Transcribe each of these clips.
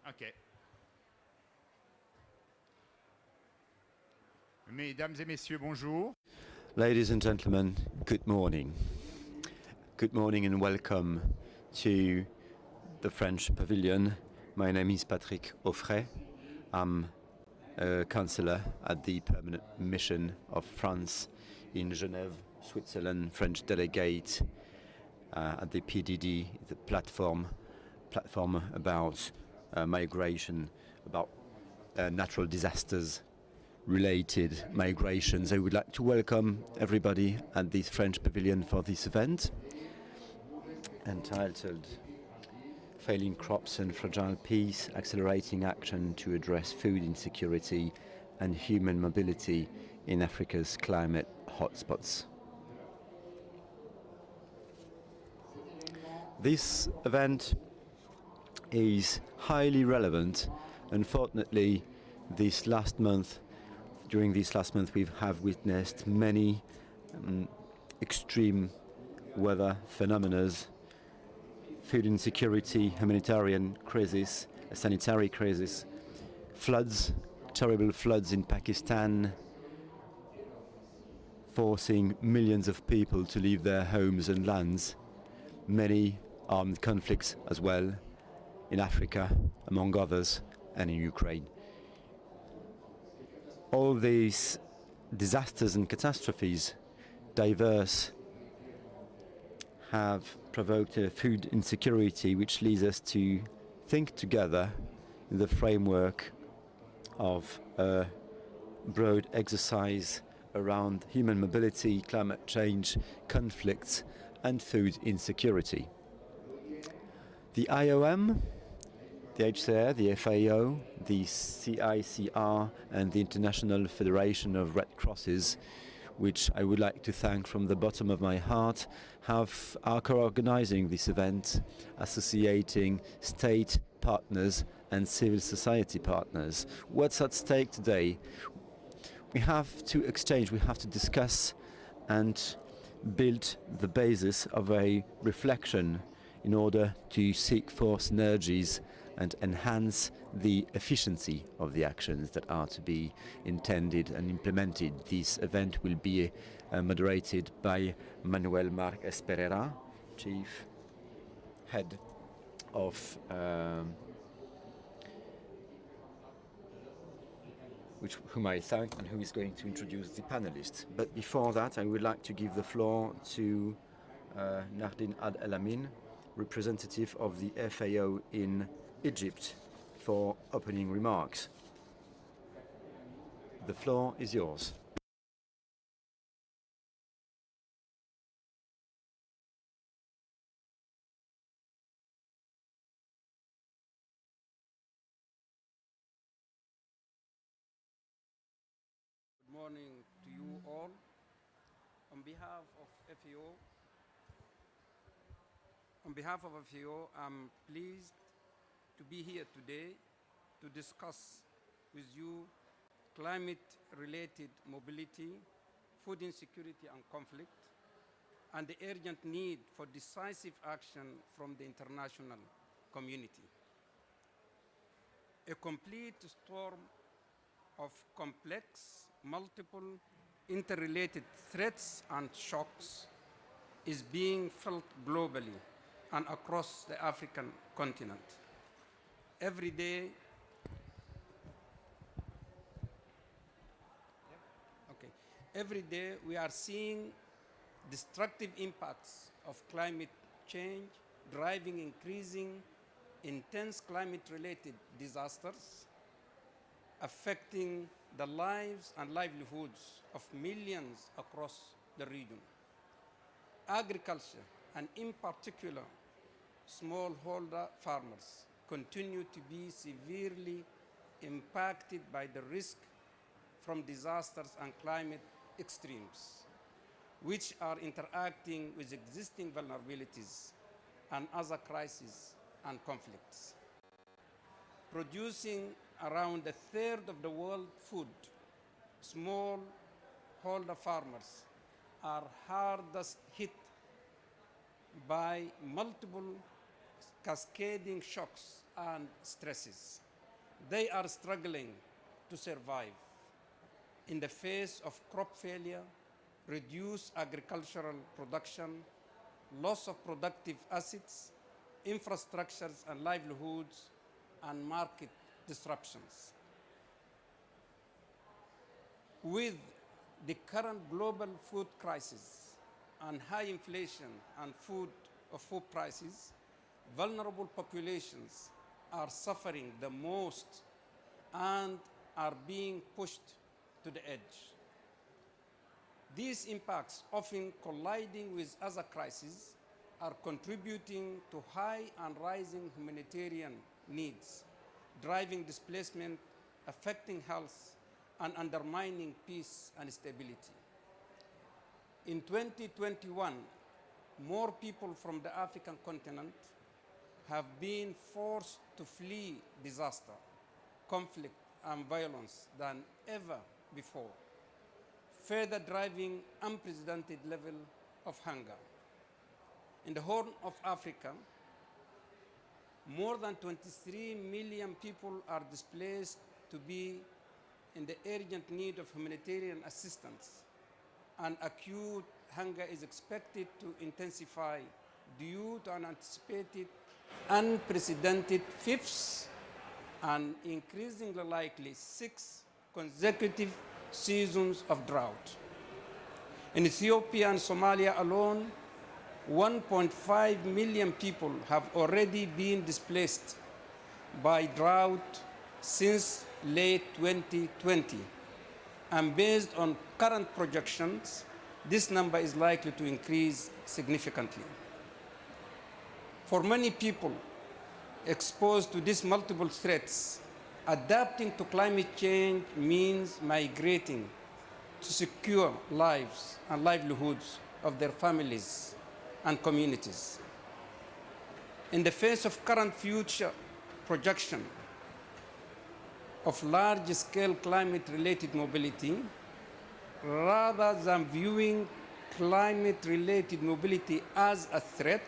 Ok. Mesdames et messieurs, bonjour. Ladies and gentlemen, good morning. Good morning and welcome to the French Pavilion. My name is Patrick Offray. I'm a councillor at the Permanent Mission of France in Genève, Switzerland, French delegate at the PDD, the platform about migration, about natural disasters related migrations. I would like to welcome everybody at this French Pavilion for this event entitled Failing Crops and Fragile Peace, Accelerating Action to Address Food Insecurity and Human Mobility in Africa's Climate Hotspots. This event is highly relevant. Unfortunately, during this last month, we have witnessed many extreme weather phenomena, food insecurity, humanitarian crisis, a sanitary crisis, floods, terrible floods in Pakistan, forcing millions of people to leave their homes and lands, many armed conflicts as well in Africa, among others, and in Ukraine. All these disasters and catastrophes, diverse, have provoked a food insecurity which leads us to think together in the framework of a broad exercise around human mobility, climate change, conflicts, and food insecurity. The IOM, the HCR, the FAO, the CICR, and the International Federation of Red Crosses, which I would like to thank from the bottom of my heart, are co-organizing this event, associating state partners and civil society partners. What's at stake today? We have to exchange, we have to discuss and build the basis of a reflection in order to seek for synergies and enhance the efficiency of the actions that are to be intended and implemented. This event will be moderated by Manuel Marques Pereira, Chief Head of whom I thank and who is going to introduce the panelists. But before that, I would like to give the floor to Nardine Ad-El-Amin, representative of the FAO in Egypt, for opening remarks. The floor is yours. Good morning to you all. On behalf of FAO, I'm pleased to be here today to discuss with you climate-related mobility, food insecurity and conflict, and the urgent need for decisive action from the international community. A complete storm of complex, multiple, interrelated threats and shocks is being felt globally and across the African continent. Every day, we are seeing destructive impacts of climate change, driving increasing intense climate-related disasters, affecting the lives and livelihoods of millions across the region. Agriculture, and in particular, smallholder farmers, continue to be severely impacted by the risk from disasters and climate extremes, which are interacting with existing vulnerabilities and other crises and conflicts. Producing around a third of the world's food, smallholder farmers are hardest hit by multiple cascading shocks and stresses. They are struggling to survive in the face of crop failure, reduced agricultural production, loss of productive assets, infrastructures and livelihoods, and market disruptions. With the current global food crisis and high inflation and food prices, vulnerable populations are suffering the most and are being pushed to the edge. These impacts, often colliding with other crises, are contributing to high and rising humanitarian needs, driving displacement, affecting health, and undermining peace and stability. In 2021, more people from the African continent have been forced to flee disaster, conflict, and violence than ever before, further driving unprecedented level of hunger. In the Horn of Africa, more than 23 million people are displaced to be in the urgent need of humanitarian assistance, and acute hunger is expected to intensify due to an anticipated unprecedented fifth and increasingly likely sixth consecutive seasons of drought. In Ethiopia and Somalia alone, 1.5 million people have already been displaced by drought since late 2020. And based on current projections, this number is likely to increase significantly. For many people exposed to these multiple threats, adapting to climate change means migrating to secure lives and livelihoods of their families and communities. In the face of current future projection of large-scale climate-related mobility, rather than viewing climate-related mobility as a threat,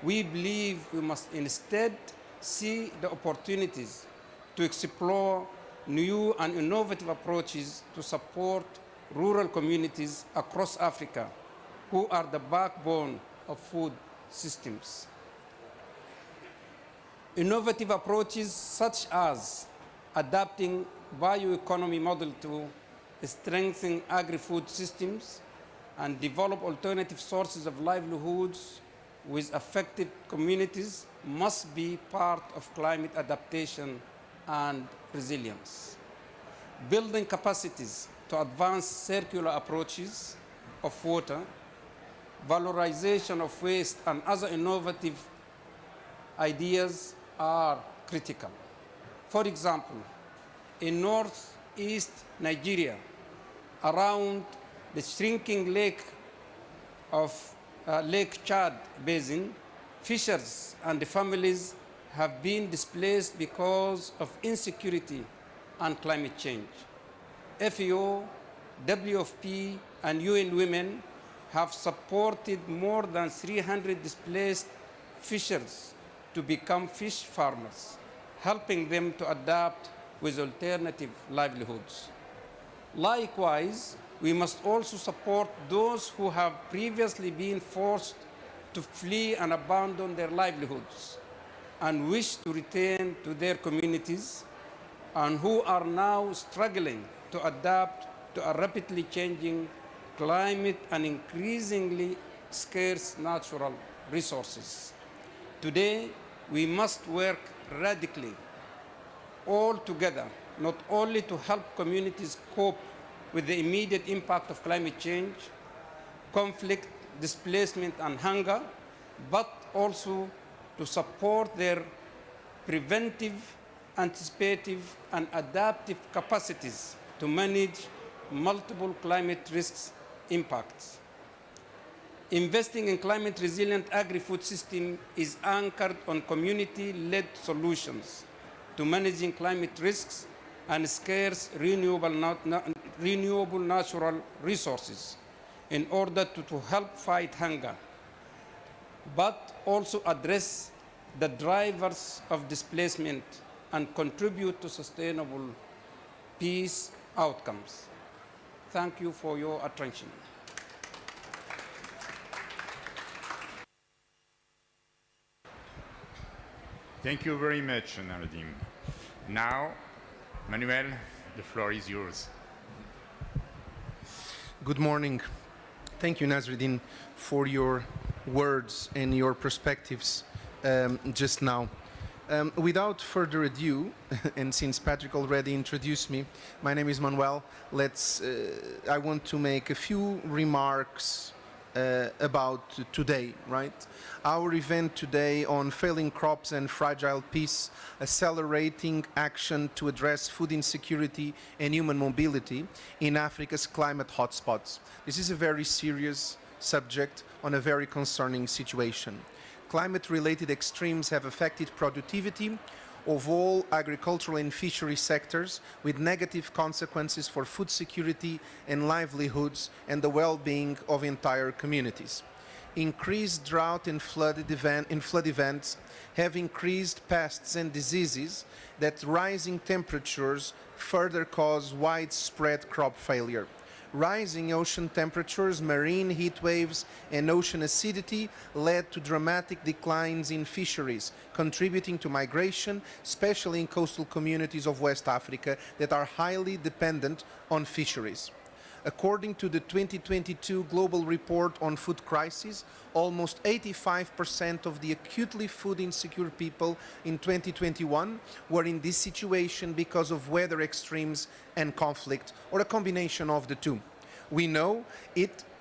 we believe we must instead see the opportunities to explore new and innovative approaches to support rural communities across Africa, who are the backbone of food systems. Innovative approaches such as adapting bioeconomy model to strengthen agri-food systems and develop alternative sources of livelihoods with affected communities must be part of climate adaptation and resilience. Building capacities to advance circular approaches of water, valorization of waste, and other innovative ideas are critical. For example, in northeast Nigeria, around the shrinking lake of Lake Chad Basin, fishers and the families have been displaced because of insecurity and climate change. FAO, WFP, and UN Women have supported more than 300 displaced fishers to become fish farmers, helping them to adapt with alternative livelihoods. Likewise, we must also support those who have previously been forced to flee and abandon their livelihoods and wish to return to their communities, and who are now struggling to adapt to a rapidly changing climate and increasingly scarce natural resources. Today, we must work radically, all together, not only to help communities cope with the immediate impact of climate change, conflict, displacement, and hunger, but also to support their preventive, anticipative, and adaptive capacities to manage multiple climate risks impacts. Investing in climate-resilient agri-food system is anchored on community-led solutions to managing climate risks and scarce renewable natural resources in order to help fight hunger, but also address the drivers of displacement and contribute to sustainable peace outcomes. Thank you for your attention. Thank you very much, Nareddin. Now, Manuel, the floor is yours. Good morning. Thank you, Nasreddin, for your words and your perspectives just now. Without further ado, and since Patrick already introduced me, my name is Manuel. I want to make a few remarks about today, right? Our event today on failing crops and fragile peace, accelerating action to address food insecurity and human mobility in Africa's climate hotspots. This is a very serious subject on a very concerning situation. Climate-related extremes have affected productivity of all agricultural and fishery sectors, with negative consequences for food security and livelihoods and the well-being of entire communities. Increased drought and flood events have increased pests and diseases that rising temperatures further cause widespread crop failure. Rising ocean temperatures, marine heat waves, and ocean acidity led to dramatic declines in fisheries, contributing to migration, especially in coastal communities of West Africa that are highly dependent on fisheries. According to the 2022 Global Report on Food Crisis, almost 85% of the acutely food insecure people in 2021 were in this situation because of weather extremes and conflict, or a combination of the two. We know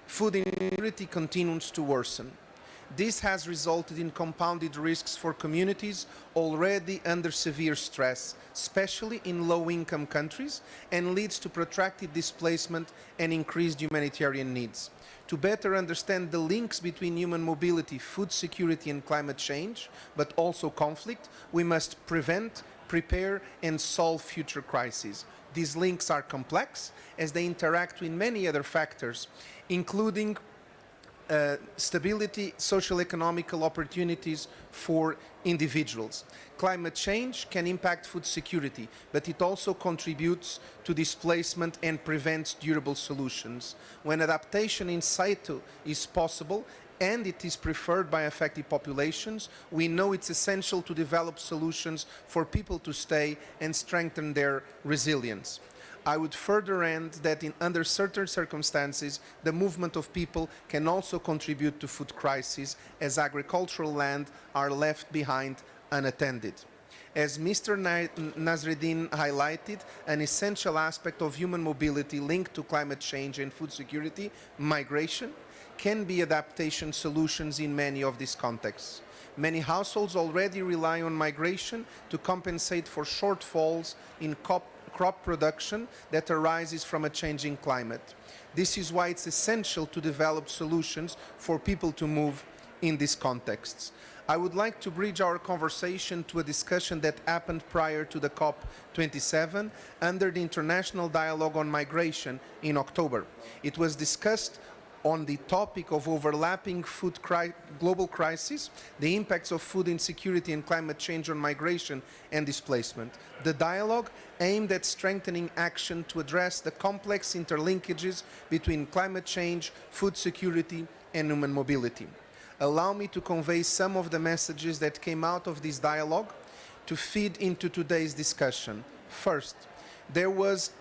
food insecurity continues to worsen. This has resulted in compounded risks for communities already under severe stress, especially in low-income countries, and leads to protracted displacement and increased humanitarian needs. To better understand the links between human mobility, food security, and climate change, but also conflict, we must prevent, prepare, and solve future crises. These links are complex as they interact with many other factors, including stability, social economical opportunities for individuals. Climate change can impact food security, but it also contributes to displacement and prevents durable solutions. When adaptation in situ is possible, and it is preferred by affected populations, we know it's essential to develop solutions for people to stay and strengthen their resilience. I would further end that under certain circumstances, the movement of people can also contribute to food crises, as agricultural land are left behind unattended. As Mr. Nasreddin highlighted, an essential aspect of human mobility linked to climate change and food security, migration, can be adaptation solutions in many of these contexts. Many households already rely on migration to compensate for shortfalls in crop production that arises from a changing climate. This is why it's essential to develop solutions for people to move in these contexts. I would like to bridge our conversation to a discussion that happened prior to the COP27 under the International Dialogue on Migration in October. It was discussed on the topic of overlapping global crises, the impacts of food insecurity and climate change on migration and displacement. The dialogue aimed at strengthening action to address the complex interlinkages between climate change, food security, and human mobility. Allow me to convey some of the messages that came out of this dialogue to feed into today's discussion. First, there was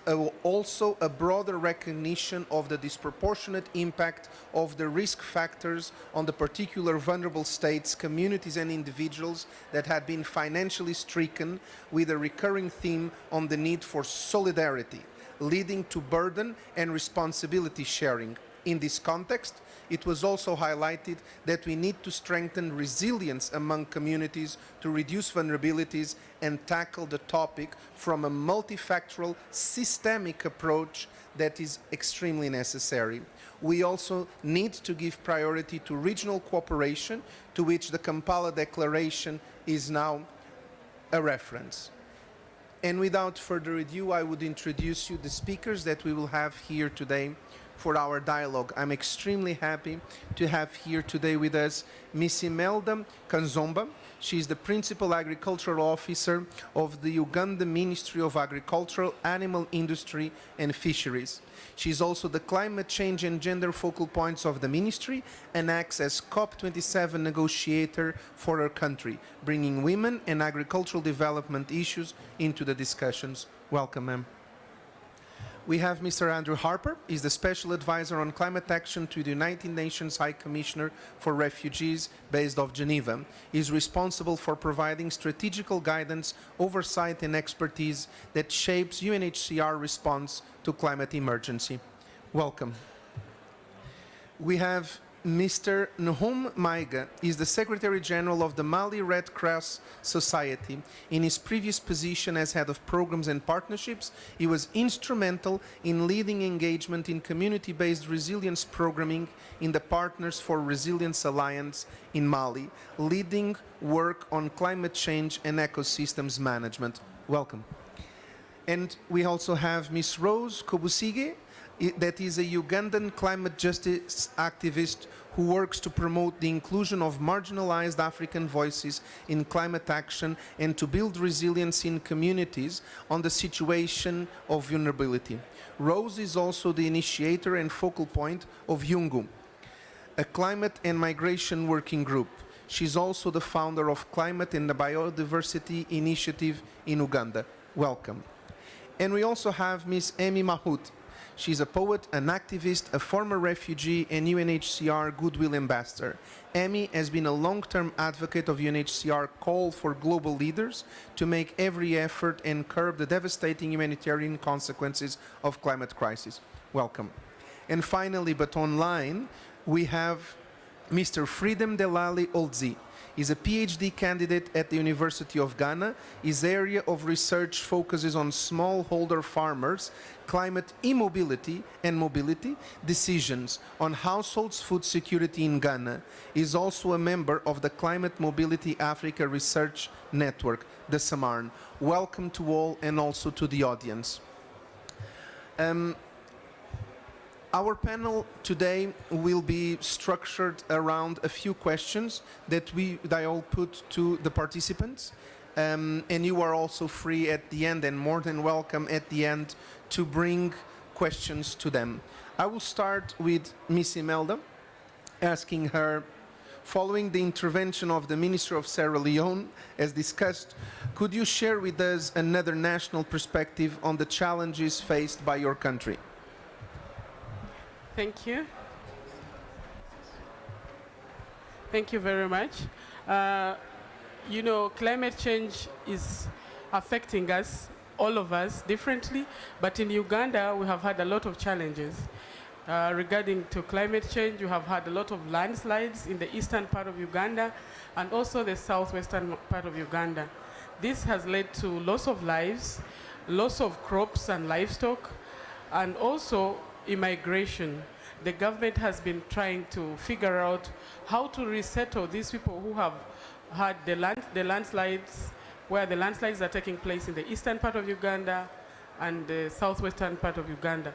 also a broader recognition of the disproportionate impact of the risk factors on the particular vulnerable states, communities, and individuals that had been financially stricken, with a recurring theme on the need for solidarity, leading to burden and responsibility sharing. In this context, it was also highlighted that we need to strengthen resilience among communities to reduce vulnerabilities and tackle the topic from a multifactorial, systemic approach that is extremely necessary. We also need to give priority to regional cooperation, to which the Kampala Declaration is now a reference. And without further ado, I would introduce you the speakers that we will have here today for our dialogue. I'm extremely happy to have here today with us Miss Imelda Kanzomba. She is the Principal Agricultural Officer of the Uganda Ministry of Agriculture, Animal Industry and Fisheries. She is also the climate change and gender focal points of the ministry and acts as COP27 negotiator for her country, bringing women and agricultural development issues into the discussions. Welcome, ma'am. We have Mr. Andrew Harper. He's the Special Advisor on Climate Action to the United Nations High Commissioner for Refugees based off Geneva. He's responsible for providing strategical guidance, oversight and expertise that shapes UNHCR response to climate emergency. Welcome. We have Mr. Nahum Maiga is the Secretary General of the Mali Red Cross Society. In his previous position as Head of Programs and Partnerships, he was instrumental in leading engagement in community-based resilience programming in the Partners for Resilience Alliance in Mali, leading work on climate change and ecosystems management. Welcome. And we also have Ms. Rose Kobusige, that is a Ugandan climate justice activist who works to promote the inclusion of marginalized African voices in climate action and to build resilience in communities on the situation of vulnerability. Rose is also the initiator and focal point of Yungu, a climate and migration working group. She's also the founder of Climate and the Biodiversity Initiative in Uganda. Welcome. And we also have Ms. Amy Mahout. She's a poet, an activist, a former refugee, and UNHCR Goodwill Ambassador. Amy has been a long-term advocate of UNHCR call for global leaders to make every effort and curb the devastating humanitarian consequences of climate crisis. Welcome. And finally, but online, we have Mr. Freedom Delali Oldzi. He's a PhD candidate at the University of Ghana. His area of research focuses on smallholder farmers, climate immobility and mobility decisions on households' food security in Ghana. He's also a member of the Climate Mobility Africa Research Network, the SAMARN. Welcome to all and also to the audience. Our panel today will be structured around a few questions that I will put to the participants. And you are also free at the end and more than welcome at the end to bring questions to them. I will start with Ms. Imelda, asking her, following the intervention of the Minister of Sierra Leone, as discussed, could you share with us another national perspective on the challenges faced by your country? Thank you. Thank you very much. You know, climate change is affecting us, all of us, differently. But in Uganda, we have had a lot of challenges. Regarding to climate change, we have had a lot of landslides in the eastern part of Uganda and also the southwestern part of Uganda. This has led to loss of lives, loss of crops and livestock, and also immigration. The government has been trying to figure out how to resettle these people who have had the landslides, where the landslides are taking place in the eastern part of Uganda and the southwestern part of Uganda.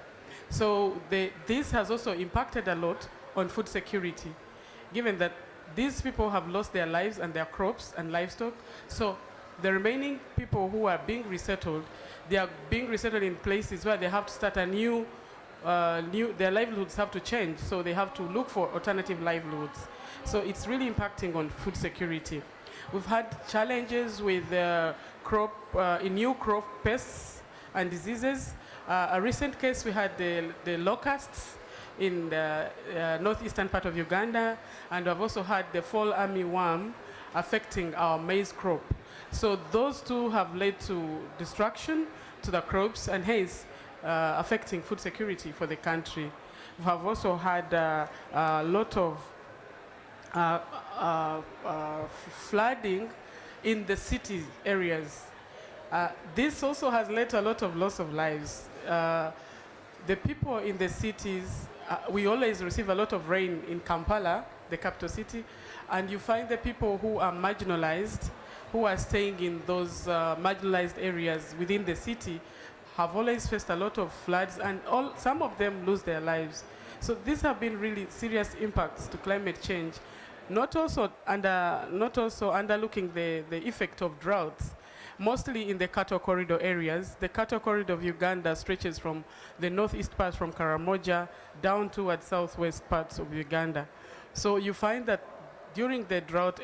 So this has also impacted a lot on food security, given that these people have lost their lives and their crops and livestock. So the remaining people who are being resettled, they are being resettled in places where they have to start a their livelihoods have to change, so they have to look for alternative livelihoods. So it's really impacting on food security. We've had challenges with new crop pests and diseases. A recent case, we had the locusts in the northeastern part of Uganda, and we've also had the fall armyworm affecting our maize crop. So those two have led to destruction to the crops and hence affecting food security for the country. We have also had a lot of flooding in the city areas. This also has led to a lot of loss of lives. The people in the cities, we always receive a lot of rain in Kampala, the capital city, and you find the people who are marginalized, who are staying in those marginalized areas within the city, have always faced a lot of floods, and some of them lose their lives. So these have been really serious impacts to climate change, not also underlooking the effect of droughts, mostly in the cattle corridor areas. The cattle corridor of Uganda stretches from the northeast part from Karamoja down towards southwest parts of Uganda. So you find that during the drought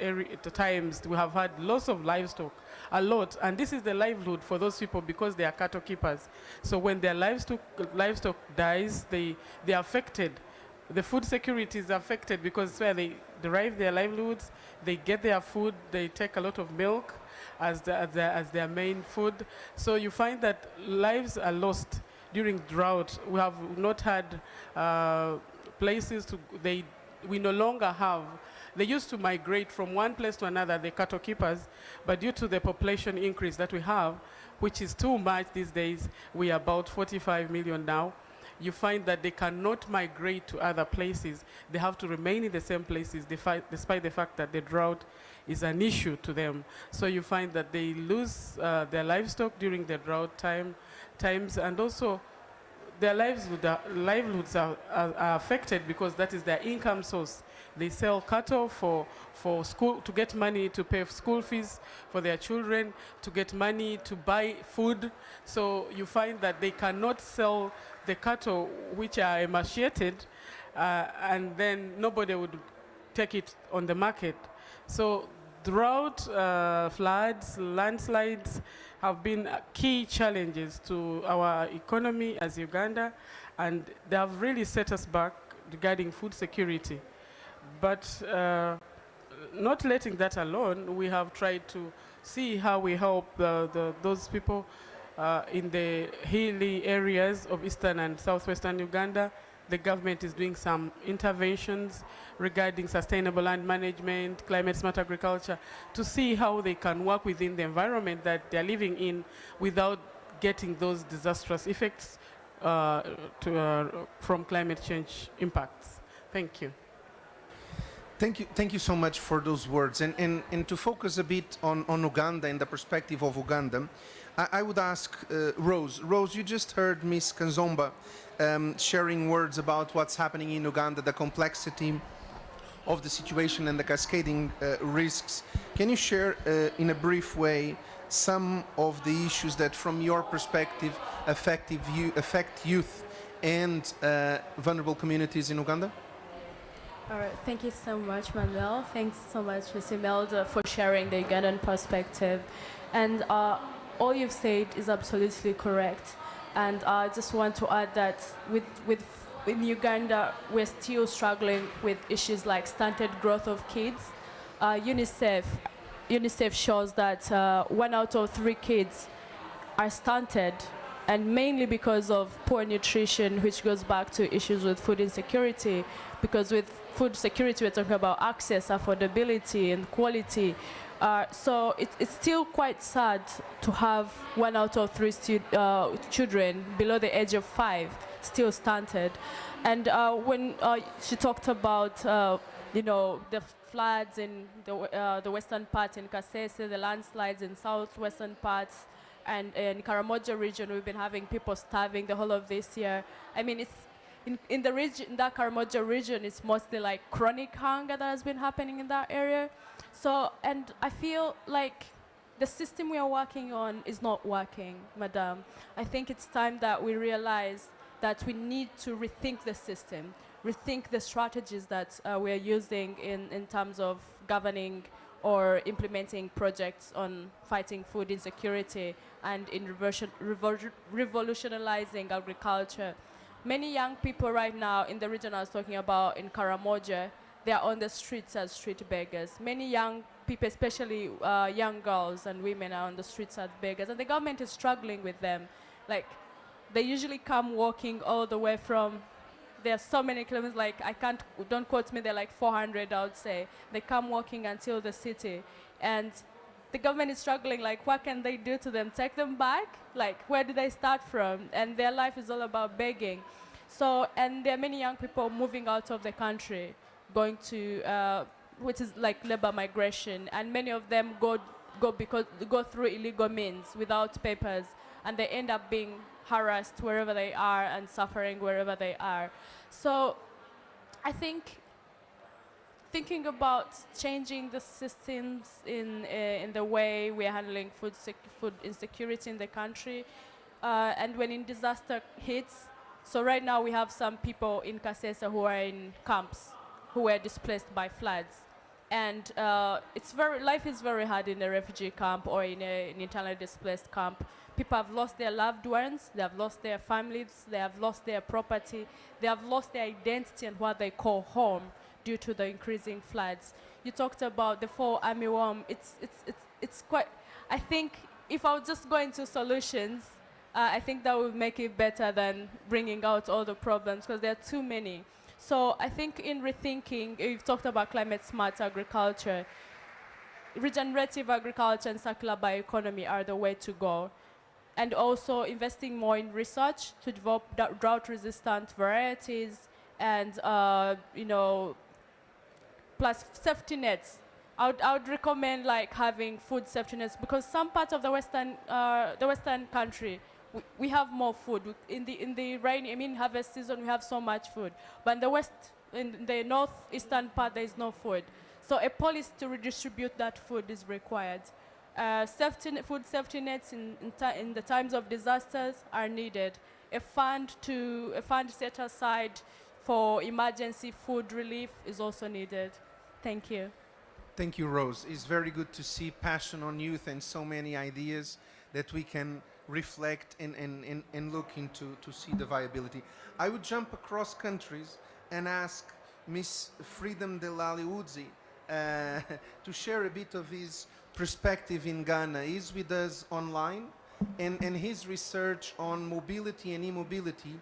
times, we have had loss of livestock, a lot, and this is the livelihood for those people because they are cattle keepers. So when their livestock dies, they're affected. The food security is affected because it's where they derive their livelihoods, they get their food, they take a lot of milk as their main food. So you find that lives are lost during drought. We have not had places to, we no longer have. They used to migrate from one place to another, the cattle keepers, but due to the population increase that we have, which is too much these days, we are about 45 million now, you find that they cannot migrate to other places. They have to remain in the same places despite the fact that the drought is an issue to them. So you find that they lose their livestock during the drought times, and also their livelihoods are affected because that is their income source. They sell cattle for school, to get money to pay school fees for their children, to get money to buy food. So you find that they cannot sell the cattle which are emaciated, and then nobody would take it on the market. So drought, floods, landslides have been key challenges to our economy as Uganda, and they have really set us back regarding food security. But not letting that alone, we have tried to see how we help those people in the hilly areas of eastern and southwestern Uganda. The government is doing some interventions regarding sustainable land management, climate smart agriculture, to see how they can work within the environment that they're living in without getting those disastrous effects from climate change impacts. Thank you. Thank you so much for those words. And to focus a bit on Uganda and the perspective of Uganda, I would ask Rose. Rose, you just heard Ms. Kanzomba sharing words about what's happening in Uganda, the complexity of the situation and the cascading risks. Can you share in a brief way some of the issues that from your perspective affect youth and vulnerable communities in Uganda? All right, thank you so much, Manuel. Thanks so much, Mr. Melda, for sharing the Ugandan perspective. And all you've said is absolutely correct. And I just want to add that in Uganda, we're still struggling with issues like stunted growth of kids. UNICEF shows that 1 out of 3 kids are stunted, and mainly because of poor nutrition, which goes back to issues with food insecurity, because with food security, we're talking about access, affordability, and quality. So it's still quite sad to have 1 out of 3 children below the age of 5 still stunted. And when she talked about, the floods in the western part in Kasese, the landslides in southwestern parts, and in Karamoja region, we've been having people starving the whole of this year. I mean, it's in the region, that Karamoja region, it's mostly like chronic hunger that has been happening in that area. So, and I feel like the system we are working on is not working, Madam. I think it's time that we realize that we need to rethink the system, rethink the strategies that we are using in terms of governing or implementing projects on fighting food insecurity and in revolutionizing agriculture. Many young people right now in the region I was talking about in Karamoja, they are on the streets as street beggars. Many young people, especially young girls and women, are on the streets as beggars, and the government is struggling with them. Like, they usually come walking all the way from, there are so many kilometers, like don't quote me, they're like 400, I would say. They come walking until the city, and the government is struggling, like, what can they do to them? Take them back? Like, where do they start from? And their life is all about begging. So, and there are many young people moving out of the country, going to, which is like labor migration, and many of them go go through illegal means without papers, and they end up being harassed wherever they are and suffering wherever they are. So I think thinking about changing the systems in the way we're handling food insecurity in the country, and when in disaster hits. So right now we have some people in Kasese who are in camps, who were displaced by floods. And life is very hard in a refugee camp or in an internally displaced camp. People have lost their loved ones, they have lost their families, they have lost their property, they have lost their identity and what they call home due to the increasing floods. You talked about the fall armyworm. It's quite, I think if I would just go into solutions, I think that would make it better than bringing out all the problems, because there are too many. So I think in rethinking, you've talked about climate smart agriculture. Regenerative agriculture and circular bioeconomy are the way to go. And also investing more in research to develop drought-resistant varieties and, plus safety nets. I would recommend like having food safety nets, because some parts of the Western country, we have more food. In the rainy, harvest season, we have so much food. But in the northeastern part, there is no food. So a policy to redistribute that food is required. Food safety nets in the times of disasters are needed. A fund set aside for emergency food relief is also needed. Thank you. Thank you, Rose. It's very good to see passion on youth and so many ideas that we can reflect and look into to see the viability. I would jump across countries and ask Miss Freedom Delali Udzi to share a bit of his perspective in Ghana. He's with us online, and his research on mobility and immobility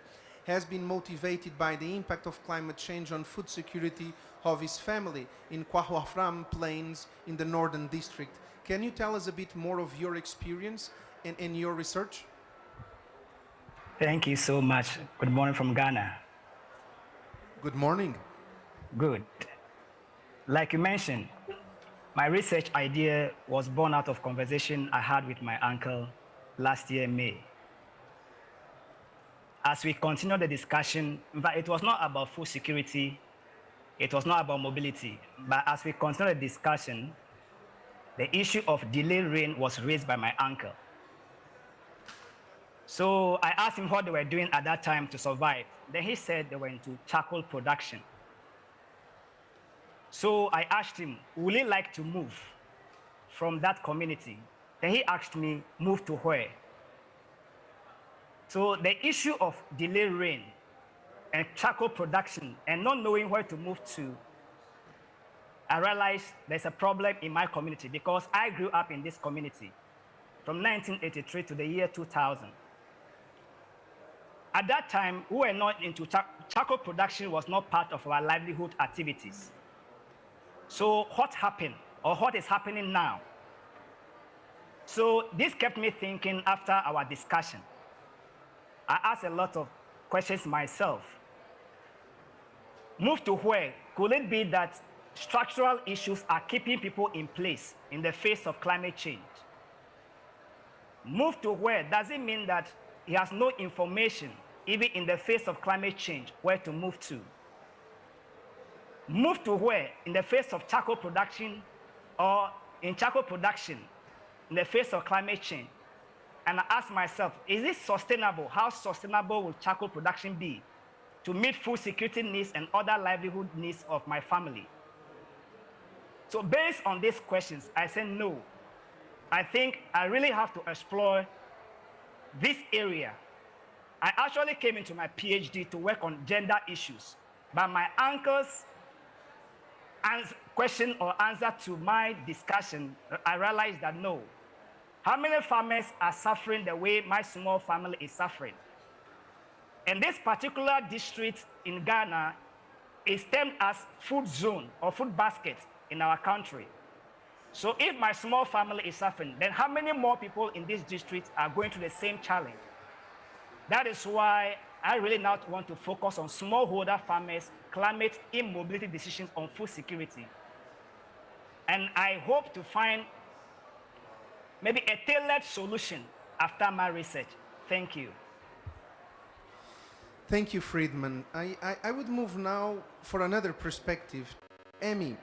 has been motivated by the impact of climate change on food security of his family in Kwahuafram Plains in the Northern District. Can you tell us a bit more of your experience and your research? Thank you so much. Good morning from Ghana. Good morning. Good. Like you mentioned, my research idea was born out of conversation I had with my uncle last year, May. As we continued the discussion, but it was not about food security, it was not about mobility, but as we continued the discussion, the issue of delayed rain was raised by my uncle. So I asked him what they were doing at that time to survive. Then he said they were into charcoal production. So I asked him, would he like to move from that community? Then he asked me, move to where? So the issue of delayed rain and charcoal production and not knowing where to move to, I realized there's a problem in my community because I grew up in this community from 1983 to the year 2000. At that time, we were not into charcoal production was not part of our livelihood activities. So what happened, or what is happening now? So this kept me thinking after our discussion. I asked a lot of questions myself. Move to where? Could it be that structural issues are keeping people in place in the face of climate change? Move to where? Does it mean that he has no information, even in the face of climate change, where to move to? Move to where? In the face of charcoal production, or in charcoal production, in the face of climate change? And I asked myself, is it sustainable? How sustainable will charcoal production be to meet food security needs and other livelihood needs of my family? So based on these questions, I said no. I think I really have to explore this area. I actually came into my PhD to work on gender issues, but my uncle's question or answer to my discussion, I realized that no. How many farmers are suffering the way my small family is suffering? And this particular district in Ghana is termed as food zone or food basket in our country. So if my small family is suffering, then how many more people in this district are going through the same challenge? That is why I really now want to focus on smallholder farmers, climate immobility decisions on food security. And I hope to find maybe a tailored solution after my research. Thank you. Thank you, Friedman. I would move now for another perspective. Amy,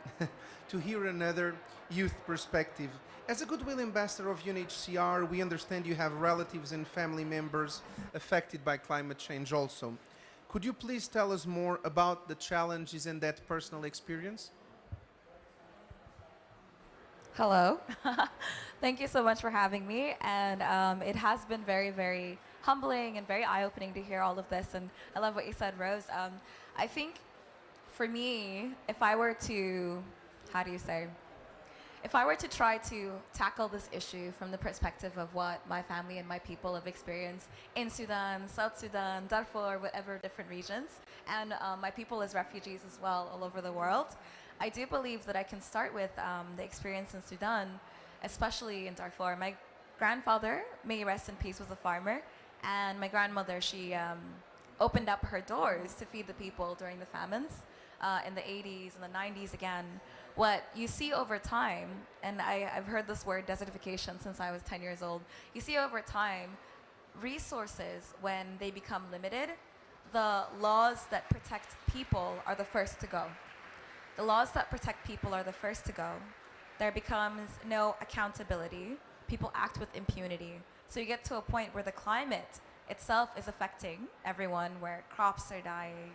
to hear another youth perspective. As a Goodwill Ambassador of UNHCR, we understand you have relatives and family members affected by climate change also. Could you please tell us more about the challenges and that personal experience? Hello. Thank you so much for having me. And it has been very, very humbling and very eye-opening to hear all of this. And I love what you said, Rose. I think for me, if I were to, how do you say, if I were to try to tackle this issue from the perspective of what my family and my people have experienced in Sudan, South Sudan, Darfur, whatever different regions, and my people as refugees as well all over the world, I do believe that I can start with the experience in Sudan, especially in Darfur. My grandfather, may he rest in peace, was a farmer, and my grandmother, she opened up her doors to feed the people during the famines in the 80s and the 90s again. What you see over time, and I've heard this word desertification since I was 10 years old, you see over time, resources, when they become limited, the laws that protect people are the first to go. The laws that protect people are the first to go. There becomes no accountability. People act with impunity. So you get to a point where the climate itself is affecting everyone, where crops are dying,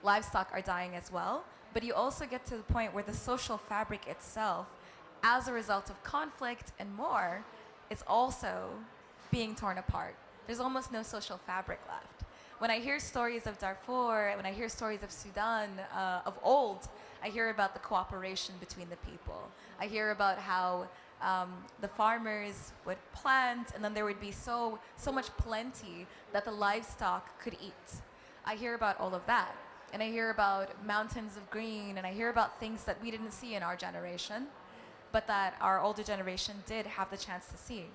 livestock are dying as well. But you also get to the point where the social fabric itself, as a result of conflict and more, is also being torn apart. There's almost no social fabric left. When I hear stories of Darfur, when I hear stories of Sudan of old, I hear about the cooperation between the people. I hear about how the farmers would plant, and then there would be so much plenty that the livestock could eat. I hear about all of that. And I hear about mountains of green, and I hear about things that we didn't see in our generation, but that our older generation did have the chance to see.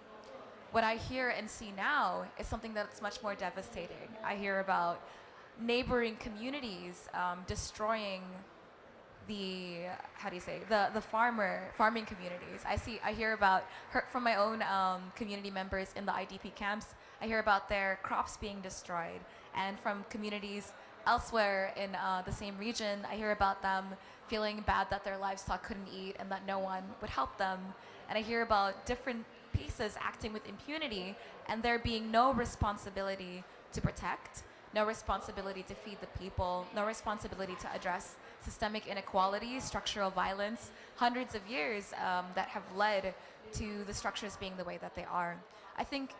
What I hear and see now is something that's much more devastating. I hear about neighboring communities destroying the, the farming communities. I hear about, from my own community members in the IDP camps, I hear about their crops being destroyed, and from communities elsewhere in the same region, I hear about them feeling bad that their livestock couldn't eat and that no one would help them. And I hear about different pieces acting with impunity, and there being no responsibility to protect, no responsibility to feed the people, no responsibility to address systemic inequality, structural violence, hundreds of years that have led to the structures being the way that they are. I think,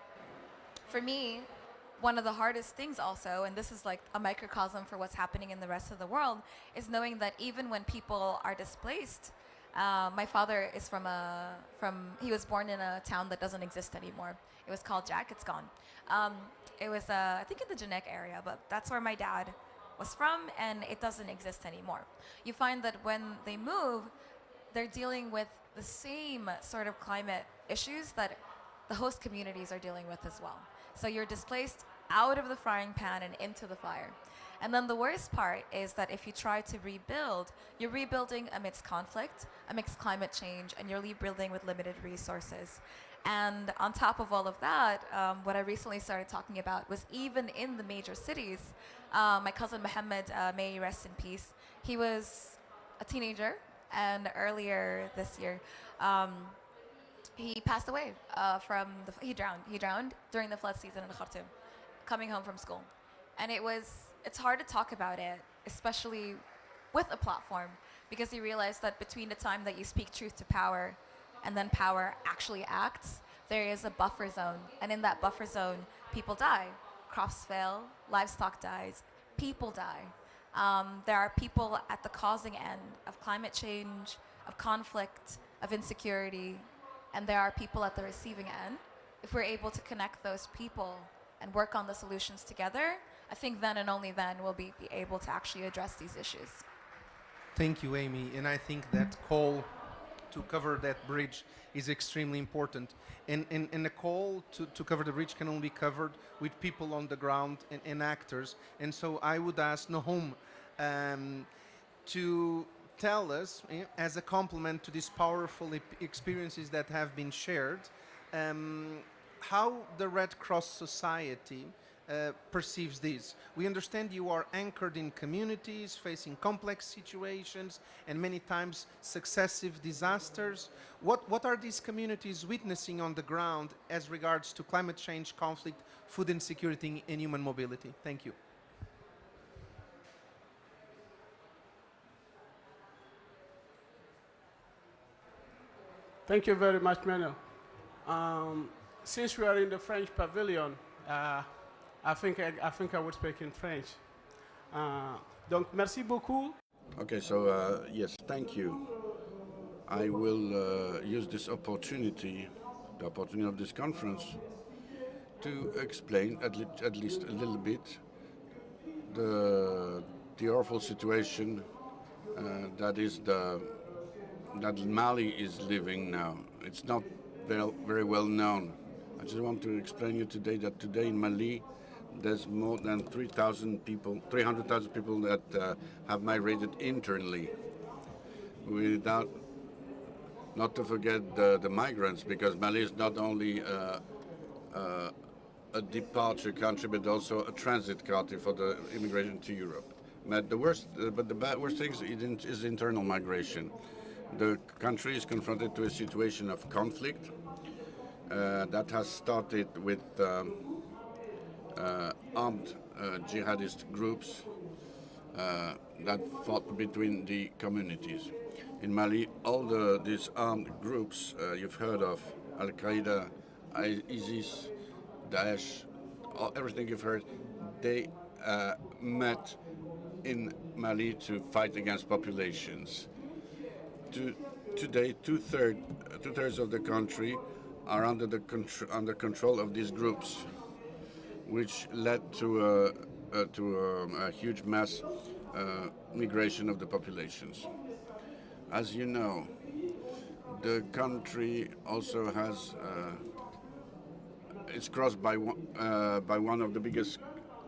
for me, one of the hardest things also, and this is like a microcosm for what's happening in the rest of the world, is knowing that even when people are displaced, my father is he was born in a town that doesn't exist anymore. It was called Jack, it's gone. It was, I think in the Janek area, but that's where my dad was from, and it doesn't exist anymore. You find that when they move, they're dealing with the same sort of climate issues that the host communities are dealing with as well. So you're displaced out of the frying pan and into the fire. And then the worst part is that if you try to rebuild, you're rebuilding amidst conflict, amidst climate change, and you're rebuilding with limited resources. And on top of all of that, what I recently started talking about was even in the major cities, my cousin Mohammed, may he rest in peace, he was a teenager, and earlier this year, he passed away he drowned during the flood season in Khartoum, coming home from school. And it's hard to talk about it, especially with a platform, because you realize that between the time that you speak truth to power and then power actually acts, there is a buffer zone. And in that buffer zone, people die. Crops fail, livestock dies, people die. There are people at the causing end of climate change, of conflict, of insecurity, and there are people at the receiving end. If we're able to connect those people and work on the solutions together, I think then and only then will we be able to actually address these issues. Thank you, Amy. And I think that call to cover that bridge is extremely important. And the call to cover the bridge can only be covered with people on the ground and actors. And so I would ask Nahum to tell us, as a complement to these powerful experiences that have been shared, how the Red Cross Society perceives this. We understand you are anchored in communities facing complex situations and many times successive disasters. What are these communities witnessing on the ground as regards to climate change, conflict, food insecurity, and human mobility? Thank you. Thank you very much, Manuel. Since we are in the French pavilion, I think I would speak in French. Donc, merci beaucoup. Okay, so yes, thank you. I will use this opportunity, the opportunity of this conference, to explain at least a little bit the awful situation that Mali is living now. It's not very well known. I just want to explain you today that today in Mali there's more than 300,000 people that have migrated internally, without, not to forget the migrants, because Mali is not only a departure country but also a transit country for the immigration to Europe. But the worst thing is internal migration. The country is confronted to a situation of conflict that has started with armed jihadist groups that fought between the communities. In Mali, all these armed groups you've heard of, Al-Qaeda, ISIS, Daesh, everything you've heard, they met in Mali to fight against populations. Today, two-thirds of the country are under control of these groups, which led to a huge mass migration of the populations. As you know, the country also has it's crossed by one of the biggest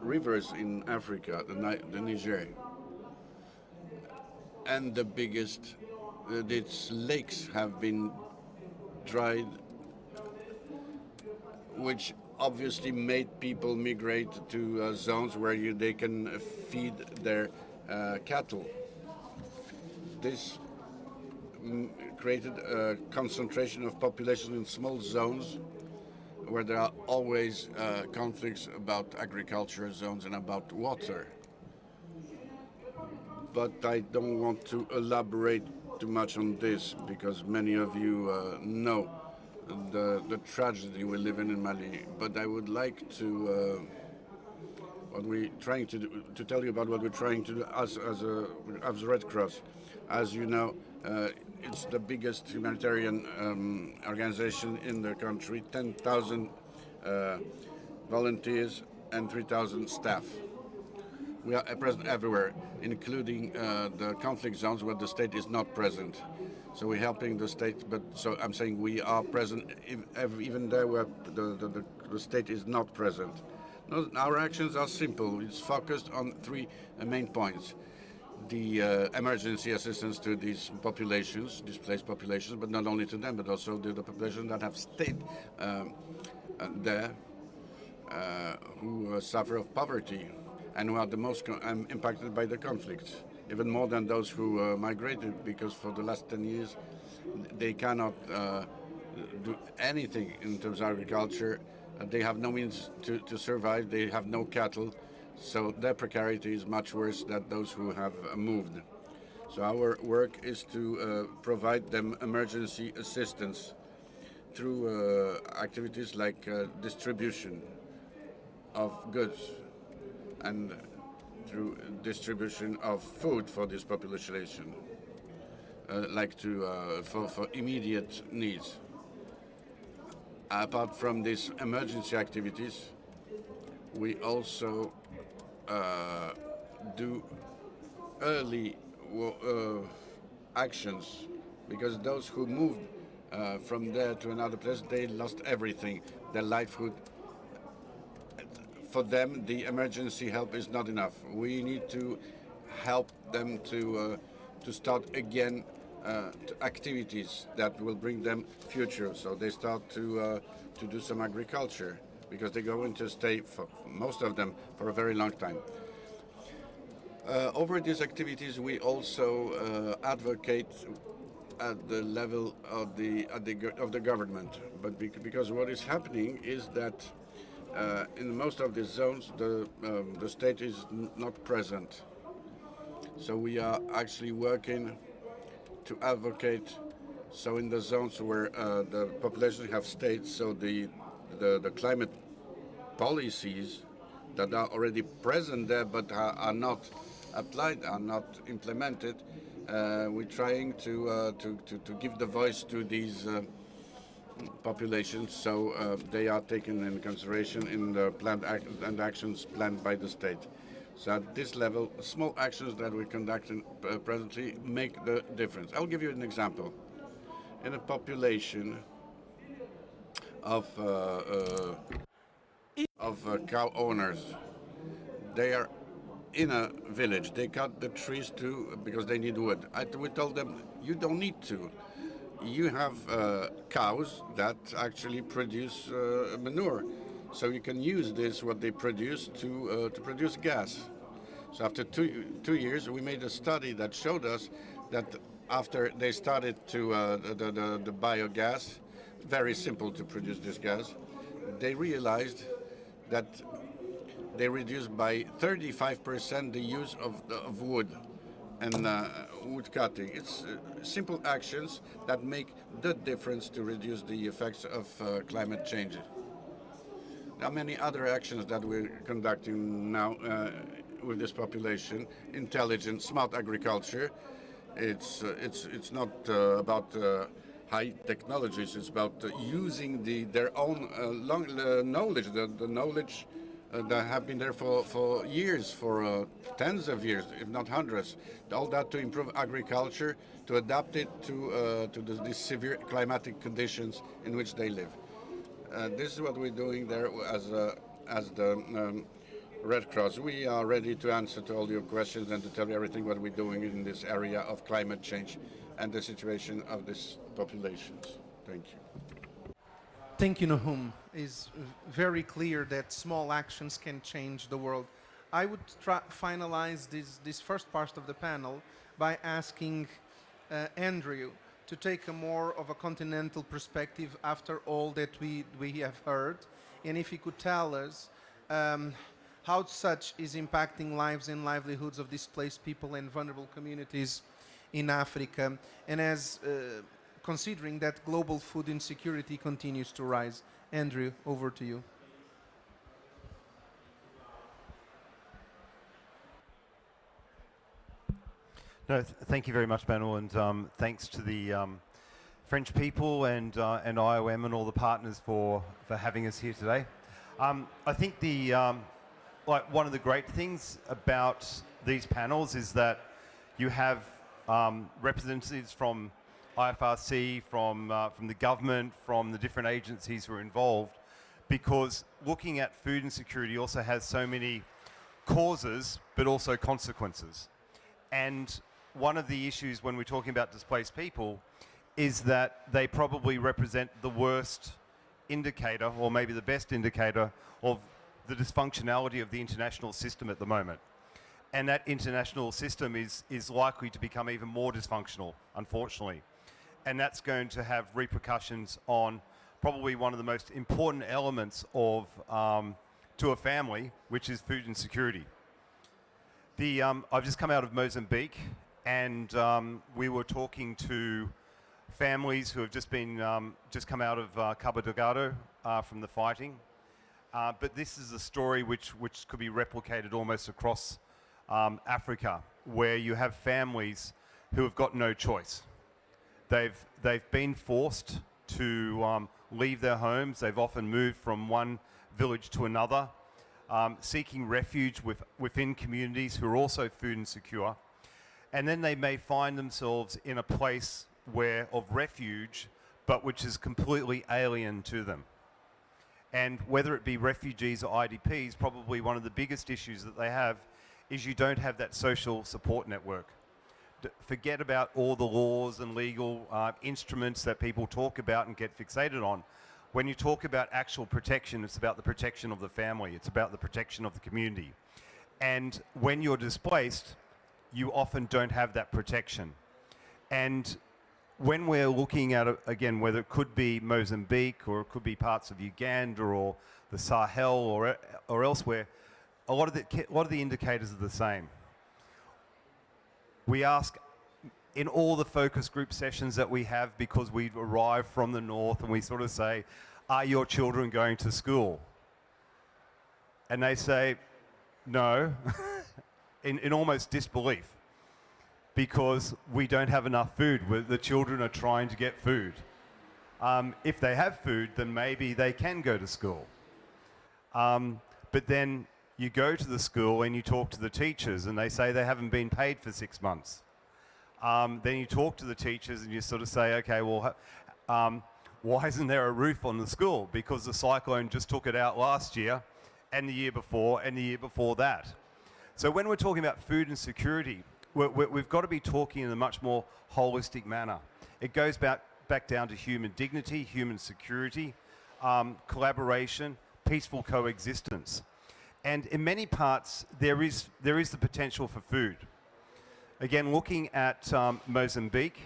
rivers in Africa, the Niger, and the biggest. Its lakes have been dried, which obviously made people migrate to zones where they can feed their cattle. This created a concentration of population in small zones where there are always conflicts about agriculture zones and about water. But I don't want to elaborate too much on this because many of you know the tragedy we live in Mali. But I would like to tell you about what we're trying to do as Red Cross. As you know, it's the biggest humanitarian organization in the country. 10,000 volunteers and 3,000 staff. We are present everywhere, including the conflict zones where the state is not present. So we're helping the state, but so I'm saying we are present even there where the state is not present. No, our actions are simple. It's focused on three main points. The emergency assistance to these populations, displaced populations, but not only to them, but also to the population that have stayed there, who suffer of poverty and who are the most impacted by the conflict, even more than those who migrated, because for the last 10 years they cannot do anything in terms of agriculture. They have no means to survive. They have no cattle, so their precarity is much worse than those who have moved. So our work is to provide them emergency assistance through activities like distribution of goods and through distribution of food for this population, for immediate needs. Apart from these emergency activities, we also do early actions, because those who moved from there to another place, they lost everything, their livelihood. For them, the emergency help is not enough. We need to help them to to start again activities that will bring them future. So they start to do some agriculture, because they're going to stay, for most of them, for a very long time. Over these activities, we also advocate at the level of the government, but because what is happening is that in most of these zones, the state is not present. So we are actually working to advocate. So in the zones where the population have stayed, so the climate policies that are already present there but are not applied, are not implemented, we're trying to give the voice to these populations, so they are taken in consideration in the planned and actions planned by the state. So at this level, small actions that we're conducting presently make the difference. I'll give you an example. In a population of cow owners, they are in a village. They cut the trees because they need wood. We told them, you don't need to. You have cows that actually produce manure. So you can use this, what they produce, to produce gas. So after two years, we made a study that showed us that after they started to the biogas, very simple to produce this gas, they realized that they reduced by 35% the use of wood and wood cutting. It's simple actions that make the difference to reduce the effects of climate change. There are many other actions that we're conducting now with this population. Intelligent, smart agriculture. It's not about high technologies. It's about using their own knowledge, the knowledge that have been there for years, for tens of years, if not hundreds. All that to improve agriculture, to adapt it to these severe climatic conditions in which they live. This is what we're doing there as the Red Cross. We are ready to answer to all your questions and to tell you everything what we're doing in this area of climate change and the situation of these populations. Thank you. Thank you, Nahum. It's very clear that small actions can change the world. I would finalize this first part of the panel by asking Andrew to take a more of a continental perspective after all that we have heard, and if he could tell us how such is impacting lives and livelihoods of displaced people and vulnerable communities in Africa, and as considering that global food insecurity continues to rise. Andrew, over to you. No, thank you very much, Manuel, and thanks to the French people and IOM and all the partners for having us here today. I think one of the great things about these panels is that you have representatives from IFRC, from the government, from the different agencies who are involved, because looking at food insecurity also has so many causes but also consequences. And one of the issues when we're talking about displaced people is that they probably represent the worst indicator, or maybe the best indicator, of the dysfunctionality of the international system at the moment. And that international system is likely to become even more dysfunctional, unfortunately. And that's going to have repercussions on probably one of the most important elements of to a family, which is food insecurity. I've just come out of Mozambique, and we were talking to families who have just come out of Cabo Delgado from the fighting. But this is a story which could be replicated almost across Africa, where you have families who have got no choice. They've been forced to leave their homes. They've often moved from one village to another, seeking refuge within communities who are also food insecure. And then they may find themselves in a place of refuge, but which is completely alien to them. And whether it be refugees or IDPs, probably one of the biggest issues that they have is you don't have that social support network. forget about all the laws and legal instruments that people talk about and get fixated on. When you talk about actual protection, it's about the protection of the family. It's about the protection of the community. And when you're displaced, you often don't have that protection. And when we're looking at, again, whether it could be Mozambique or it could be parts of Uganda or the Sahel or elsewhere, a lot of the indicators are the same. We ask in all the focus group sessions that we have, because we've arrived from the north, and we sort of say, are your children going to school? And they say, no, in almost disbelief, because we don't have enough food. The children are trying to get food. If they have food, then maybe they can go to school. But then you go to the school and you talk to the teachers and they say they haven't been paid for 6 months. Then you talk to the teachers and you sort of say, okay, well, why isn't there a roof on the school? Because the cyclone just took it out last year and the year before and the year before that. So when we're talking about food and security, we've got to be talking in a much more holistic manner. It goes back down to human dignity, human security, collaboration, peaceful coexistence. And in many parts, there is the potential for food. Again, looking at Mozambique,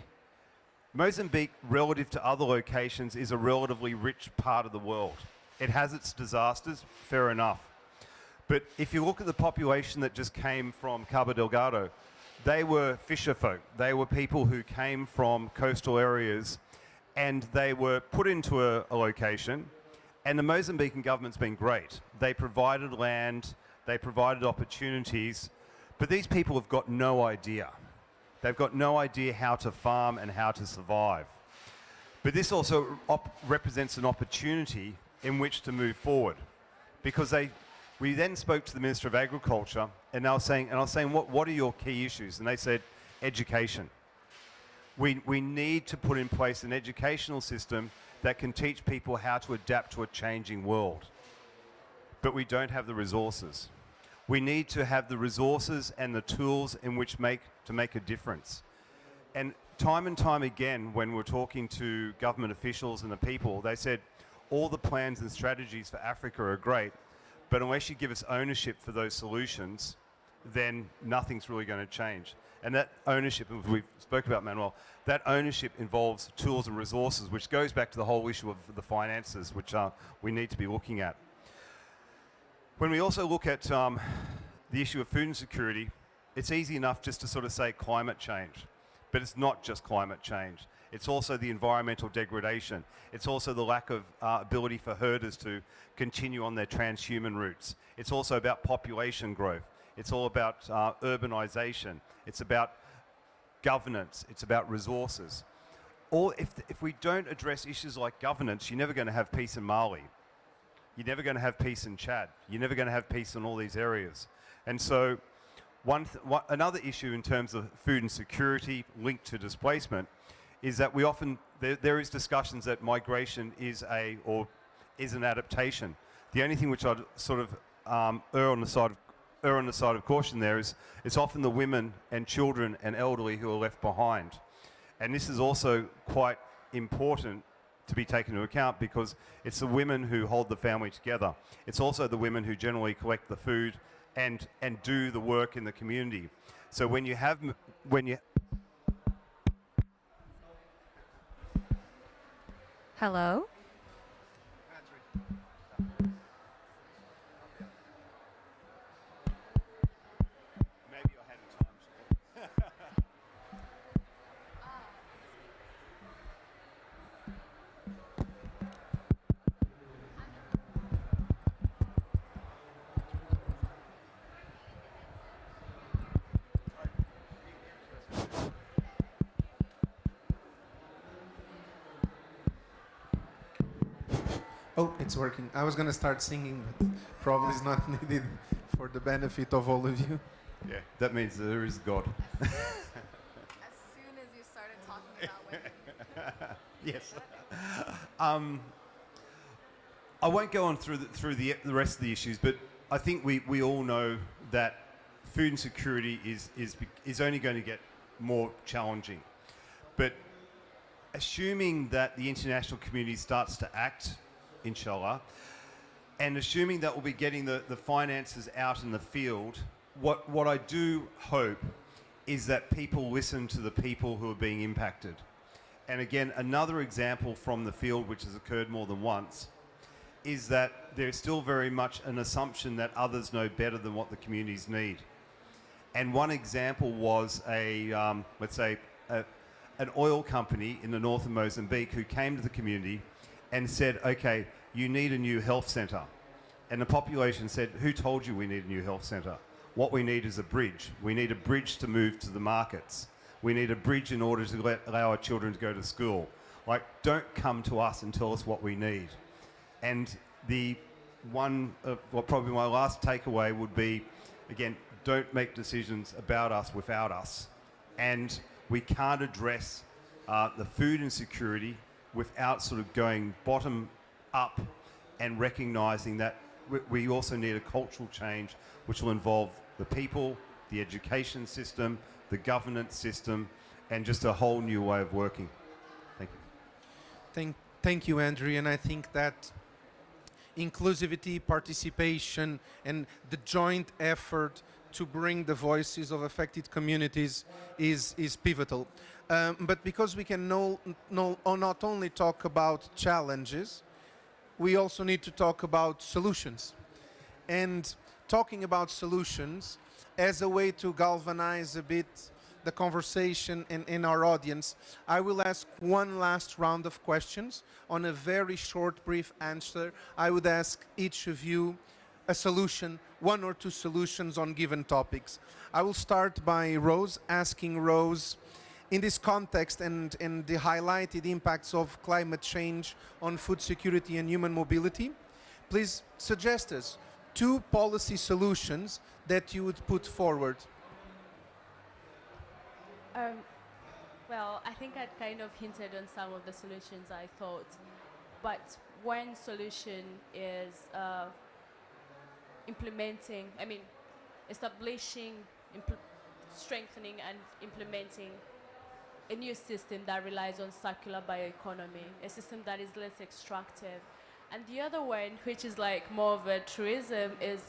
relative to other locations, is a relatively rich part of the world. It has its disasters, fair enough. But if you look at the population that just came from Cabo Delgado, they were fisher folk. They were people who came from coastal areas, and they were put into a location. And the Mozambican government's been great. They provided land, they provided opportunities, but these people have got no idea. They've got no idea how to farm and how to survive. But this also represents an opportunity in which to move forward, because we then spoke to the Minister of Agriculture, and I was saying, what are your key issues? And they said, education. We need to put in place an educational system that can teach people how to adapt to a changing world. But we don't have the resources. We need to have the resources and the tools in which to make a difference. And time again, when we're talking to government officials and the people, they said, all the plans and strategies for Africa are great, but unless you give us ownership for those solutions, then nothing's really going to change. And that ownership, as we spoke about, Manuel, that ownership involves tools and resources, which goes back to the whole issue of the finances, which we need to be looking at. When we also look at the issue of food insecurity, it's easy enough just to sort of say climate change. But it's not just climate change. It's also the environmental degradation. It's also the lack of ability for herders to continue on their transhuman routes. It's also about population growth. It's all about urbanization. It's about governance. It's about resources. If we don't address issues like governance, you're never going to have peace in Mali. You're never going to have peace in Chad. You're never going to have peace in all these areas. And so another issue in terms of food insecurity linked to displacement is that we often, there is discussions that migration is an adaptation. The only thing which I'd sort of err on the side of caution there is it's often the women and children and elderly who are left behind. And this is also quite important to be taken into account, because it's the women who hold the family together. It's also the women who generally collect the food and do the work in the community. So when you Hello? Maybe I had a time slot. Oh, it's working. I was going to start singing, but probably it's not needed for the benefit of all of you. Yeah, that means there is God. As soon as you started talking about women. Yes. I won't go on through the rest of the issues, but I think we all know that food insecurity is only going to get more challenging. But assuming that the international community starts to act, inshallah, and assuming that we'll be getting the finances out in the field, what I do hope is that people listen to the people who are being impacted. And again, another example from the field, which has occurred more than once, is that there's still very much an assumption that others know better than what the communities need. And one example was let's say, an oil company in the north of Mozambique who came to the community and said, okay, you need a new health centre. And the population said, who told you we need a new health centre? What we need is a bridge. We need a bridge to move to the markets. We need a bridge in order to allow our children to go to school. Like, don't come to us and tell us what we need. And the one, probably my last takeaway would be, again, don't make decisions about us without us. And we can't address the food insecurity without sort of going bottom up and recognising that we also need a cultural change which will involve the people, the education system, the governance system, and just a whole new way of working. Thank you. Thank you, Andrew. And I think that inclusivity, participation, and the joint effort to bring the voices of affected communities is pivotal. But because we can not only talk about challenges, we also need to talk about solutions. And talking about solutions as a way to galvanize a bit the conversation in our audience, I will ask one last round of questions. On a very short, brief answer, I would ask each of you a solution, one or two solutions on given topics. I will start by Rose, asking Rose, in this context and the highlighted impacts of climate change on food security and human mobility, please suggest us 2 policy solutions that you would put forward. Well, I think I'd kind of hinted on some of the solutions I thought, but one solution is establishing, strengthening and implementing a new system that relies on circular bioeconomy, a system that is less extractive. And the other one, which is like more of a truism, is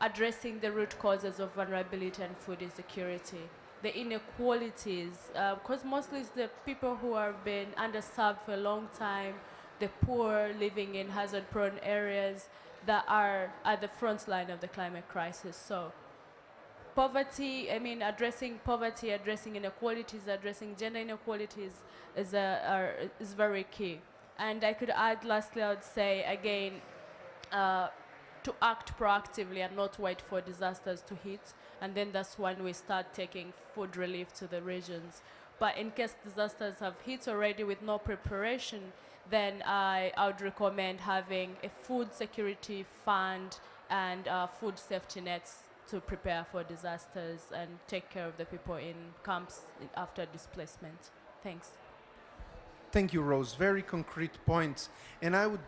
addressing the root causes of vulnerability and food insecurity, the inequalities, because mostly it's the people who have been underserved for a long time, the poor living in hazard-prone areas that are at the front line of the climate crisis. So poverty, addressing poverty, addressing inequalities, addressing gender inequalities is very key. And I could add, lastly, I would say, again, to act proactively and not wait for disasters to hit. And then that's when we start taking food relief to the regions. But in case disasters have hit already with no preparation, then I would recommend having a food security fund and food safety nets to prepare for disasters and take care of the people in camps after displacement. Thanks. Thank you, Rose. Very concrete points. And I would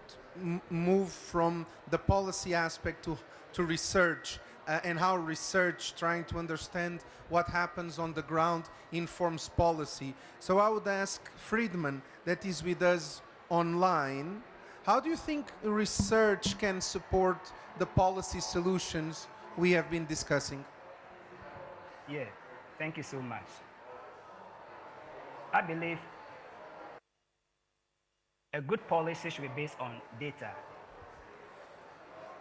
move from the policy aspect to research and how research, trying to understand what happens on the ground, informs policy. So I would ask Friedman, that is with us online, how do you think research can support the policy solutions we have been discussing? Yeah, thank you so much. I believe a good policy should be based on data.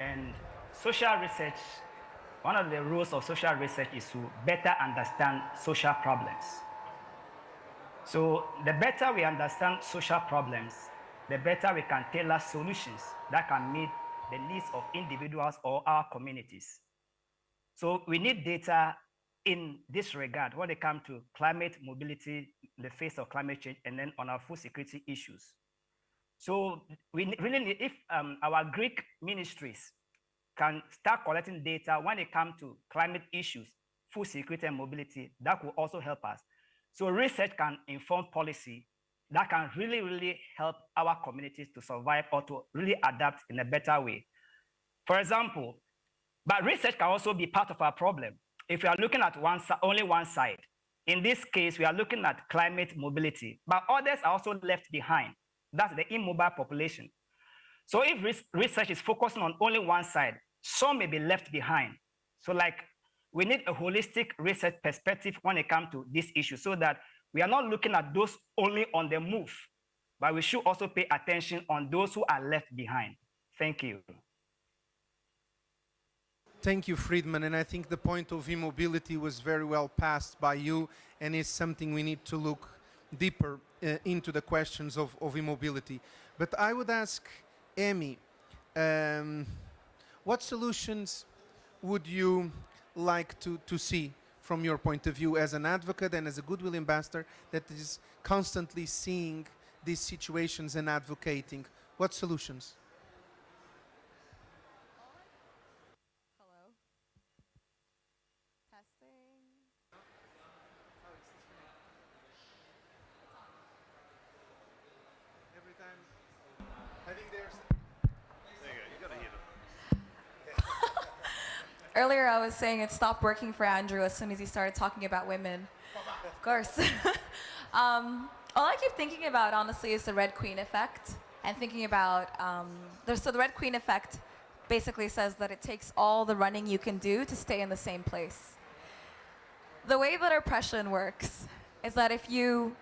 And social research, one of the rules of social research is to better understand social problems. So the better we understand social problems, the better we can tailor solutions that can meet the needs of individuals or our communities. So we need data in this regard when it comes to climate mobility in the face of climate change and then on our food security issues. So we really need, if our Greek ministries can start collecting data when it comes to climate issues, food security and mobility, that will also help us. So research can inform policy that can really, really help our communities to survive or to really adapt in a better way. For example, but research can also be part of our problem. If we are looking at only one side, In this case, we are looking at climate mobility, but others are also left behind. That's the immobile population. So if research is focusing on only one side, some may be left behind. So like, we need a holistic research perspective when it comes to this issue so that we are not looking at those only on the move, but we should also pay attention on those who are left behind. Thank you. Thank you, Friedman. And I think the point of immobility was very well passed by you, and is something we need to look deeper into the questions of immobility. But I would ask Amy, what solutions would you like to see from your point of view as an advocate and as a goodwill ambassador that is constantly seeing these situations and advocating? What solutions? Hello. Testing. Every time, I think there's... There you go, you got to hear them. Earlier, I was saying it stopped working for Andrew as soon as he started talking about women. Of course. All I keep thinking about, honestly, is the Red Queen effect. And thinking about, so the Red Queen effect basically says that it takes all the running you can do to stay in the same place. The way that oppression works is that if you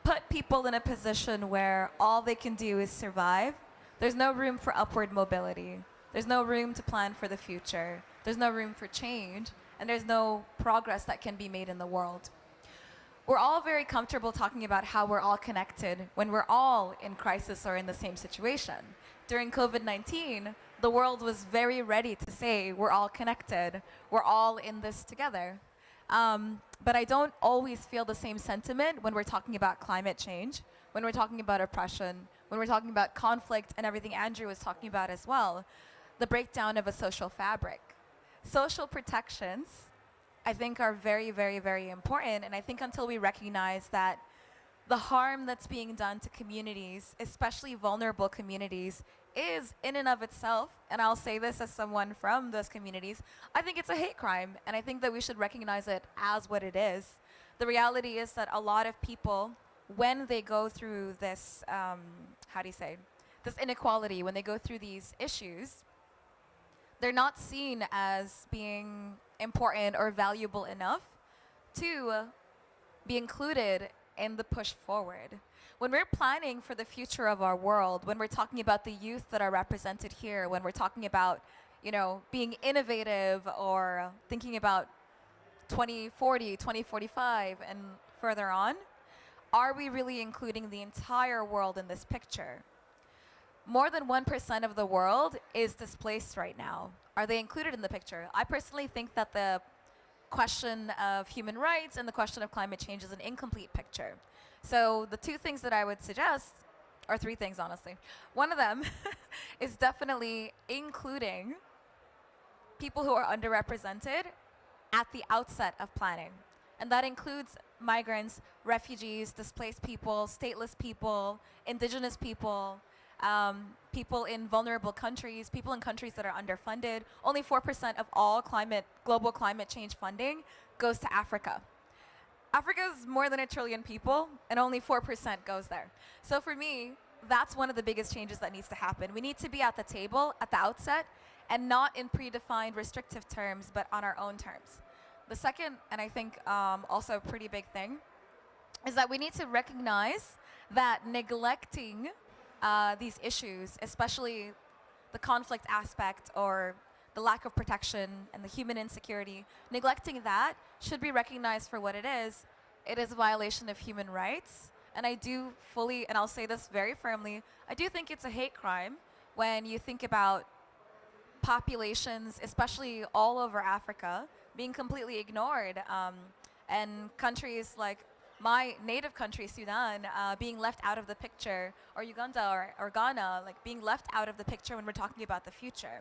put people in a position where all they can do is survive, there's no room for upward mobility. There's no room to plan for the future. There's no room for change, and there's no progress that can be made in the world. We're all very comfortable talking about how we're all connected when we're all in crisis or in the same situation. During COVID-19, the world was very ready to say we're all connected, we're all in this together. But I don't always feel the same sentiment when we're talking about climate change, when we're talking about oppression, when we're talking about conflict and everything Andrew was talking about as well, the breakdown of a social fabric. Social protections, I think, are very, very, very important. And I think until we recognize that the harm that's being done to communities, especially vulnerable communities, is in and of itself, and I'll say this as someone from those communities, I think it's a hate crime, and I think that we should recognize it as what it is. The reality is that a lot of people, when they go through this, this inequality, when they go through these issues, they're not seen as being important or valuable enough to be included in the push forward. When we're planning for the future of our world, when we're talking about the youth that are represented here, when we're talking about, being innovative or thinking about 2040, 2045 and further on, are we really including the entire world in this picture? More than 1% of the world is displaced right now. Are they included in the picture? I personally think that the question of human rights and the question of climate change is an incomplete picture. So the two things that I would suggest, or three things honestly, one of them is definitely including people who are underrepresented at the outset of planning. And that includes migrants, refugees, displaced people, stateless people, indigenous people, people in vulnerable countries, people in countries that are underfunded. Only 4% of all global climate change funding goes to Africa. Africa is more than 1 trillion people, and only 4% goes there. So for me, that's one of the biggest changes that needs to happen. We need to be at the table at the outset, and not in predefined restrictive terms, but on our own terms. The second, and I think also a pretty big thing, is that we need to recognize that neglecting these issues, especially the conflict aspect or the lack of protection and the human insecurity, neglecting that should be recognized for what it is. It is a violation of human rights. And I do fully, and I'll say this very firmly, I do think it's a hate crime when you think about populations, especially all over Africa, being completely ignored, and countries like my native country, Sudan, being left out of the picture, or Uganda or Ghana, like being left out of the picture when we're talking about the future.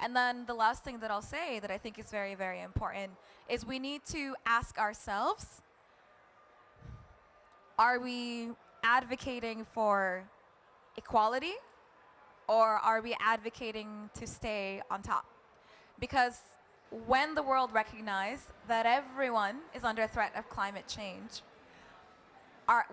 And then the last thing that I'll say that I think is very, very important is we need to ask ourselves, are we advocating for equality, or are we advocating to stay on top? Because when the world recognized that everyone is under threat of climate change,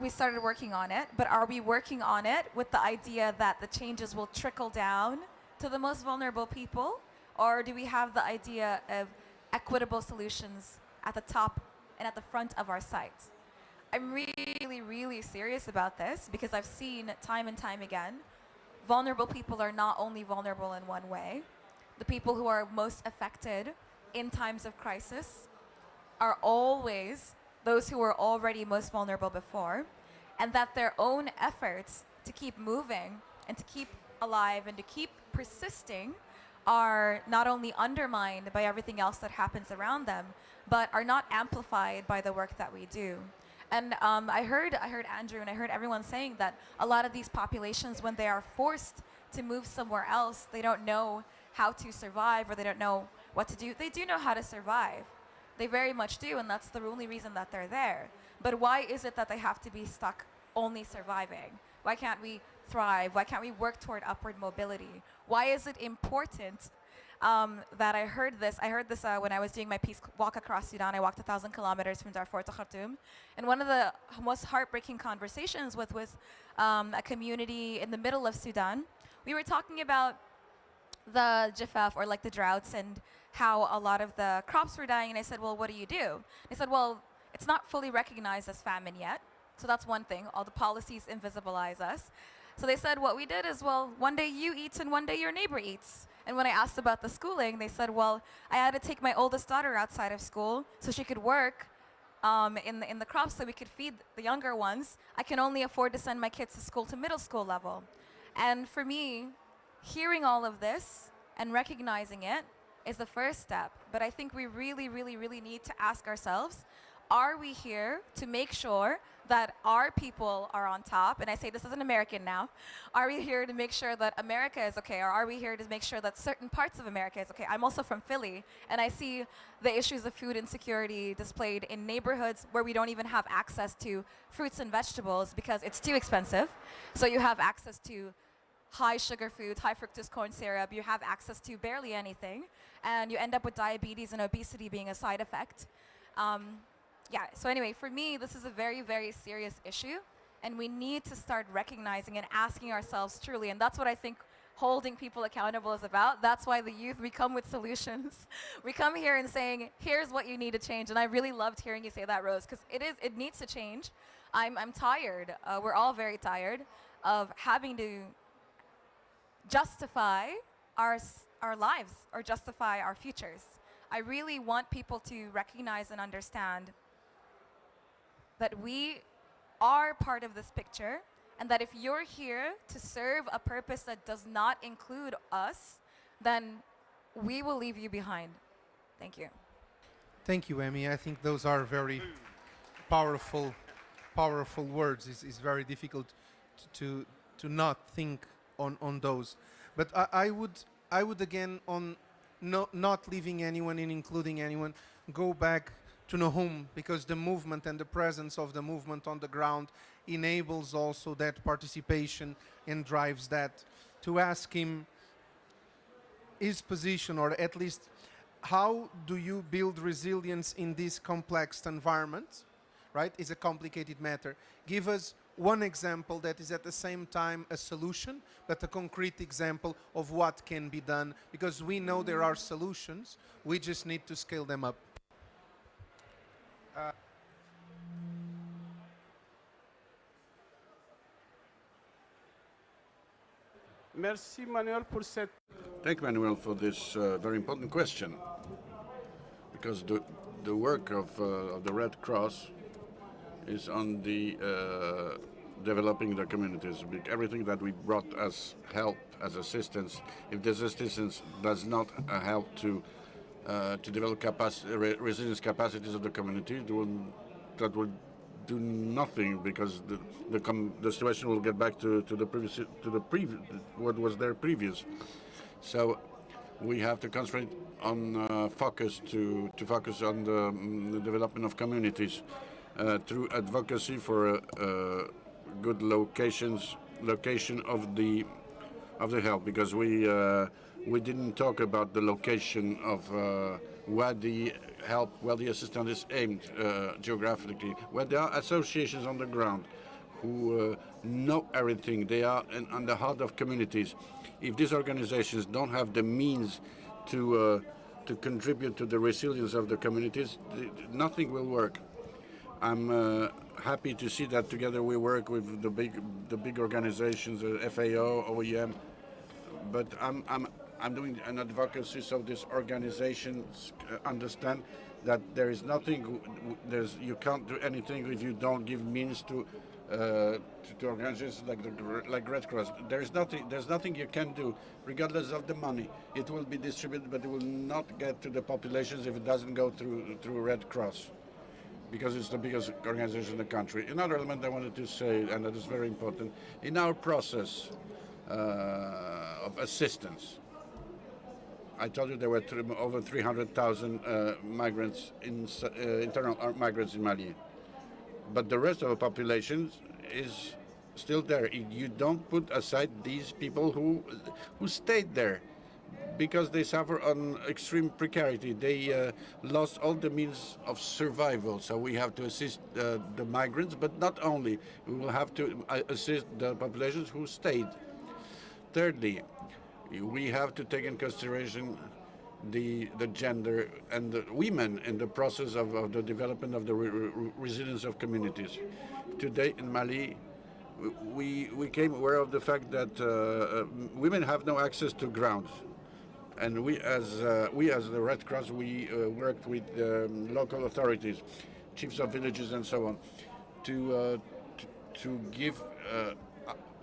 we started working on it, but are we working on it with the idea that the changes will trickle down to the most vulnerable people? Or do we have the idea of equitable solutions at the top and at the front of our sites? I'm really, really serious about this because I've seen time and time again, vulnerable people are not only vulnerable in one way. The people who are most affected in times of crisis are always those who were already most vulnerable before, and that their own efforts to keep moving and to keep alive and to keep persisting are not only undermined by everything else that happens around them, but are not amplified by the work that we do. And I heard Andrew and I heard everyone saying that a lot of these populations, when they are forced to move somewhere else, they don't know how to survive or they don't know what to do. They do know how to survive. They very much do, and that's the only reason that they're there. But why is it that they have to be stuck only surviving? Why can't we thrive? Why can't we work toward upward mobility? Why is it important that I heard this? I heard this when I was doing my peace walk across Sudan. I walked 1,000 kilometers from Darfur to Khartoum. And one of the most heartbreaking conversations with a community in the middle of Sudan, we were talking about the jafaf, or like the droughts, and how a lot of the crops were dying. And I said, well, what do you do? They said, well, it's not fully recognized as famine yet. So that's one thing. All the policies invisibilize us. So they said, what we did is, well, one day you eat and one day your neighbor eats. And when I asked about the schooling, they said, well, I had to take my oldest daughter outside of school so she could work in the crops so we could feed the younger ones. I can only afford to send my kids to school to middle school level. And for me, hearing all of this and recognizing it is the first step. But I think we really, really, really need to ask ourselves, are we here to make sure that our people are on top? And I say this as an American now. Are we here to make sure that America is okay? Or are we here to make sure that certain parts of America is okay? I'm also from Philly, and I see the issues of food insecurity displayed in neighborhoods where we don't even have access to fruits and vegetables because it's too expensive. So you have access to high sugar foods, high fructose corn syrup, you have access to barely anything, and you end up with diabetes and obesity being a side effect. Yeah, so anyway, for me, this is a very, very serious issue, and we need to start recognizing and asking ourselves truly, and that's what I think holding people accountable is about. That's why the youth, we come with solutions. We come here and saying, here's what you need to change, and I really loved hearing you say that, Rose, because it needs to change. I'm tired, we're all very tired of having to justify our lives or justify our futures. I really want people to recognize and understand that we are part of this picture, and that if you're here to serve a purpose that does not include us, then we will leave you behind. Thank you. Thank you, Emmy. I think those are very powerful words. It's very difficult to not think on those. But I would again, on not leaving anyone in, including anyone, go back to Nahum, because the movement and the presence of the movement on the ground enables also that participation and drives that. To ask him his position, or at least how do you build resilience in this complex environment, right? It's a complicated matter. Give us one example that is at the same time a solution, but a concrete example of what can be done, because we know there are solutions, we just need to scale them up. Merci Manuel pour cette. Thank you, Manuel, for this very important question, because the work of the Red Cross is on the developing the communities. Everything that we brought as help, as assistance, if this assistance does not help to develop resilience capacities of the community, that will do nothing, because the situation will get back to the previous what was there previous. So we have to concentrate on focus to focus on the development of communities through advocacy for good location of the help, because we didn't talk about the location of where the help, where the assistance is aimed geographically, where there are associations on the ground who know everything. They are on the heart of communities. If these organizations don't have the means to contribute to the resilience of the communities, nothing will work. I'm happy to see that together we work with the big organizations, FAO, OEM, but I'm doing an advocacy so these organizations understand that there is nothing, you can't do anything if you don't give means to organizations like Red Cross. There's nothing you can do, regardless of the money. It will be distributed, but it will not get to the populations if it doesn't go through Red Cross, because it's the biggest organization in the country. Another element I wanted to say, and that is very important, in our process of assistance, I told you there were over 300,000 migrants, internal migrants in Mali. But the rest of the population is still there. You don't put aside these people who stayed there because they suffer on extreme precarity. They lost all the means of survival. So we have to assist the migrants, but not only. We will have to assist the populations who stayed. Thirdly, we have to take in consideration the gender and the women in the process of the development of the resilience of communities. Today in Mali, we became aware of the fact that women have no access to grounds. And we as the Red Cross, we worked with local authorities, chiefs of villages and so on, to give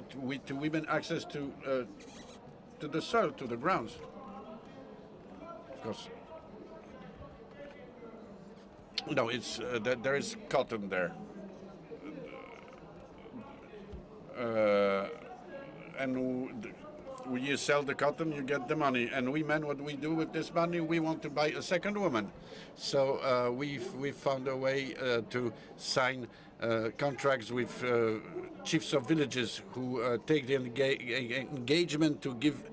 to women access to the soil, to the grounds. Of course, no, it's there is cotton there, and you sell the cotton, you get the money. And we men, what we do with this money, we want to buy a second woman. So we've found a way to sign contracts with chiefs of villages who take the engagement to give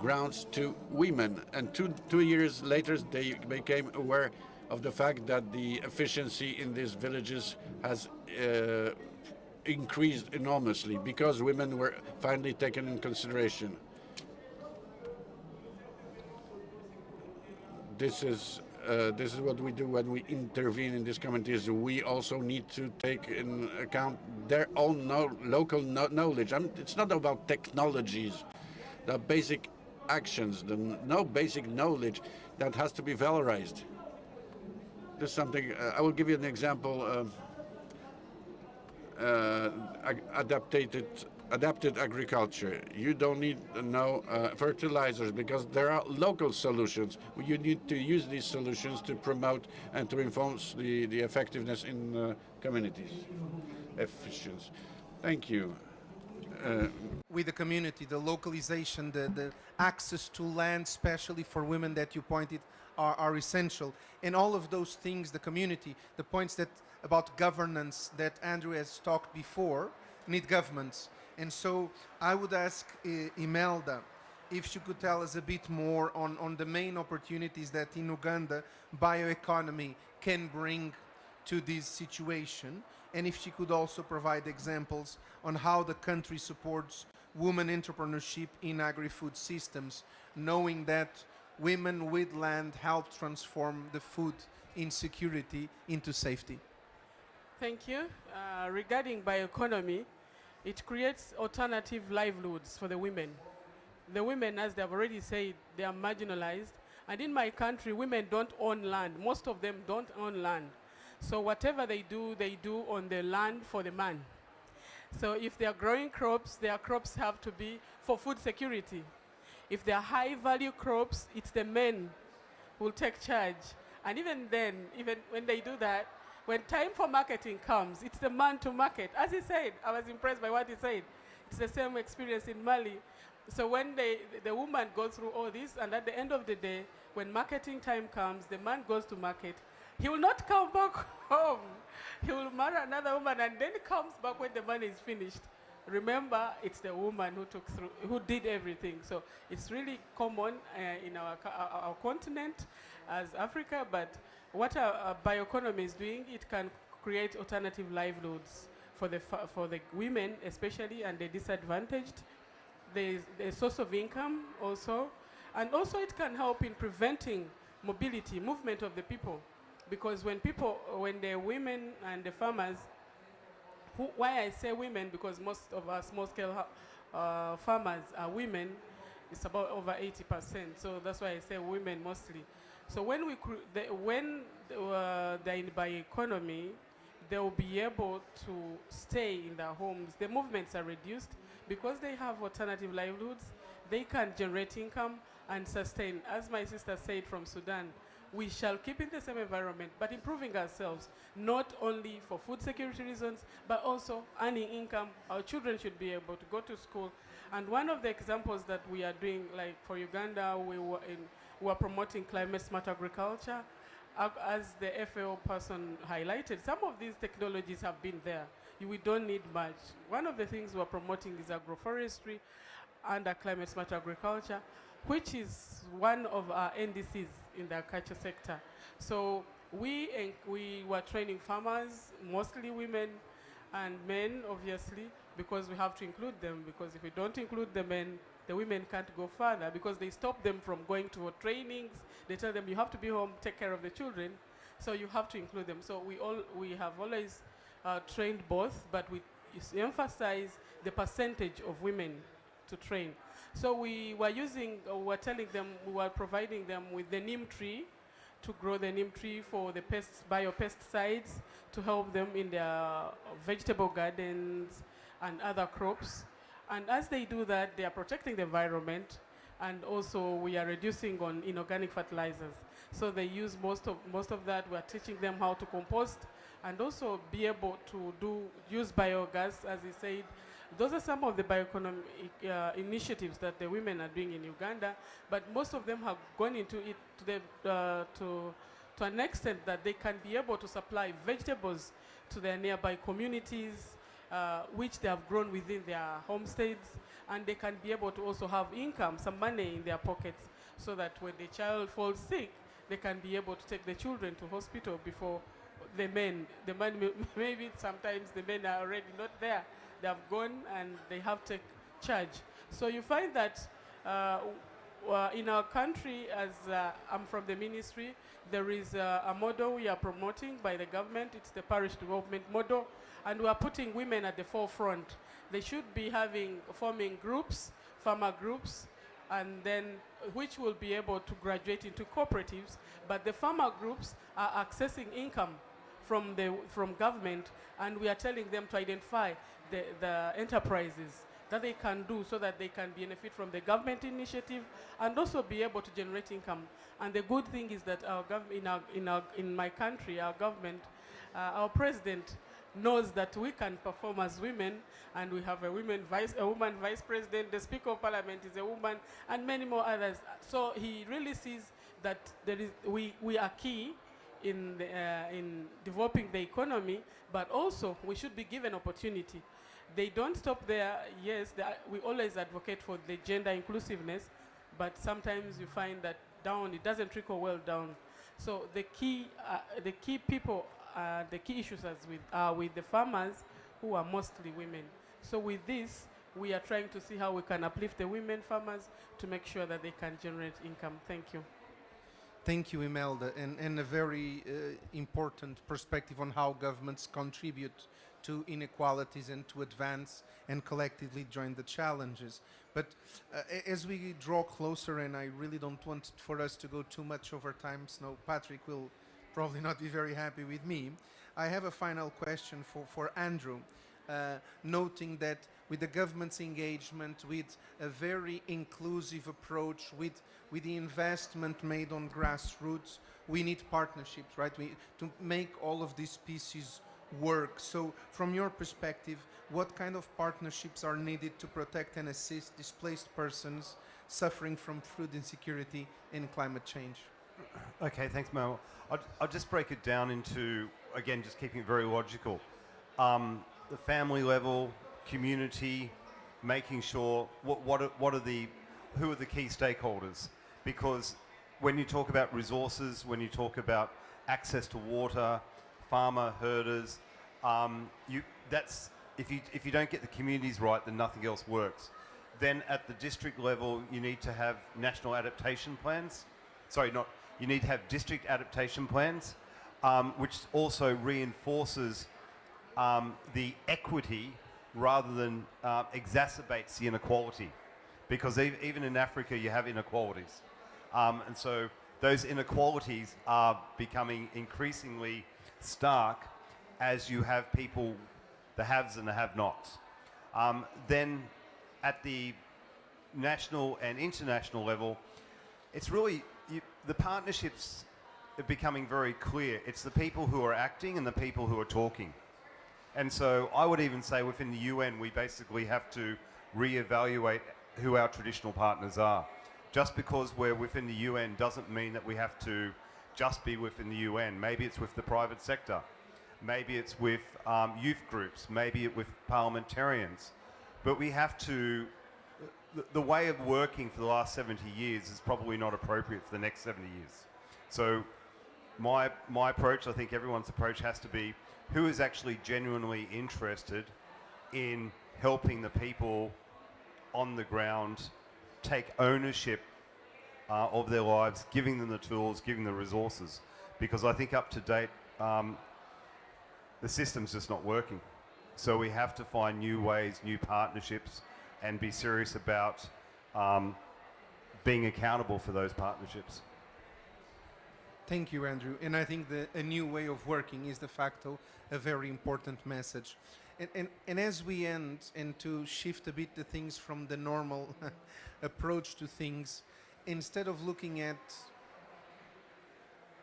grounds to women. And two years later, they became aware of the fact that the efficiency in these villages has increased enormously because women were finally taken in consideration. This is what we do when we intervene in these communities. We also need to take in account their own local knowledge. It's not about technologies, the basic actions, the basic knowledge that has to be valorized. This is something, I will give you an example. Adapted agriculture. You don't need no fertilizers because there are local solutions. You need to use these solutions to promote and to enforce the effectiveness in communities. Efficiency. Thank you. With the community, the localization, the access to land, especially for women that you pointed, are essential. And all of those things, the community, the points that about governance that Andrew has talked before, need governments. And so I would ask Imelda if she could tell us a bit more on the main opportunities that in Uganda bioeconomy can bring to this situation, and if she could also provide examples on how the country supports women entrepreneurship in agri-food systems, knowing that women with land help transform the food insecurity into safety. Thank you. Regarding bioeconomy, it creates alternative livelihoods for the women. The women, as they've already said, they are marginalized. And in my country, women don't own land. Most of them don't own land. So whatever they do on the land for the man. So if they are growing crops, their crops have to be for food security. If they are high-value crops, it's the men who will take charge. And even then, even when they do that, when time for marketing comes, it's the man to market. As he said, I was impressed by what he said. It's the same experience in Mali. So when the woman goes through all this, and at the end of the day, when marketing time comes, the man goes to market. He will not come back home. He will marry another woman and then comes back when the money is finished. remember, it's the woman who did everything. So it's really common in our continent as Africa, but what a bioeconomy is doing, it can create alternative livelihoods for the women especially, and the disadvantaged. There's a source of income also, and also it can help in preventing mobility, movement of the people, because when the women and the farmers, why I say women, because most of our small-scale farmers are women, it's about over 80%, so that's why I say women mostly. So when they're in bioeconomy, they will be able to stay in their homes. The movements are reduced because they have alternative livelihoods. They can generate income and sustain. As my sister said from Sudan, we shall keep in the same environment, but improving ourselves, not only for food security reasons, but also earning income. Our children should be able to go to school. And one of the examples that we are doing, like for Uganda, we were promoting climate smart agriculture. As the FAO person highlighted, some of these technologies have been there. We don't need much. One of the things we're promoting is agroforestry and climate smart agriculture, which is one of our NDCs in the agriculture sector. So we were training farmers, mostly women and men, obviously, because we have to include them, because if we don't include the men, the women can't go further because they stop them from going to trainings. They tell them you have to be home, take care of the children, so you have to include them. So we have always trained both, but we emphasize the percentage of women to train. So we were providing them with the neem tree to grow the neem tree for the biopesticides to help them in their vegetable gardens and other crops. And as they do that, they are protecting the environment, and also we are reducing on inorganic fertilizers. So they use most of that. We are teaching them how to compost and also be able to use biogas, as he said. Those are some of the bioeconomic initiatives that the women are doing in Uganda, but most of them have gone into it to an extent that they can be able to supply vegetables to their nearby communities, which they have grown within their homesteads, and they can be able to also have income, some money in their pockets, so that when the child falls sick, they can be able to take the children to hospital before the men. Maybe sometimes the men are already not there. They have gone and they have to take charge. So you find that in our country, as I'm from the ministry, there is a model we are promoting by the government. It's the parish development model, and we are putting women at the forefront. They should be forming groups, farmer groups, and then which will be able to graduate into cooperatives. But the farmer groups are accessing income from government, and we are telling them to identify the enterprises that they can do so that they can benefit from the government initiative and also be able to generate income. And the good thing is that our in my country, our government, our president knows that we can perform as women, and we have a woman vice president, the Speaker of Parliament is a woman, and many more others. So he really sees that we are key in developing the economy, but also we should be given opportunity. They don't stop there. Yes, we always advocate for the gender inclusiveness, but sometimes you find that it doesn't trickle well down. So the key people, the key issues are with the farmers, who are mostly women. So with this, we are trying to see how we can uplift the women farmers to make sure that they can generate income. Thank you. Thank you, Imelda, and a very important perspective on how governments contribute to inequalities and to advance and collectively join the challenges. But as we draw closer, and I really don't want for us to go too much over time, so Patrick will probably not be very happy with me, I have a final question for Andrew, noting that with the government's engagement, with a very inclusive approach, with the investment made on grassroots, we need partnerships, right? To make all of these pieces work. So from your perspective, what kind of partnerships are needed to protect and assist displaced persons suffering from food insecurity and climate change? Okay, thanks, Mel. I'll just break it down into, again, just keeping it very logical. The family level, community, making sure who are the key stakeholders, because when you talk about resources, when you talk about access to water, farmer, herders, if you don't get the communities right, then nothing else works. Then at the district level, you need to have national adaptation plans. You need to have district adaptation plans, which also reinforces the equity rather than exacerbates the inequality. Because even in Africa, you have inequalities. And so those inequalities are becoming increasingly stark as you have people, the haves and the have-nots. Then at the national and international level, it's really, the partnerships are becoming very clear. It's the people who are acting and the people who are talking. And so I would even say within the UN, we basically have to reevaluate who our traditional partners are. Just because we're within the UN doesn't mean that we have to just be within the UN. Maybe it's with the private sector. Maybe it's with youth groups. Maybe it's with parliamentarians. But we have to, the way of working for the last 70 years is probably not appropriate for the next 70 years. So my approach, I think everyone's approach has to be, who is actually genuinely interested in helping the people on the ground take ownership of their lives, giving them the tools, giving them the resources. Because I think up to date, the system's just not working. So we have to find new ways, new partnerships, and be serious about being accountable for those partnerships. Thank you, Andrew. And I think a new way of working is de facto a very important message. And as we end, and to shift a bit the things from the normal approach to things, instead of looking at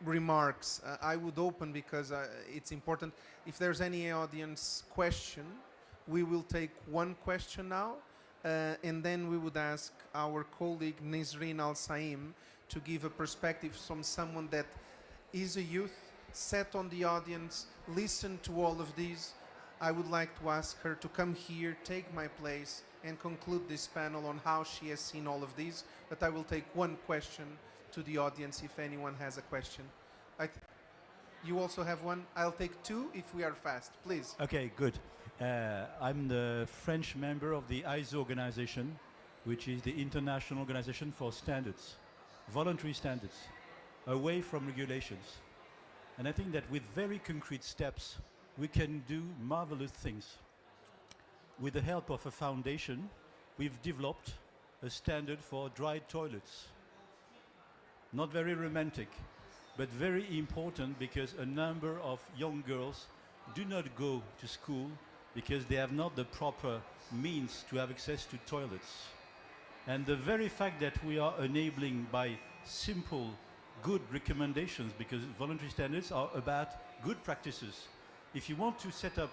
remarks, I would open, because it's important, if there's any audience question, we will take one question now, and then we would ask our colleague Nisreen Al-Saim to give a perspective from someone that is a youth, sat on the audience, listened to all of these. I would like to ask her to come here, take my place, and conclude this panel on how she has seen all of these. But I will take one question to the audience if anyone has a question. You also have one? I'll take two if we are fast, please. Okay, good. I'm the French member of the ISO organization, which is the International Organization for Standards, voluntary standards, away from regulations. And I think that with very concrete steps, we can do marvelous things. With the help of a foundation, we've developed a standard for dry toilets. Not very romantic, but very important, because a number of young girls do not go to school because they have not the proper means to have access to toilets. And the very fact that we are enabling by simple, good recommendations, because voluntary standards are about good practices. If you want to set up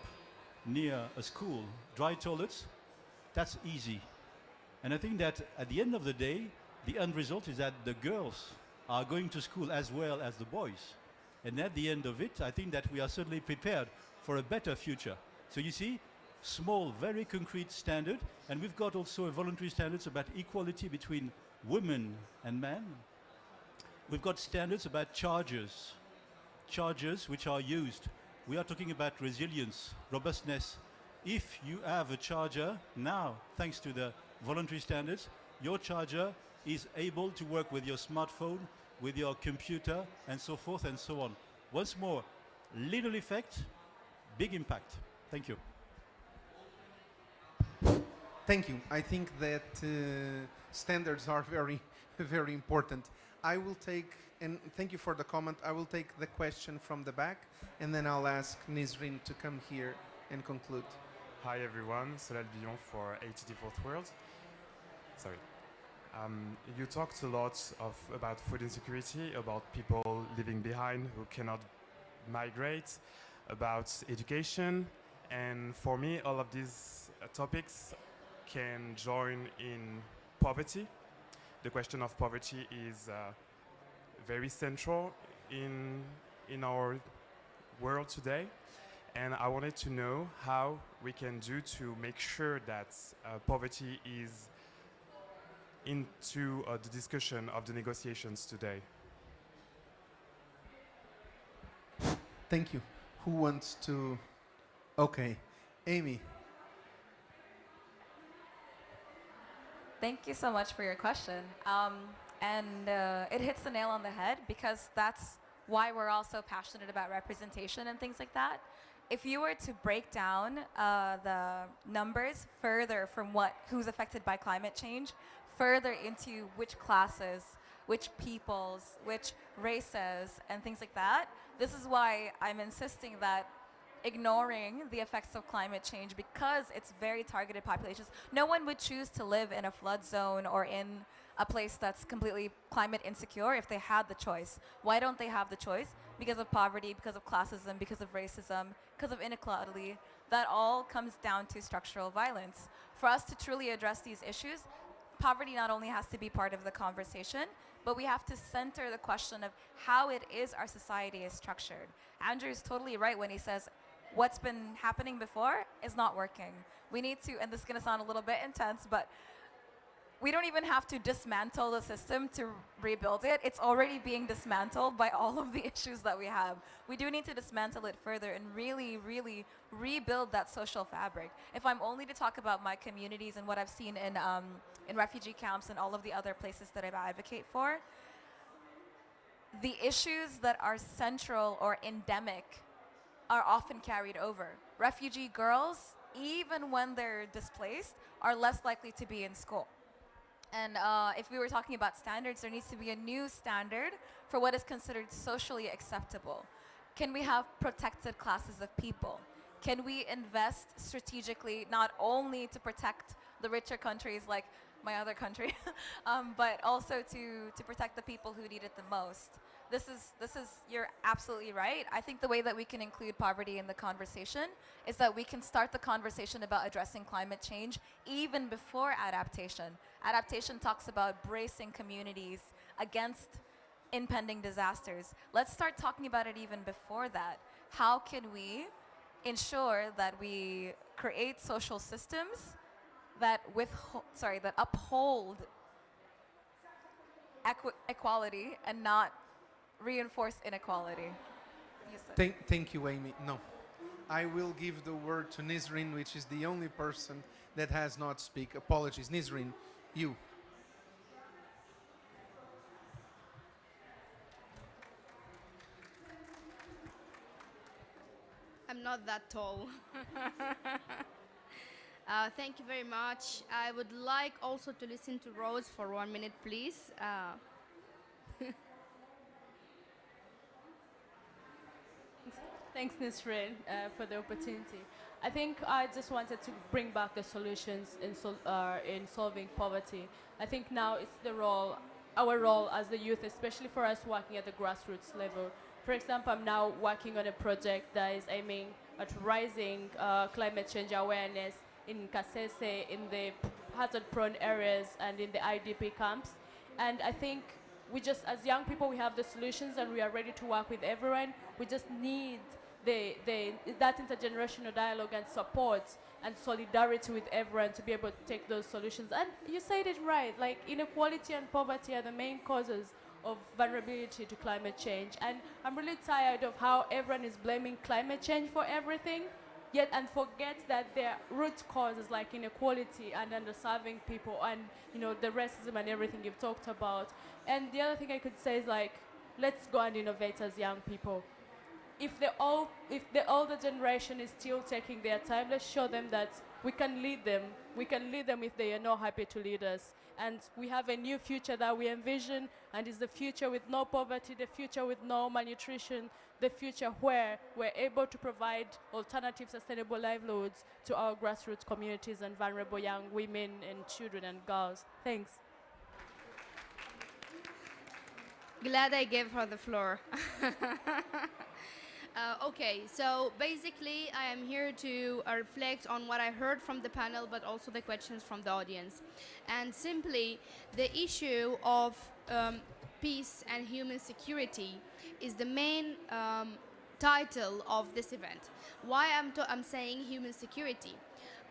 near a school dry toilets, that's easy. And I think that at the end of the day, the end result is that the girls are going to school as well as the boys. And at the end of it, I think that we are certainly prepared for a better future. So you see, small, very concrete standard, and we've got also a voluntary standards about equality between women and men. We've got standards about chargers which are used. We are talking about resilience, robustness. If you have a charger now, thanks to the voluntary standards, your charger is able to work with your smartphone, with your computer, and so forth and so on. Once more, little effect, big impact. Thank you. Thank you. I think that standards are very, very important. I will take, and thank you for the comment, I will take the question from the back, and then I'll ask Nisreen to come here and conclude. Hi everyone, Solal Billon for 84th World. Sorry. You talked a lot about food insecurity, about people living behind who cannot migrate, about education, and for me all of these topics can join in poverty. The question of poverty is very central in our world today, And I wanted to know how we can do to make sure that poverty is into the discussion of the negotiations today. Thank you. Who wants to? Okay, Amy. Thank you so much for your question. It hits the nail on the head because that's why we're all so passionate about representation and things like that. If you were to break down the numbers further from who's affected by climate change, further into which classes, which peoples, which races, and things like that, this is why I'm insisting that ignoring the effects of climate change, because it's very targeted populations. No one would choose to live in a flood zone or in a place that's completely climate insecure if they had the choice. Why don't they have the choice? Because of poverty, because of classism, because of racism, because of inequality. That all comes down to structural violence. For us to truly address these issues, poverty not only has to be part of the conversation, but we have to center the question of how it is our society is structured. Andrew is totally right when he says what's been happening before is not working. We need to, and this is going to sound a little bit intense, but we don't even have to dismantle the system to rebuild it. It's already being dismantled by all of the issues that we have. We do need to dismantle it further and really, really rebuild that social fabric. If I'm only to talk about my communities and what I've seen in refugee camps and all of the other places that I advocate for, the issues that are central or endemic are often carried over. Refugee girls, even when they're displaced, are less likely to be in school. And if we were talking about standards, there needs to be a new standard for what is considered socially acceptable. Can we have protected classes of people? Can we invest strategically not only to protect the richer countries like my other country, but also to protect the people who need it the most? This is, you're absolutely right. I think the way that we can include poverty in the conversation is that we can start the conversation about addressing climate change even before adaptation. Adaptation talks about bracing communities against impending disasters. Let's start talking about it even before that. How can we ensure that we create social systems that uphold equality and not reinforce inequality? Thank you, Amy. No. I will give the word to Nizrin, which is the only person that has not speak. Apologies. Nizrin, you. I'm not that tall. Thank you very much. I would like also to listen to Rose for 1 minute, please. Thanks, Nisrin, for the opportunity. I think I just wanted to bring back the solutions in solving poverty. I think now it's our role as the youth, especially for us working at the grassroots level. For example, I'm now working on a project that is aiming at raising climate change awareness in Kasese, in the hazard-prone areas, and in the IDP camps. And I think we just, as young people, we have the solutions and we are ready to work with everyone. We just need that intergenerational dialogue and support and solidarity with everyone to be able to take those solutions. And you said it right, like inequality and poverty are the main causes of vulnerability to climate change. And I'm really tired of how everyone is blaming climate change for everything, yet and forget that their root causes like inequality and underserving people and the racism and everything you've talked about. And the other thing I could say is like, let's go and innovate as young people. If the older generation is still taking their time, let's show them that we can lead them. We can lead them if they are not happy to lead us. And we have a new future that we envision, and it's the future with no poverty, the future with no malnutrition, the future where we're able to provide alternative sustainable livelihoods to our grassroots communities and vulnerable young women and children and girls. Thanks. Glad I gave her the floor. Okay, so basically I am here to reflect on what I heard from the panel, but also the questions from the audience. And simply, the issue of peace and human security is the main title of this event. Why I'm saying human security?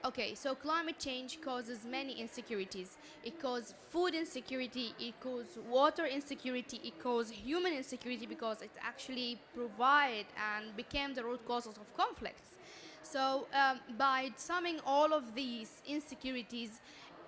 Okay, so climate change causes many insecurities. It causes food insecurity, it causes water insecurity, it causes human insecurity because it actually provide and became the root causes of conflicts. So by summing all of these insecurities,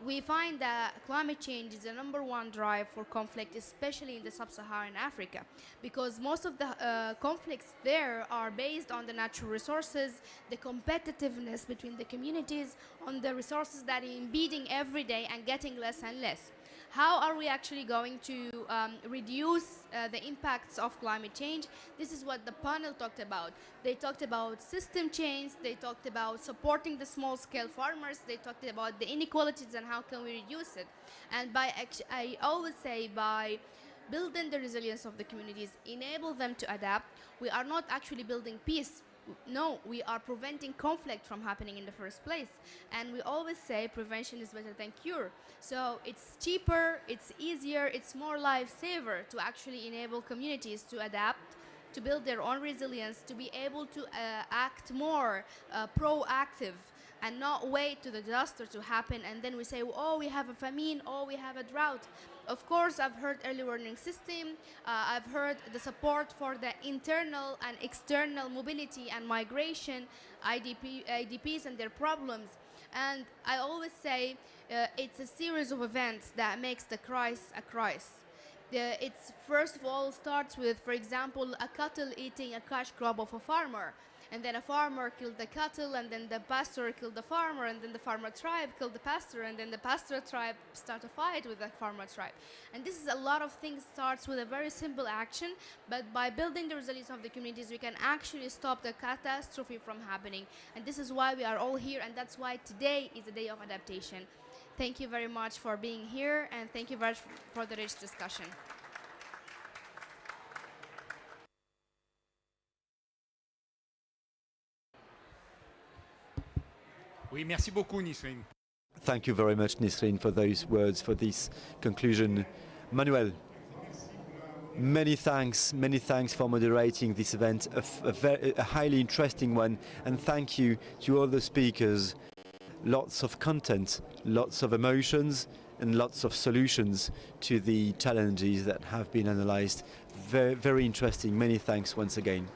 we find that climate change is the #1 drive for conflict, especially in the sub-Saharan Africa, because most of the conflicts there are based on the natural resources, the competitiveness between the communities, on the resources that are embedding every day and getting less and less. How are we actually going to reduce the impacts of climate change? This is what the panel talked about. They talked about system change, they talked about supporting the small-scale farmers, they talked about the inequalities and how can we reduce it. And I always say by building the resilience of the communities, enable them to adapt, we are not actually building peace. No, we are preventing conflict from happening in the first place. And we always say prevention is better than cure. So it's cheaper, it's easier, it's more lifesaver to actually enable communities to adapt, to build their own resilience, to be able to act more proactive and not wait to the disaster to happen and then we say, oh, we have a famine, oh, we have a drought. Of course, I've heard early warning system, I've heard the support for the internal and external mobility and migration, IDPs and their problems. And I always say it's a series of events that makes the crisis a crisis. It's first of all starts with, for example, a cattle eating a cash crop of a farmer. And then a farmer killed the cattle, and then the pastor killed the farmer, and then the farmer tribe killed the pastor, and then the pastor tribe start a fight with the farmer tribe. And this is a lot of things starts with a very simple action, but by building the resilience of the communities, we can actually stop the catastrophe from happening. And this is why we are all here, and that's why today is a day of adaptation. Thank you very much for being here, and thank you very much for the rich discussion. Oui, merci beaucoup, Nisrine. Thank you very much, Nisrine, for those words, for this conclusion. Manuel, many thanks for moderating this event, a highly interesting one, and thank you to all the speakers. Lots of content, lots of emotions, and lots of solutions to the challenges that have been analyzed. Very, very interesting. Many thanks once again.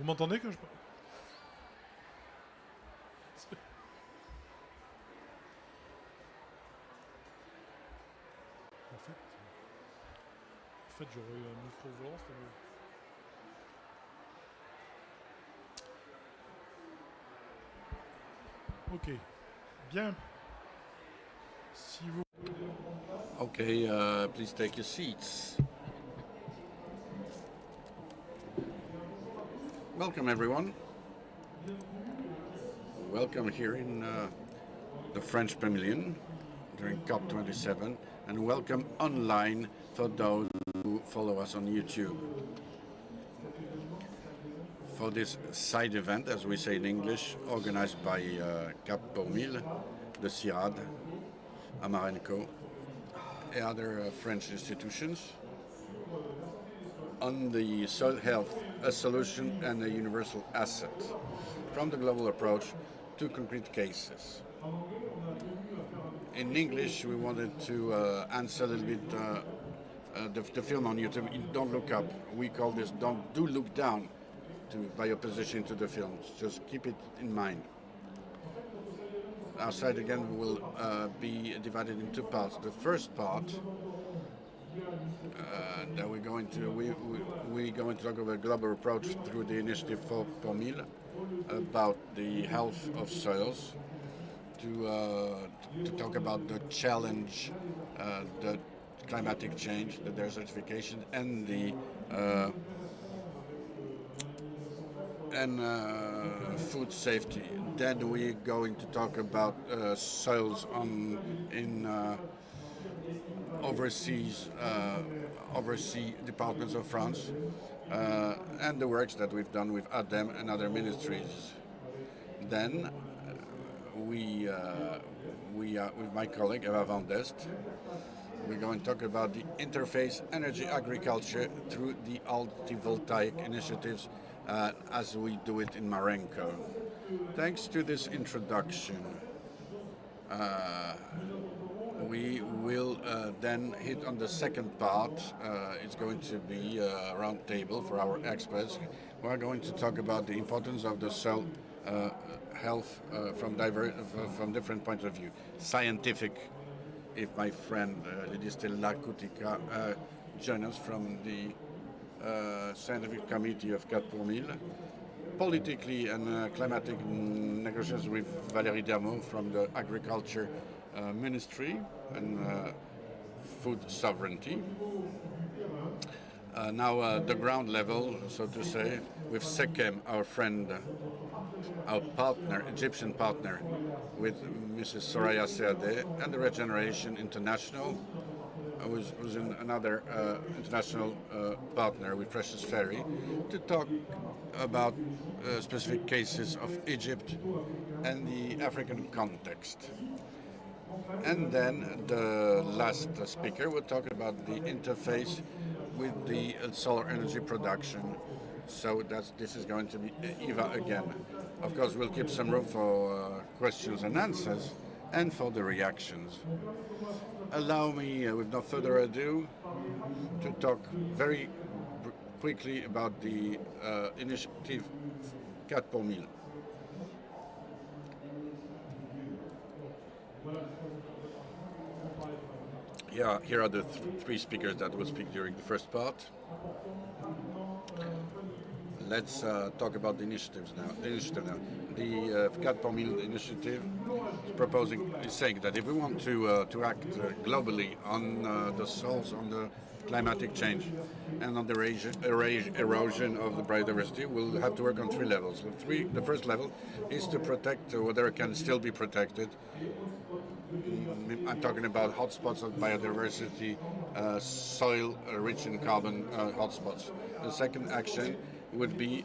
Vous m'entendez quand je parle? En fait j'aurais eu un micro volant, c'était mieux. Ok, bien. Si vous... Okay, please take your seats. Welcome, everyone. Welcome here in the French Pavilion during COP27, and welcome online for those who follow us on YouTube. For this side event, as we say in English, organized by COP27, the CIRAD, AMARENCO, and other French institutions, on the soil health, a solution and a universal asset, from the global approach to concrete cases. In English, we wanted to answer a little bit the film on YouTube, Don't Look Up. We call this Do Look Down, by opposition to the film. Just keep it in mind. Our side again will be divided in two parts. The first part that we're going to talk about a global approach through the initiative for Mille about the health of soils, to talk about the challenge, the climatic change, the desertification, and the food safety. Then we're going to talk about soils in overseas departments of France, and the works that we've done with ADEM and other ministries. Then we with my colleague Eva Van Dest, we're going to talk about the interface energy agriculture through the voltaic initiatives as we do it in Marenco. Thanks to this introduction, we will then hit on the second part. It's going to be a round table for our experts. We're going to talk about the importance of the soil health from different points of view. Scientific, if my friend Lydie Stella Kutika joins us from the Scientific Committee of COP27. Politically and climatic negotiations with Valérie Dermot from the Agriculture Ministry and Food Sovereignty. Now the ground level, so to say, with SECEM, our friend, our partner, Egyptian partner, with Mrs. Soraya Seadeh, and the Regeneration International, who's in another international partner with Precious Ferry, to talk about specific cases of Egypt and the African context. And then the last speaker will talk about the interface with the solar energy production. So this is going to be Eva again. Of course, we'll keep some room for questions and answers and for the reactions. Allow me, with no further ado, to talk very quickly about the initiative 4 pour 1000. Here are the three speakers that will speak during the first part. Let's talk about the initiatives now. The 4 pour 1000 initiative is saying that if we want to act globally on the soils, on the climatic change, and on the erosion of the biodiversity, we'll have to work on three levels. The first level is to protect whatever can still be protected. I'm talking about hotspots of biodiversity, soil rich in carbon hotspots. The second action would be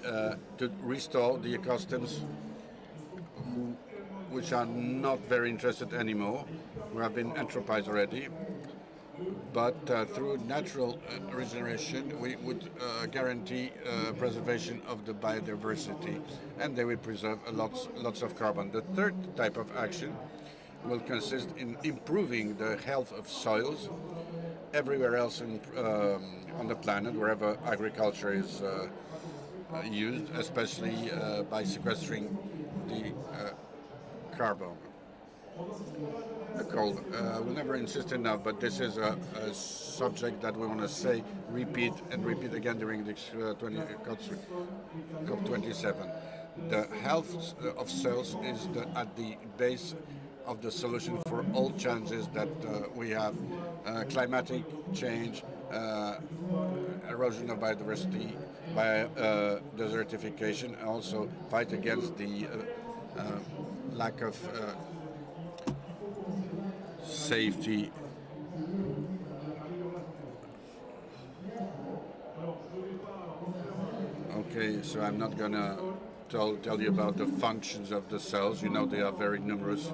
to restore the ecosystems which are not very interested anymore, who have been anthropized already. But through natural regeneration, we would guarantee preservation of the biodiversity, and they will preserve lots of carbon. The third type of action will consist in improving the health of soils everywhere else on the planet, wherever agriculture used, especially by sequestering the carbon. The coal. We'll never insist enough, but this is a subject that we want to say, repeat and repeat again during this COP27. The health of cells is at the base of the solution for all challenges that we have. Climatic change, erosion of biodiversity, desertification, and also fight against the lack of safety. Okay, so I'm not gonna tell you about the functions of the cells. You know they are very numerous,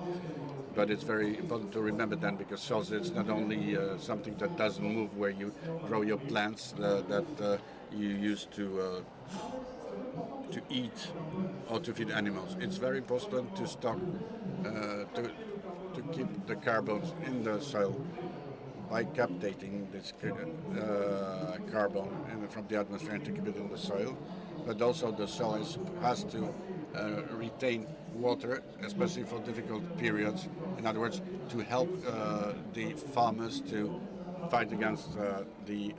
but it's very important to remember them, because cells is not only something that doesn't move where you grow your plants that you use to eat or to feed animals. It's very important to stock to keep the carbons in the soil by captating this carbon from the atmosphere and to keep it in the soil. But also the soil has to retain water, especially for difficult periods. In other words, to help the farmers to fight against the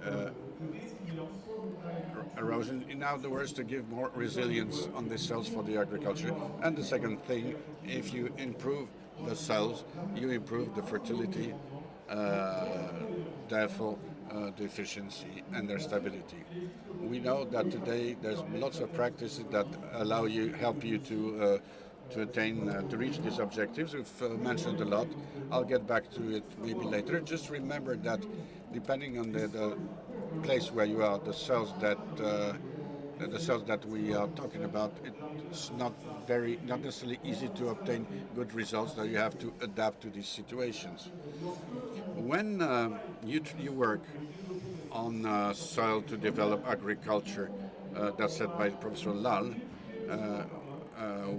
erosion. In other words, to give more resilience on the soils for the agriculture. And the second thing, if you improve the soils, you improve the fertility, therefore the efficiency and their stability. We know that today there's lots of practices that help you to reach these objectives. We've mentioned a lot. I'll get back to it maybe later. Just remember that depending on the place where you are, the cells that we are talking about, it's not necessarily easy to obtain good results, that you have to adapt to these situations. When you work on soil to develop agriculture, that's said by Professor Lal,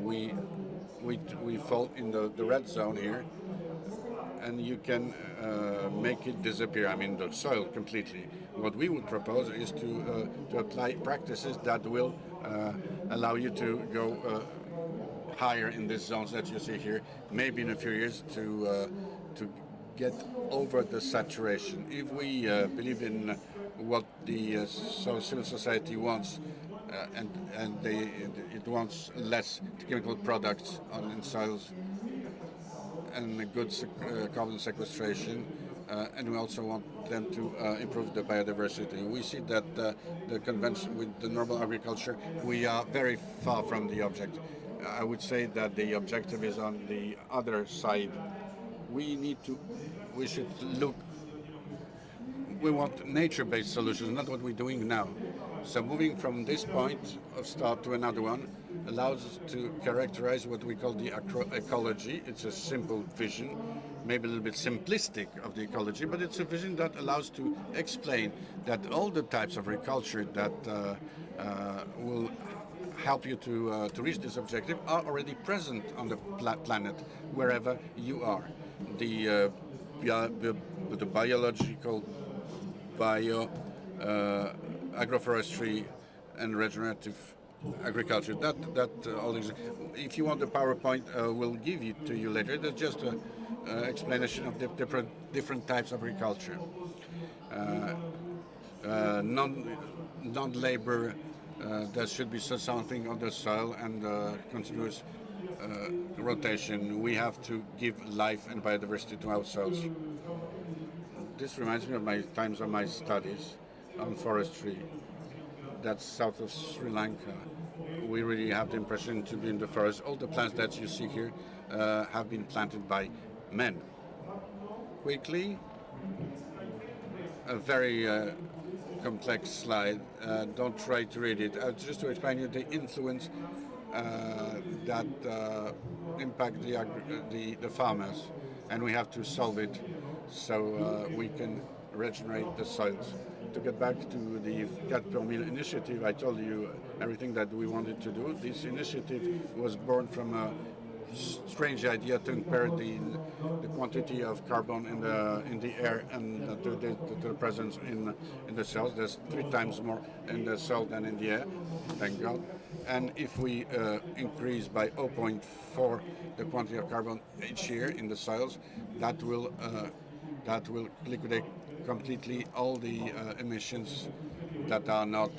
we fall in the red zone here, and you can make it disappear, I mean the soil completely. What we would propose is to apply practices that will allow you to go higher in these zones that you see here, maybe in a few years to get over the saturation. If we believe in what the civil society wants, and it wants less chemical products in soils and good carbon sequestration, and we also want them to improve the biodiversity. We see that the convention with the normal agriculture, we are very far from the object. I would say that the objective is on the other side. We should look. We want nature-based solutions, not what we're doing now. So moving from this point of start to another one allows us to characterize what we call the ecology. It's a simple vision, maybe a little bit simplistic of the ecology, but it's a vision that allows to explain that all the types of agriculture that will help you to reach this objective are already present on the planet, wherever you are. The biological, agroforestry, and regenerative agriculture. That all. If you want the PowerPoint, we'll give it to you later. That's just an explanation of the different types of agriculture. Non-labor. There should be something on the soil and continuous rotation. We have to give life and biodiversity to our soils. This reminds me of my times of my studies on forestry. That's south of Sri Lanka. We really have the impression to be in the forest. All the plants that you see here have been planted by men. Quickly, a very complex slide. Don't try to read it. Just to explain you the influence that impact the farmers, and we have to solve it so we can regenerate the soils. To get back to the 4 000 initiative, I told you everything that we wanted to do. This initiative was born from strange idea to compare the quantity of carbon in the air and to the presence in the cells. There's 3 times more in the cell than in the air, thank God. And if we increase by 0.4 the quantity of carbon each year in the soils, that will liquidate completely all the emissions that are not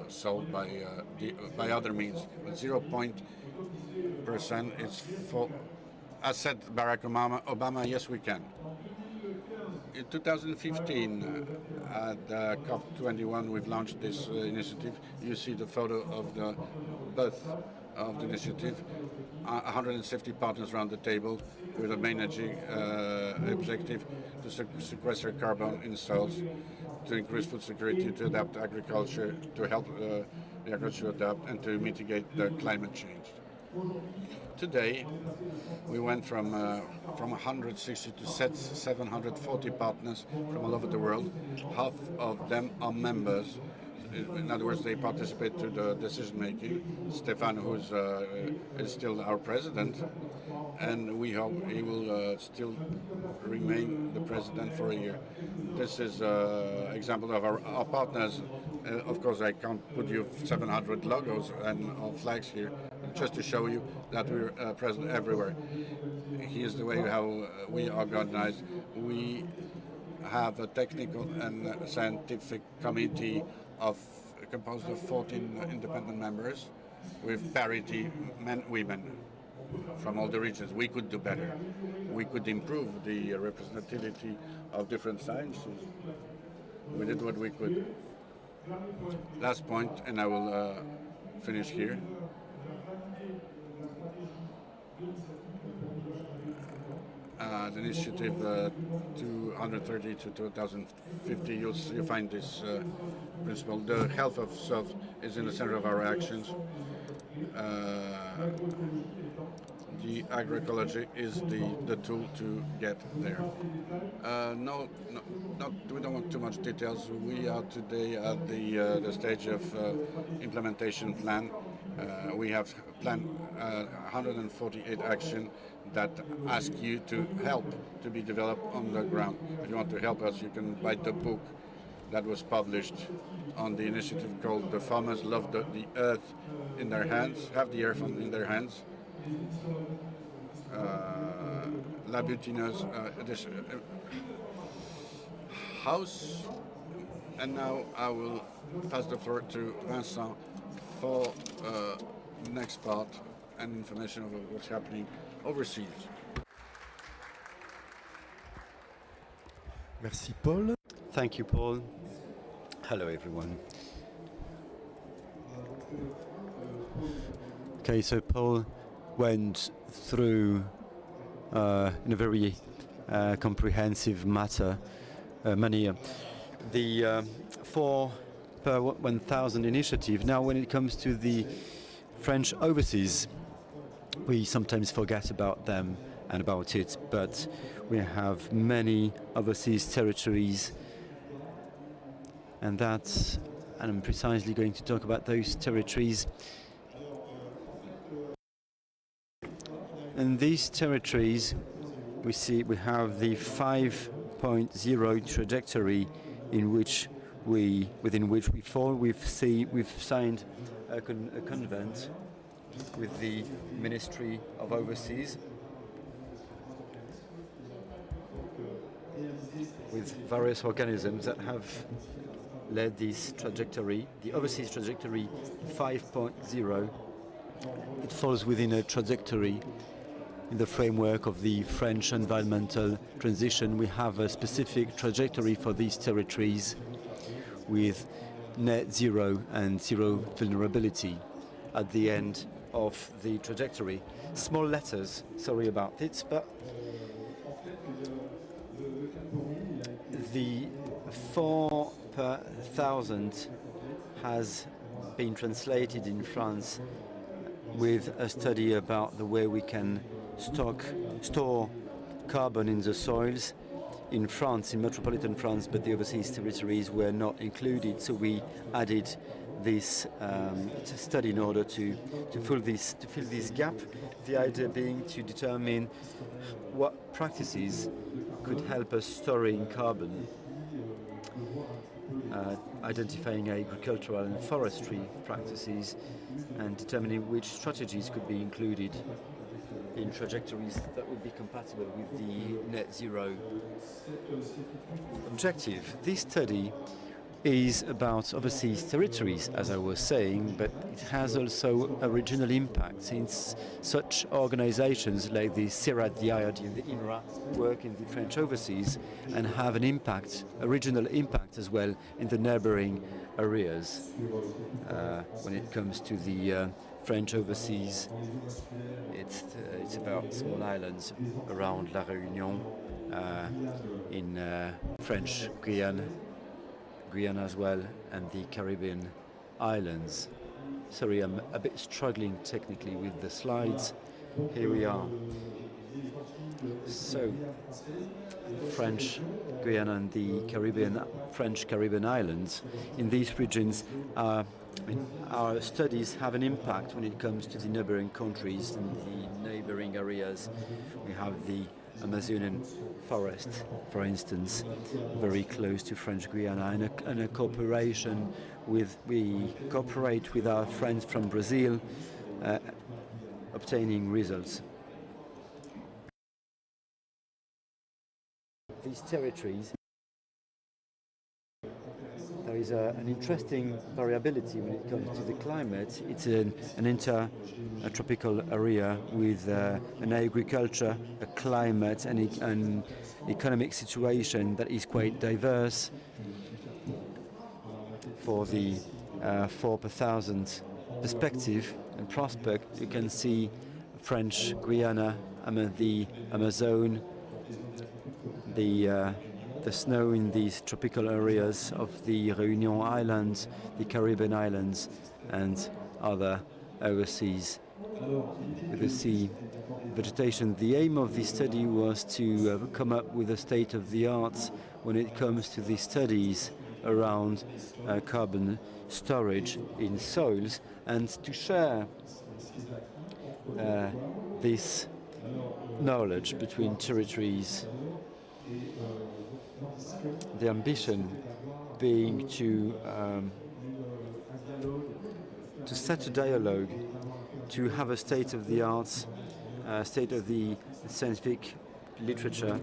solved by other means. But 0.% is for, as said Barack Obama, yes we can. In 2015, at COP27, we've launched this initiative. You see the photo of the birth of the initiative. 150 partners around the table with a main objective to sequester carbon in soils, to increase food security, to adapt agriculture, to help the agriculture adapt, and to mitigate the climate change. Today, we went from 160 to 740 partners from all over the world. Half of them are members. In other words, they participate to the decision making. Stefan, who is still our president, and we hope he will still remain the president for a year. This is an example of our partners. Of course, I can't put you 700 logos and flags here, just to show you that we're present everywhere. Here's the way how we are organized. We have a technical and scientific committee composed of 14 independent members with parity men-women from all the regions. We could do better. We could improve the representativity of different sciences. We did what we could. Last point, and I will finish here. The initiative 230 to 2050, you'll find this principle. The health of self is in the center of our actions. The agroecology is the tool to get there. We don't want too much details. We are today at the stage of implementation plan. We have planned 148 action that ask you to help to be developed on the ground. If you want to help us, you can buy the book that was published on the initiative called The Farmers Love the Earth in Their Hands, Have the Earth in Their Hands. La Butineuse house. And now I will pass the floor to Vincent for the next part and information about what's happening overseas. Merci Paul. Thank you, Paul. Hello, everyone. Okay, so Paul went through in a very comprehensive manner the 4 per 1,000 initiative. Now, when it comes to the French overseas, we sometimes forget about them and about it, but we have many overseas territories, and I'm precisely going to talk about those territories. In these territories, we have the 5.0 trajectory within which we fall. We've signed a convent with the Ministry of Overseas, with various organisms that have led this trajectory, the overseas trajectory 5.0. It falls within a trajectory in the framework of the French environmental transition. We have a specific trajectory for these territories with net zero and zero vulnerability at the end of the trajectory. Small letters, sorry about it, but the 4 per 1,000 has been translated in France with a study about the way we can store carbon in the soils in France, in metropolitan France, but the overseas territories were not included, so we added this study in order to fill this gap. The idea being to determine what practices could help us storing carbon, identifying agricultural and forestry practices, and determining which strategies could be included in trajectories that would be compatible with the net zero objective. This study is about overseas territories, as I was saying, but it has also a regional impact, since such organizations like the CIRAD, the IRD and the INRA work in the French overseas and have an impact, a regional impact as well, in the neighboring areas. When it comes to the French overseas, it's about small islands around La Réunion, in French Guyana as well, and the Caribbean islands. Sorry, I'm a bit struggling technically with the slides. Here we are. So, French Guyana and the French Caribbean islands. In these regions, our studies have an impact when it comes to the neighboring countries and the neighboring areas. We have the Amazonian forest, for instance, very close to French Guyana, and a cooperation with, we cooperate with our friends from Brazil, obtaining results. These territories, there is an interesting variability when it comes to the climate. It's an intertropical area with an agriculture, a climate, and an economic situation that is quite diverse. For the 4 per thousand perspective and prospect, you can see French Guyana, the Amazon, the snow in these tropical areas of the Réunion Islands, the Caribbean islands, and other overseas with the sea vegetation. The aim of this study was to come up with a state-of-the-art when it comes to the studies around carbon storage in soils, and to share this knowledge between territories. The ambition being to set a dialogue, to have a state-of-the-art, state of the scientific literature,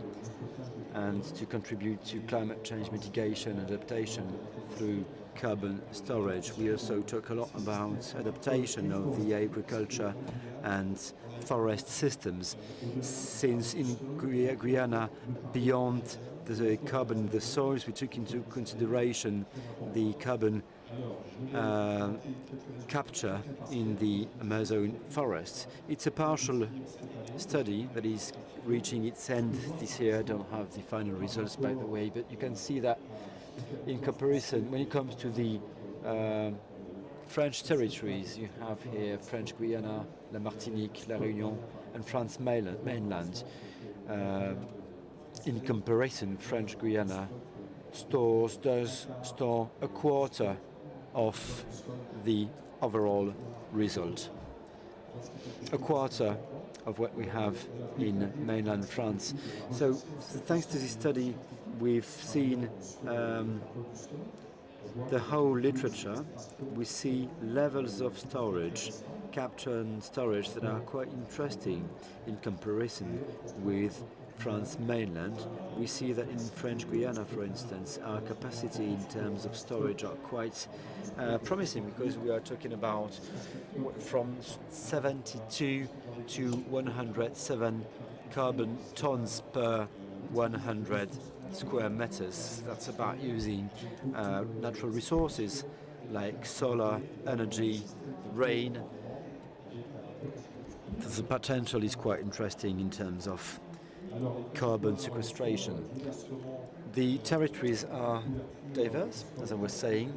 and to contribute to climate change mitigation and adaptation through carbon storage. We also talk a lot about adaptation of the agriculture and forest systems, since in Guyana, beyond the carbon, the soils, we took into consideration the carbon capture in the Amazon forests. It's a partial study that is reaching its end this year. I don't have the final results, by the way, but you can see that in comparison, when it comes to the French territories, you have here French Guyana, La Martinique, La Réunion, and France mainland. In comparison, French Guyana does store a quarter of the overall result. A quarter of what we have in mainland France. So thanks to this study, we've seen the whole literature. We see levels of storage, capture and storage, that are quite interesting in comparison with France mainland. We see that in French Guyana, for instance, our capacity in terms of storage are quite promising, because we are talking about from 72 to 107 carbon tons per 100 square meters. That's about using natural resources like solar energy, rain. The potential is quite interesting in terms of carbon sequestration. The territories are diverse, as I was saying.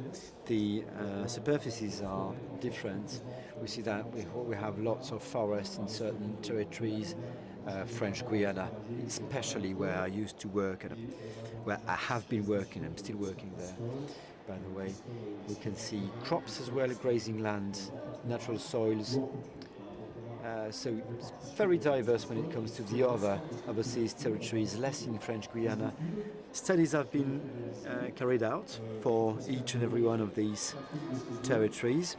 The superficies are different. We see that we have lots of forests in certain territories. French Guyana, especially where I used to work, where I have been working, I'm still working there. by the way. We can see crops as well, grazing land, natural soils. So it's very diverse when it comes to the other overseas territories, less in French Guiana. Studies have been carried out for each and every one of these territories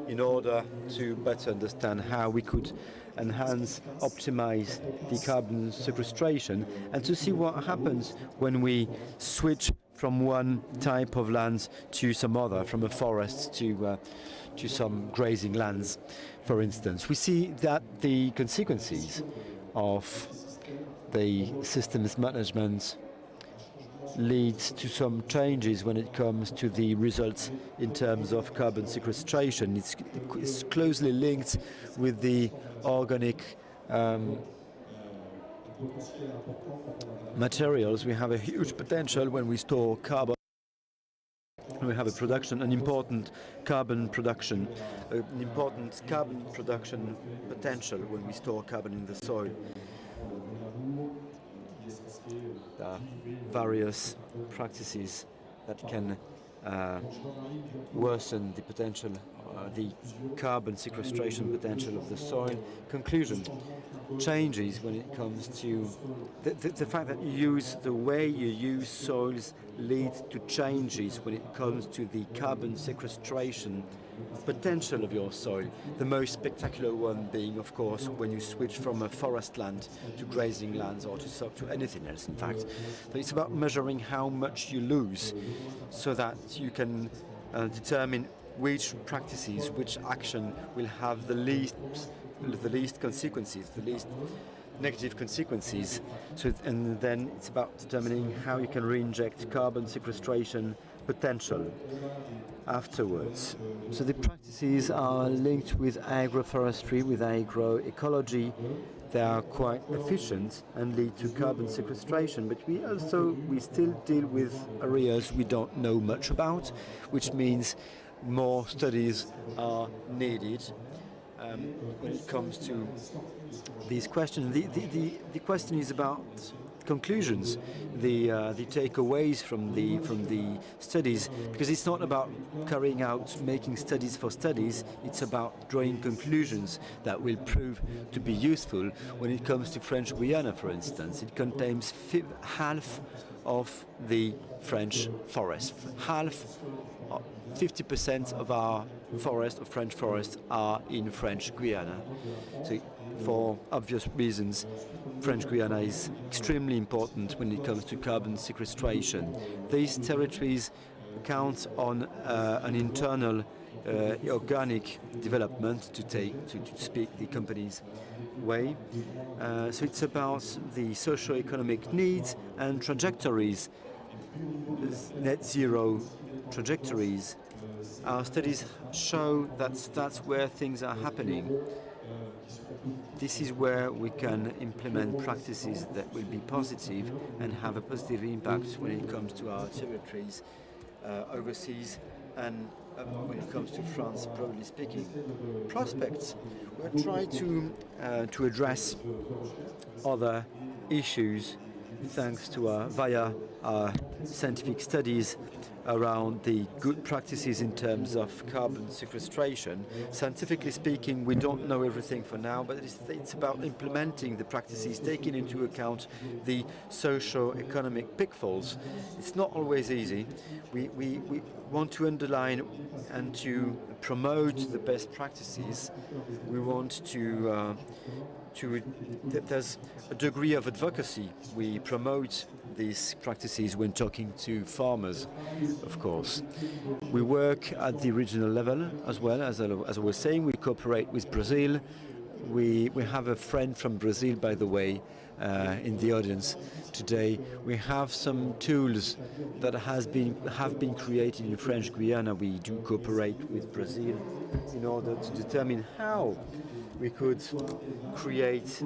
in order to better understand how we could enhance, optimize the carbon sequestration, and to see what happens when we switch from one type of lands to some other, from a forest to some grazing lands, for instance. We see that the consequences of the systems management leads to some changes when it comes to the results in terms of carbon sequestration. It's closely linked with the organic materials. We have a huge potential when we store carbon. We have an important carbon production potential when we store carbon in the soil. There are various practices that can worsen the potential, the carbon sequestration potential of the soil. Conclusion: changes when it comes to the fact that the way you use soils leads to changes when it comes to the carbon sequestration potential of your soil. The most spectacular one being, of course, when you switch from a forest land to grazing lands or to anything else, in fact. So it's about measuring how much you lose so that you can determine which practices, which action will have the least consequences, the least negative consequences. And then it's about determining how you can reinject carbon sequestration potential afterwards. So the practices are linked with agroforestry, with agroecology. They are quite efficient and lead to carbon sequestration, but we still deal with areas we don't know much about, which means more studies are needed when it comes to these questions. The question is about conclusions, the takeaways from the studies, because it's not about carrying out, making studies for studies, it's about drawing conclusions that will prove to be useful when it comes to French Guiana, for instance. It contains half of the French forest. 50% of our French forests are in French Guiana. So for obvious reasons, French Guiana is extremely important when it comes to carbon sequestration. These territories count on an internal organic development, to speak the company's way. So it's about the socio-economic needs and trajectories, net zero trajectories. Our studies show that that's where things are happening. This is where we can implement practices that will be positive and have a positive impact when it comes to our territories overseas and when it comes to France, broadly speaking. Prospects. We'll try to address other issues thanks to via our scientific studies around the good practices in terms of carbon sequestration. Scientifically speaking, we don't know everything for now, but it's about implementing the practices, taking into account the socio-economic pitfalls. It's not always easy. We want to underline and to promote the best practices. We want there's a degree of advocacy. We promote these practices when talking to farmers, of course. We work at the regional level as well, as I was saying. We cooperate with Brazil. We have a friend from Brazil, by the way, in the audience today. We have some tools that have been created in French Guiana. We do cooperate with Brazil in order to determine how we could create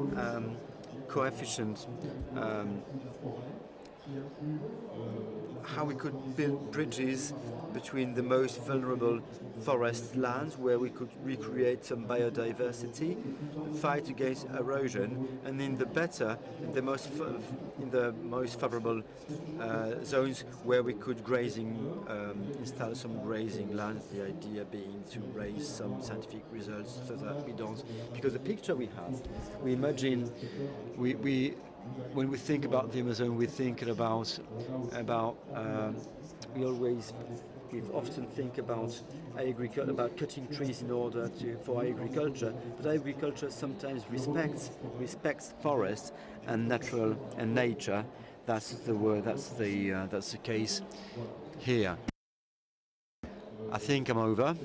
how we could build bridges between the most vulnerable forest lands where we could recreate some biodiversity, fight against erosion, and in the most favorable zones where we could install some grazing lands, the idea being to raise some scientific results so that we don't, because the picture we have, we imagine, when we think about the Amazon, we think about we often think about cutting trees in order for agriculture, but agriculture sometimes respects forests and nature. That's the word. That's the case here. I think I'm over.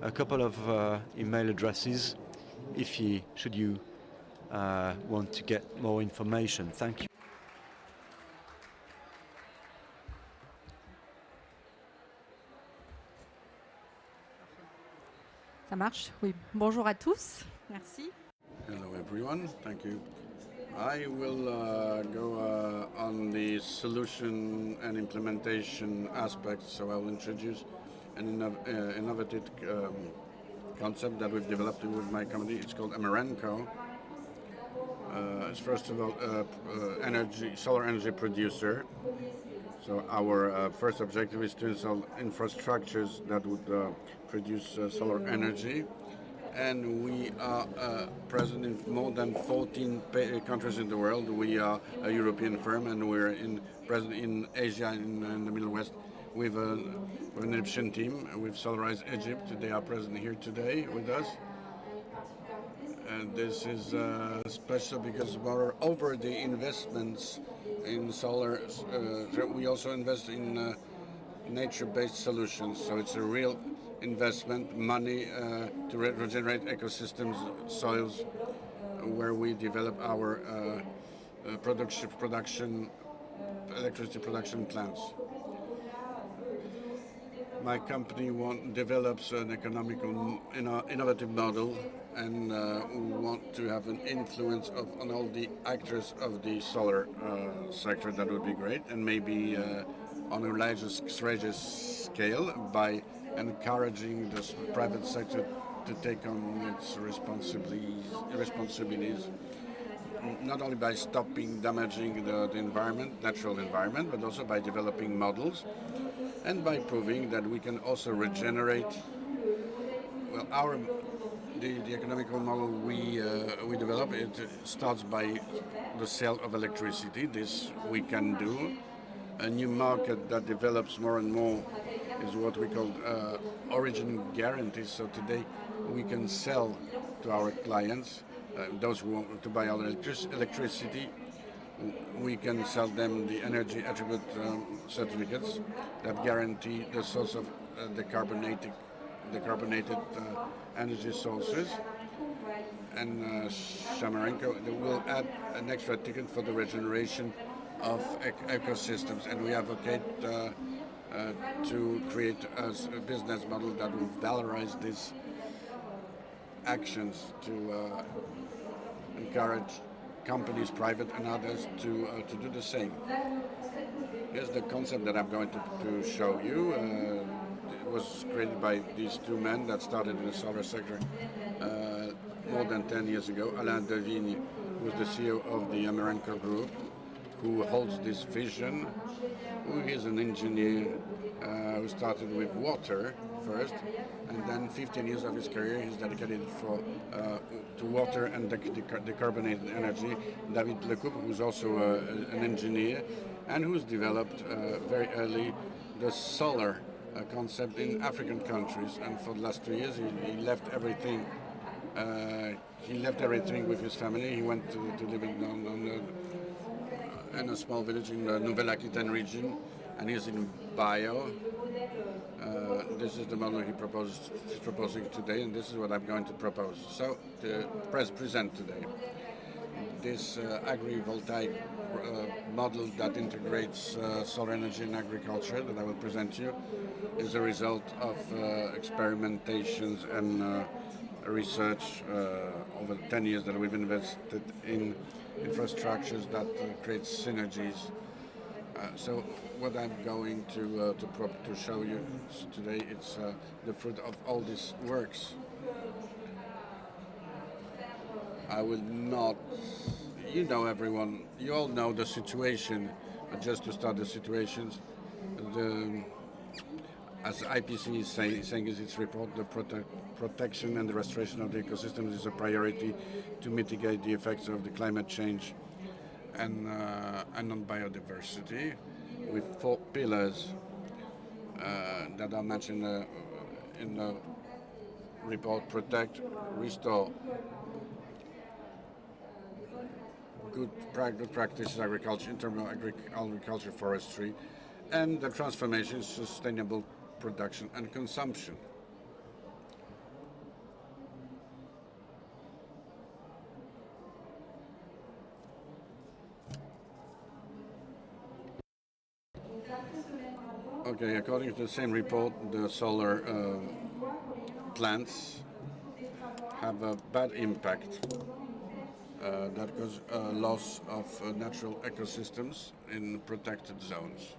A couple of email addresses, should you want to get more information. Thank you. Ça marche? Oui. Bonjour à tous. Merci. Hello everyone. Thank you. I will go on the solution and implementation aspects. So I will introduce an innovative concept that we've developed with my company. It's called AMARENCO. It's first of all solar energy producer. So our first objective is to install infrastructures that would produce solar energy, and we are present in more than 14 countries in the world. We are a European firm, and we're present in Asia and in the Middle West. We have an Egyptian team with Solarize Egypt. They are present here today with us. And this is special because moreover the investments in solar, we also invest in nature-based solutions. So it's a real investment, money to regenerate ecosystems, soils, where we develop our electricity production plants. My company develops an economical, innovative model, and want to have an influence on all the actors of the solar sector. That would be great, and maybe on a larger scale by encouraging the private sector to take on its responsibilities, not only by stopping damaging the environment, natural environment, but also by developing models and by proving that we can also regenerate. Well, the economical model we develop, it starts by the sale of electricity. This we can do. A new market that develops more and more is what we call origin guarantees. So today we can sell to our clients, those who want to buy our electricity, we can sell them the energy attribute certificates that guarantee the source of the carbonated energy sources. And AMARENCO will add an extra ticket for the regeneration of ecosystems, and we advocate to create a business model that will valorize these actions to encourage companies, private and others, to do the same. Here's the concept that I'm going to show you. It was created by these two men that started in the solar sector more than 10 years ago. Alain Devine, who is the CEO of the AMARENCO Group, who holds this vision, who is an engineer who started with water first, and then 15 years of his career he's dedicated to water and decarbonated energy. David Lecoupe, who's also an engineer, and who's developed very early the solar concept in African countries. And for the last 2 years he left everything. He left everything with his family. He went to living in a small village in the Nouvelle-Aquitaine region, and he's in bio. This is the model he's proposing today, and this is what I'm going to propose. So, to present today. This agrivoltaic model that integrates solar energy and agriculture that I will present you is a result of experimentations and research over 10 years that we've invested in infrastructures that create synergies So what I'm going to show you today, it's the fruit of all these works. I will not, you know everyone, you all know the situation, just to start the situations. As IPC is saying in its report, the protection and the restoration of the ecosystems is a priority to mitigate the effects of the climate change and on biodiversity, with 4 pillars that are mentioned in the report: protect, restore, good practices agriculture, in terms of agriculture, forestry, and the transformation, sustainable production and consumption. Okay, according to the same report, the solar plants have a bad impact that causes loss of natural ecosystems in protected zones.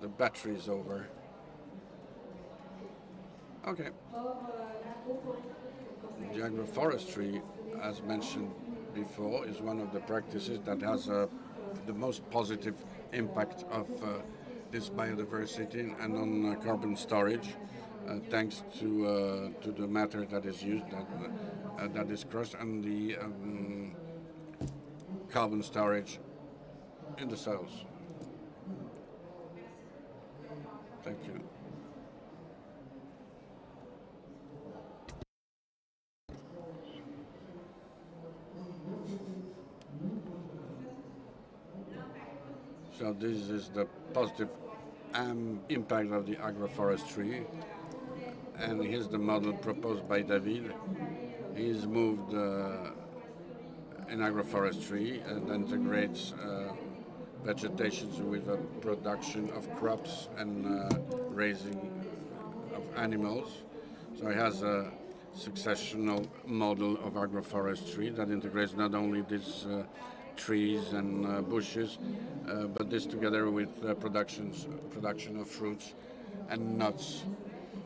The battery is over. Okay. The agroforestry, as mentioned before, is one of the practices that has the most positive impact of this biodiversity and on carbon storage, thanks to the matter that is used, that is crushed, and the carbon storage in the soils. Thank you. So this is the positive impact of the agroforestry, and here's the model proposed by David. He's moved in agroforestry and integrates vegetation with the production of crops and raising of animals. So he has a successional model of agroforestry that integrates not only these trees and bushes, but this together with production of fruits and nuts.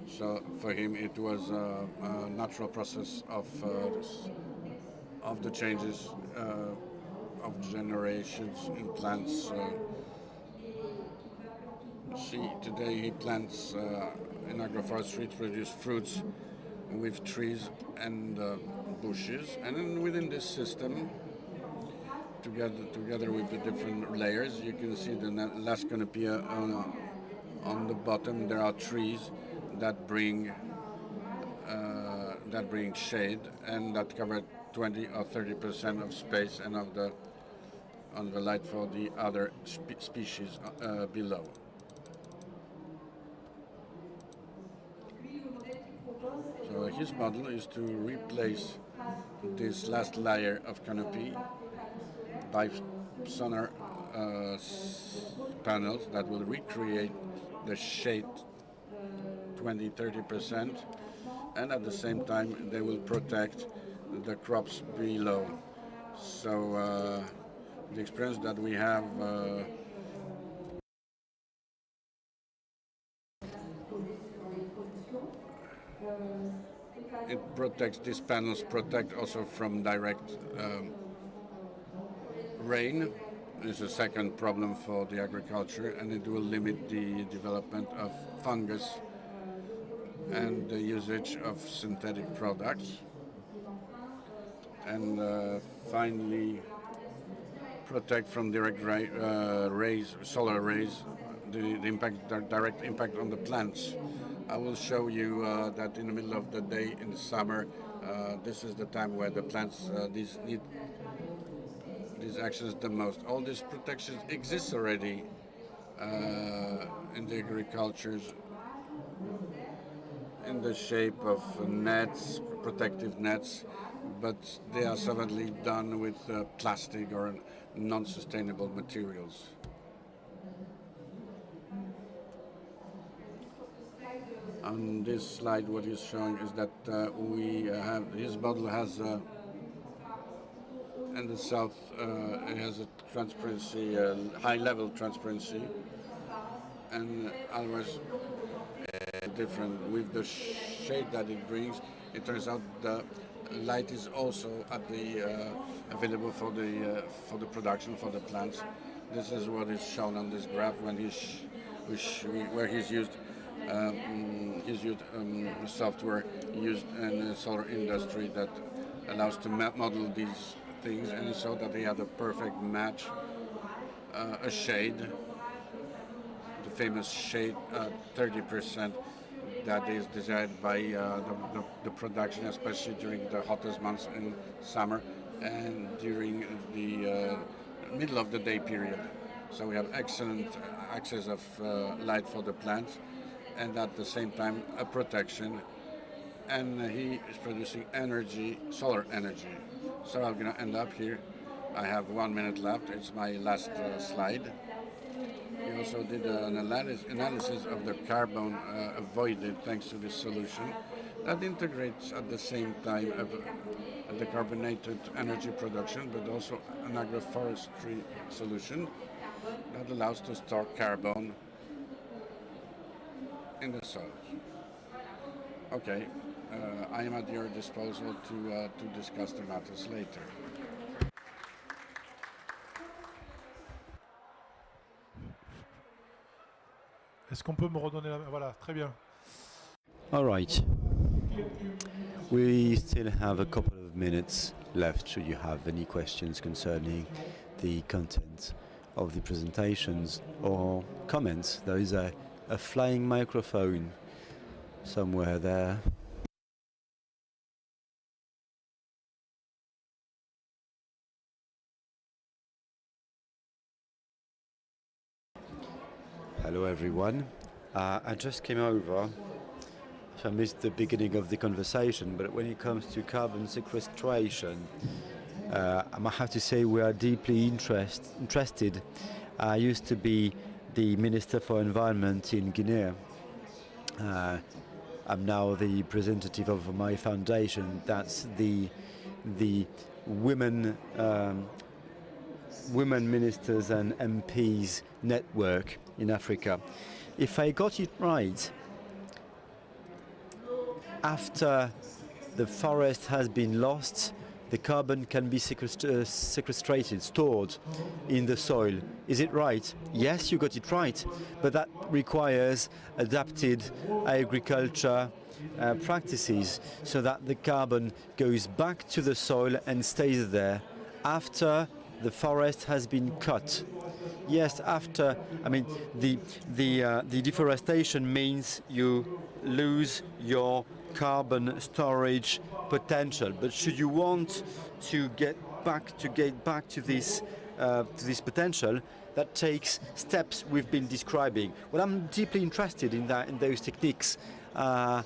So for him, it was a natural process of the changes of generations in plants. See, today he plants in agroforestry to produce fruits with trees and bushes, and then within this system, together with the different layers, you can see the last canopy on the bottom. There are trees that bring shade and that cover 20 or 30% of space and of the light for the other species below. So his model is to replace this last layer of canopy by solar panels that will recreate the shade 20-30%, and at the same time they will protect the crops below. So the experience that we have it protects, these panels protect also from direct rain. Is a second problem for the agriculture, and it will limit the development of fungus and the usage of synthetic products. And finally, protect from direct rays, solar rays, the direct impact on the plants. I will show you that in the middle of the day in the summer, this is the time where the plants need these actions the most. All these protections exist already in the agricultures in the shape of nets, protective nets, but they are suddenly done with plastic or non-sustainable materials. On this slide, what he's showing is that his model has and the south has a transparency, high-level transparency, and otherwise different. With the shade that it brings, it turns out the light is also at the available for the production for the plants. This is what is shown on this graph when where he's used software used in the solar industry that allows to model these things, and so that they had a perfect match, a shade, the famous shade 30% that is desired by the production, especially during the hottest months in summer and during the middle of the day period. So we have excellent access of light for the plants, and at the same time a protection, and he is producing energy, solar energy. So I'm going to end up here. I have 1 minute left. It's my last slide. We also did an analysis of the carbon avoided thanks to this solution that integrates at the same time a decarbonated energy production, but also an agroforestry solution that allows to store carbon in the soil. Okay, I am at your disposal to discuss the matters later. Est-ce qu'on peut me redonner la main? Voilà, très bien. All right. We still have a couple of minutes left should you have any questions concerning the content of the presentations or comments. There is a flying microphone somewhere there. Hello everyone. I just came over, so I missed the beginning of the conversation, but when it comes to carbon sequestration, I might have to say we are deeply interested. I used to be the Minister for Environment in Guinea. I'm now the representative of my foundation. That's the women ministers and MPs network in Africa. If I got it right, after the forest has been lost, the carbon can be sequestrated, stored in the soil. Is it right? Yes, you got it right, but that requires adapted agriculture practices so that the carbon goes back to the soil and stays there after the forest has been cut. Yes, after, I mean, the deforestation means you lose your carbon storage potential. But should you want to get back to this potential, that takes steps we've been describing. Well, I'm deeply interested in those techniques. I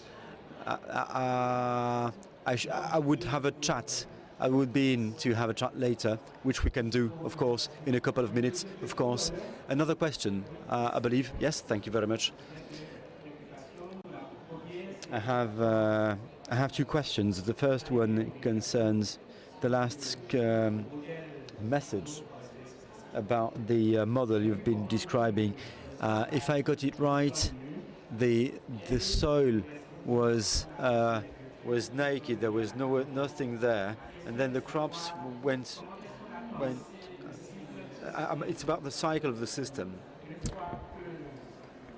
would have a chat. I would be in to have a chat later, which we can do, of course, in a couple of minutes, of course. Another question, I believe. Yes, thank you very much. I have two questions. The first one concerns the last message about the model you've been describing. If I got it right, the soil was naked. There was nothing there, and then the crops went. It's about the cycle of the system.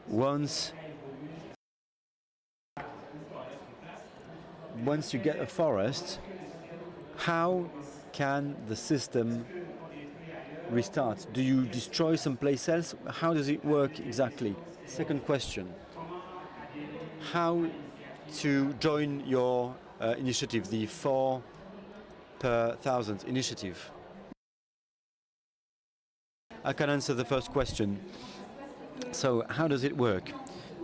Once you get a forest, how can the system restart? Do you destroy someplace else? How does it work exactly? Second question. How to join your initiative, the 4 per 1,000 initiative? I can answer the first question. So how does it work?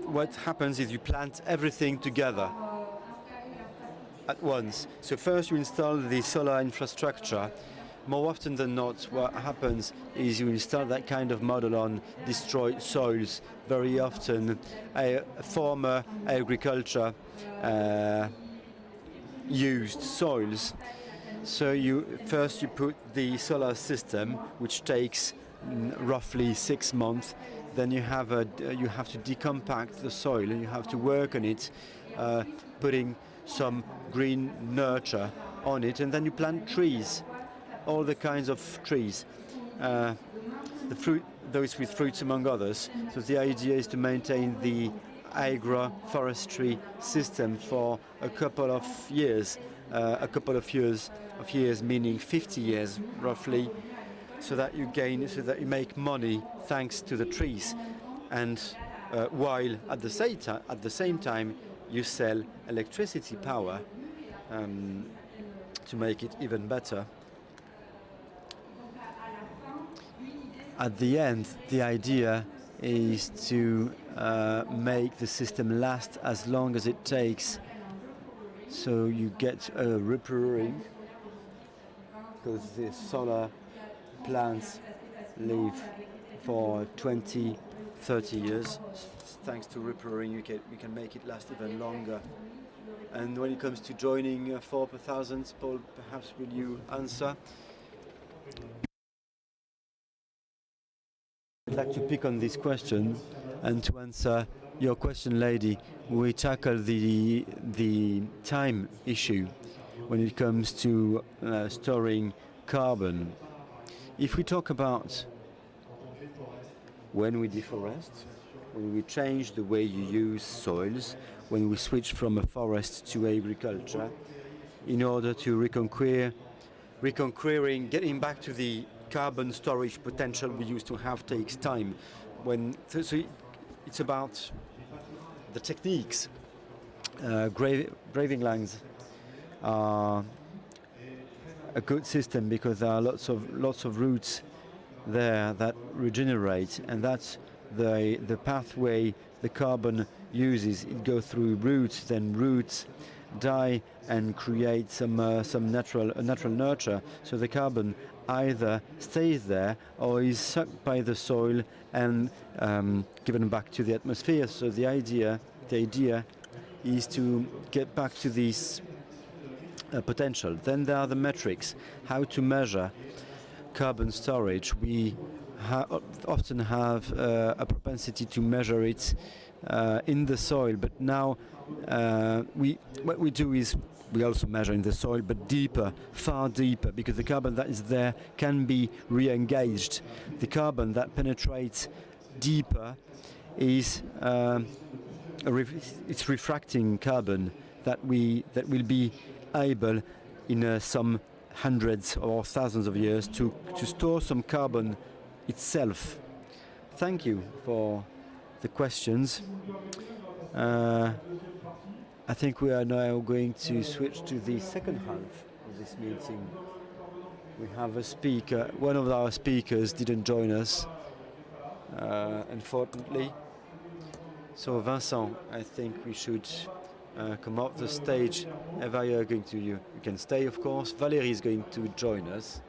What happens is you plant everything together at once. So first you install the solar infrastructure. More often than not, what happens is you install that kind of model on destroyed soils, very often former agriculture used soils. So you put the solar system, which takes roughly 6 months. Then you have to decompact the soil, and you have to work on it, putting some green nurture on it, and then you plant trees, all the kinds of trees, those with fruits among others. So the idea is to maintain the agroforestry system for a couple of years, meaning 50 years roughly, so that you make money thanks to the trees, and while at the same time you sell electricity power to make it even better. At the end, the idea is to make the system last as long as it takes, so you get a repowering, because the solar plants live for 20, 30 years. Thanks to repowering, we can make it last even longer. And when it comes to joining 4 per thousand, Paul, perhaps will you answer? I'd like to pick on this question, and to answer your question, lady, we tackle the time issue when it comes to storing carbon. If we talk about when we deforest, when we change the way you use soils, when we switch from a forest to agriculture, in order to reconquering, getting back to the carbon storage potential we used to have, takes time. So it's about the techniques. Graving lines are a good system because there are lots of roots there that regenerate, and that's the pathway the carbon uses. It goes through roots, then roots die and create some natural nurture. So the carbon either stays there or is sucked by the soil and given back to the atmosphere. So the idea is to get back to this potential. Then there are the metrics, how to measure carbon storage. We often have a propensity to measure it in the soil, but now what we do is we also measure in the soil, but deeper, far deeper, because the carbon that is there can be re-engaged. The carbon that penetrates deeper is it's refracting carbon that will be able in some hundreds or thousands of years to store some carbon itself. Thank you for the questions. I think we are now going to switch to the second half of this meeting. We have a speaker. One of our speakers didn't join us, unfortunately. So Vincent, I think we should come off the stage. Eva, you can stay, of course. Valérie is going to join us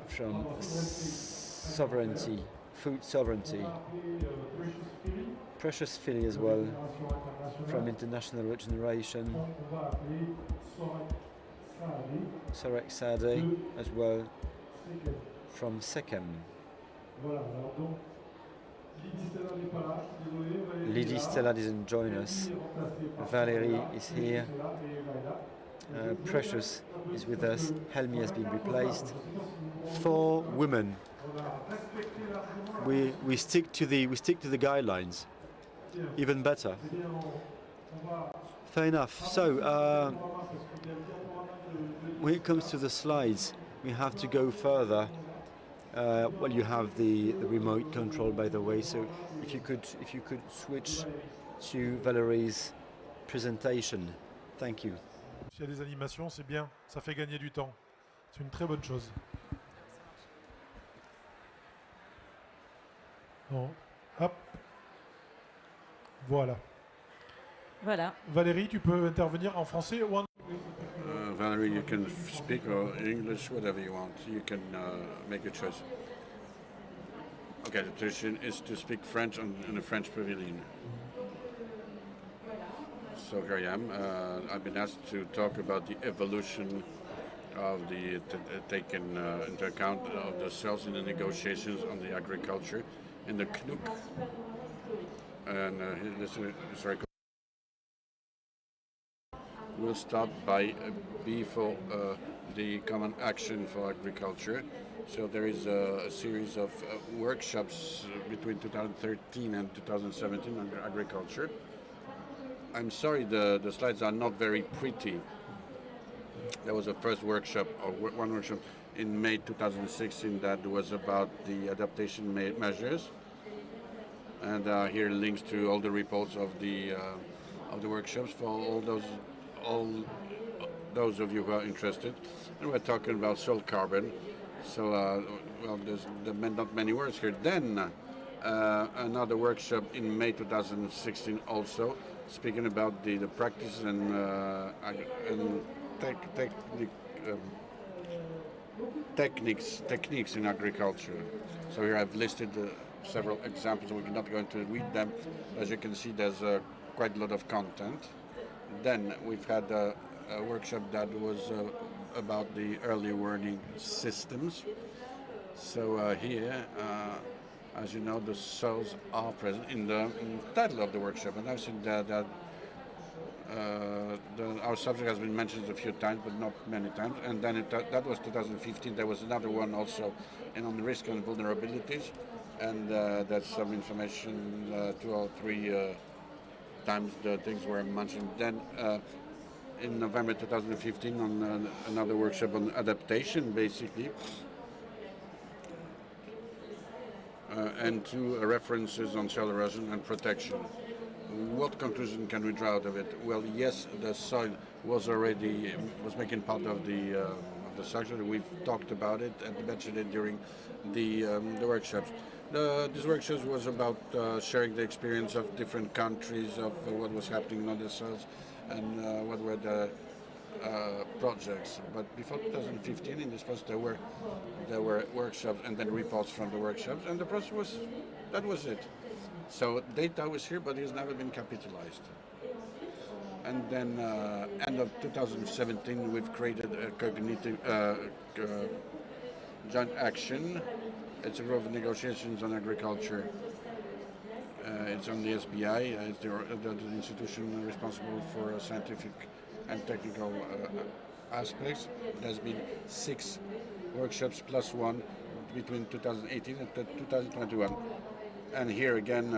from sovereignty, food sovereignty. Precious Philly as well, from International Regeneration. Sarek Sadeh as well, from Sechem. Lydie Stella didn't join us. Valerie is here. Precious is with us. Helmi has been replaced. 4 women. We stick to the guidelines. Even better. Fair enough. So when it comes to the slides, we have to go further. Well, you have the remote control, by the way. So if you could switch to Valérie's presentation, thank you. S'il y a des animations, c'est bien. Ça fait gagner du temps. C'est une très bonne chose. Bon. Hop. Voilà. Voilà. Valérie, tu peux intervenir en français ou en... Valerie, you can speak or English, whatever you want. You can make a choice. Okay, the tradition is to speak French in a French pavilion. So here I am. I've been asked to talk about the evolution of the taken into account of the cells in the negotiations on the agriculture in the CNUC. And we'll start by B for the Common Action for Agriculture. So there is a series of workshops between 2013 and 2017 on agriculture. I'm sorry, the slides are not very pretty. There was a first workshop, or one workshop, in May 2016 that was about the adaptation measures. And here links to all the reports of the workshops for all those of you who are interested. And we're talking about soil carbon. So, well, there's not many words here. Then another workshop in May 2016 also, speaking about the practices and techniques in agriculture. So here I've listed several examples. We're not going to read them. As you can see, there's quite a lot of content. Then we've had a workshop that was about the early warning systems. So here, as you know, the soils are present in the title of the workshop, and I've seen that our subject has been mentioned a few times, but not many times. And then that was 2015. There was another one also, on the risk and vulnerabilities, and that's some information. 2 or 3 times the things were mentioned. Then in November 2015, on another workshop on adaptation, basically. And 2 references on soil erosion and protection. What conclusion can we draw out of it? Well, yes, the soil was making part of the structure. We've talked about it and mentioned it during the workshops. This workshop was about sharing the experience of different countries of what was happening on the soils and what were the projects. But before 2015, in this process, there were workshops and then reports from the workshops, and the process that was it. So data was here, but it has never been capitalized. And then end of 2017, we've created a cognitive joint action. It's a group of negotiations on agriculture. It's on the SBI. It's the institution responsible for scientific and technical aspects. There's been 6 workshops plus 1 between 2018 and 2021. And here again,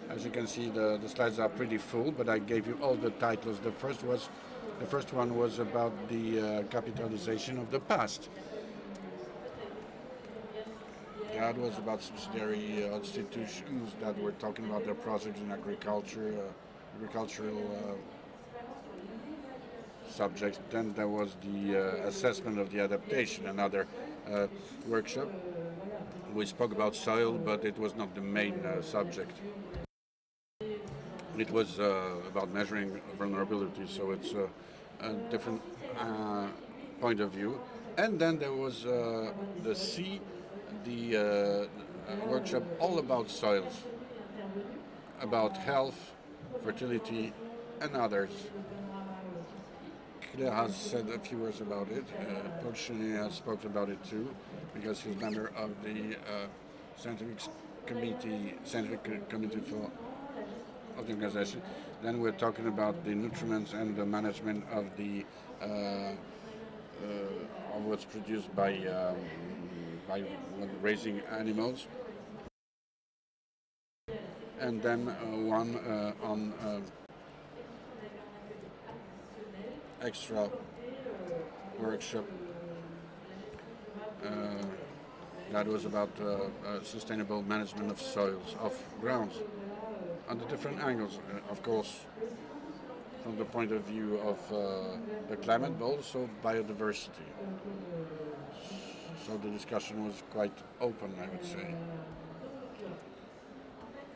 as you can see, the slides are pretty full, but I gave you all the titles. The first one was about the capitalization of the past. That was about subsidiary institutions that were talking about their projects in agriculture, agricultural subjects. Then there was the assessment of the adaptation, another workshop. We spoke about soil, but it was not the main subject. It was about measuring vulnerability, so it's a different point of view. And then there was the C, the workshop all about soils, about health, fertility, and others. Claire has said a few words about it. Paul Chenet has spoken about it too, because he's member of the scientific committee of the organization. Then we're talking about the nutriments and the management of the of what's produced by raising animals. And then one on extra workshop that was about sustainable management of soils, of grounds, on the different angles, of course, from the point of view of the climate, but also biodiversity. So the discussion was quite open, I would say.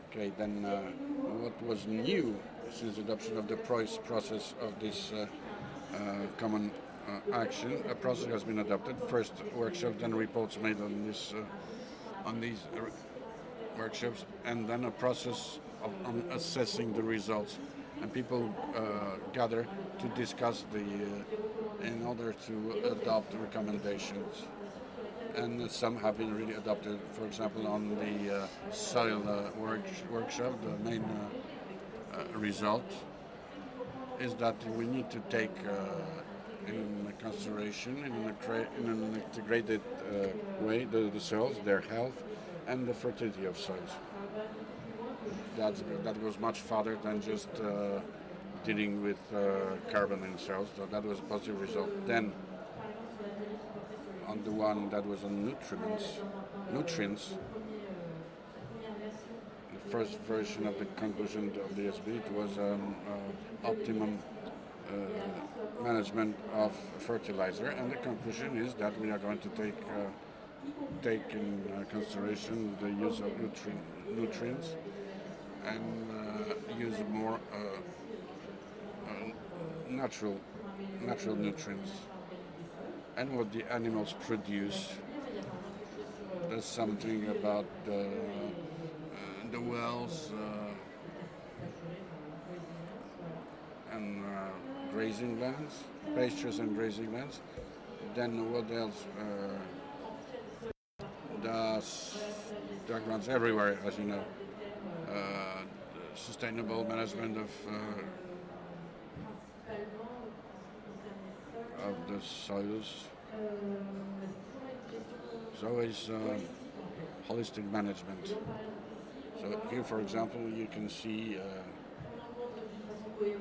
Okay, then what was new since the adoption of the process of this common action? A process has been adopted. First workshop, then reports made on these workshops, and then a process on assessing the results and people gather to discuss in order to adopt recommendations. And some have been really adopted. For example, on the soil workshop, the main result is that we need to take in consideration in an integrated way the soils, their health, and the fertility of soils. That goes much farther than just dealing with carbon in soils. So that was a positive result. Then, on the one that was on nutrients, the first version of the conclusion of the SB, it was optimum management of fertilizer, and the conclusion is that we are going to take in consideration the use of nutrients and use more natural nutrients. And what the animals produce. There's something about the wells and grazing lands, pastures and grazing lands. Then what else? There's diagrams everywhere, as you know. Sustainable management of the soils. It's always holistic management. So here, for example, you can see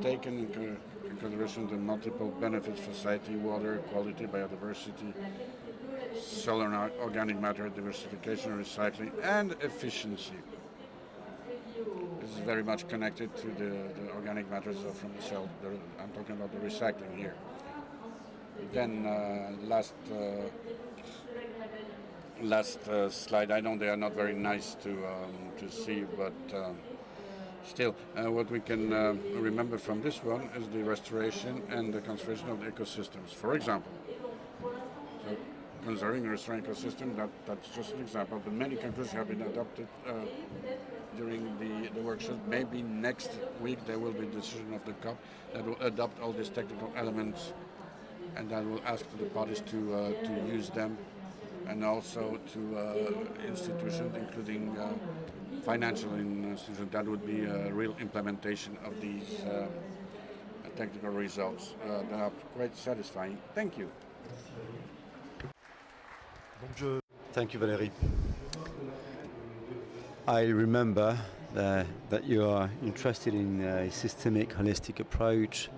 taken into consideration the multiple benefits for society, water, quality, biodiversity, soil and organic matter, diversification, recycling, and efficiency. This is very much connected to the organic matters from the soil. I'm talking about the recycling here. Then last slide. I know they are not very nice to see, but still, what we can remember from this one is the restoration and the conservation of the ecosystems. For example, so conserving and restoring ecosystem. That's just an example. But many conclusions have been adopted during the workshop. Maybe next week there will be a decision of the COP that will adopt all these technical elements, and that will ask the parties to use them, and also to institutions, including financial institutions. That would be a real implementation of these technical results that are quite satisfying. Thank you. Thank you, Valérie. I remember that you are interested in a systemic, holistic approach,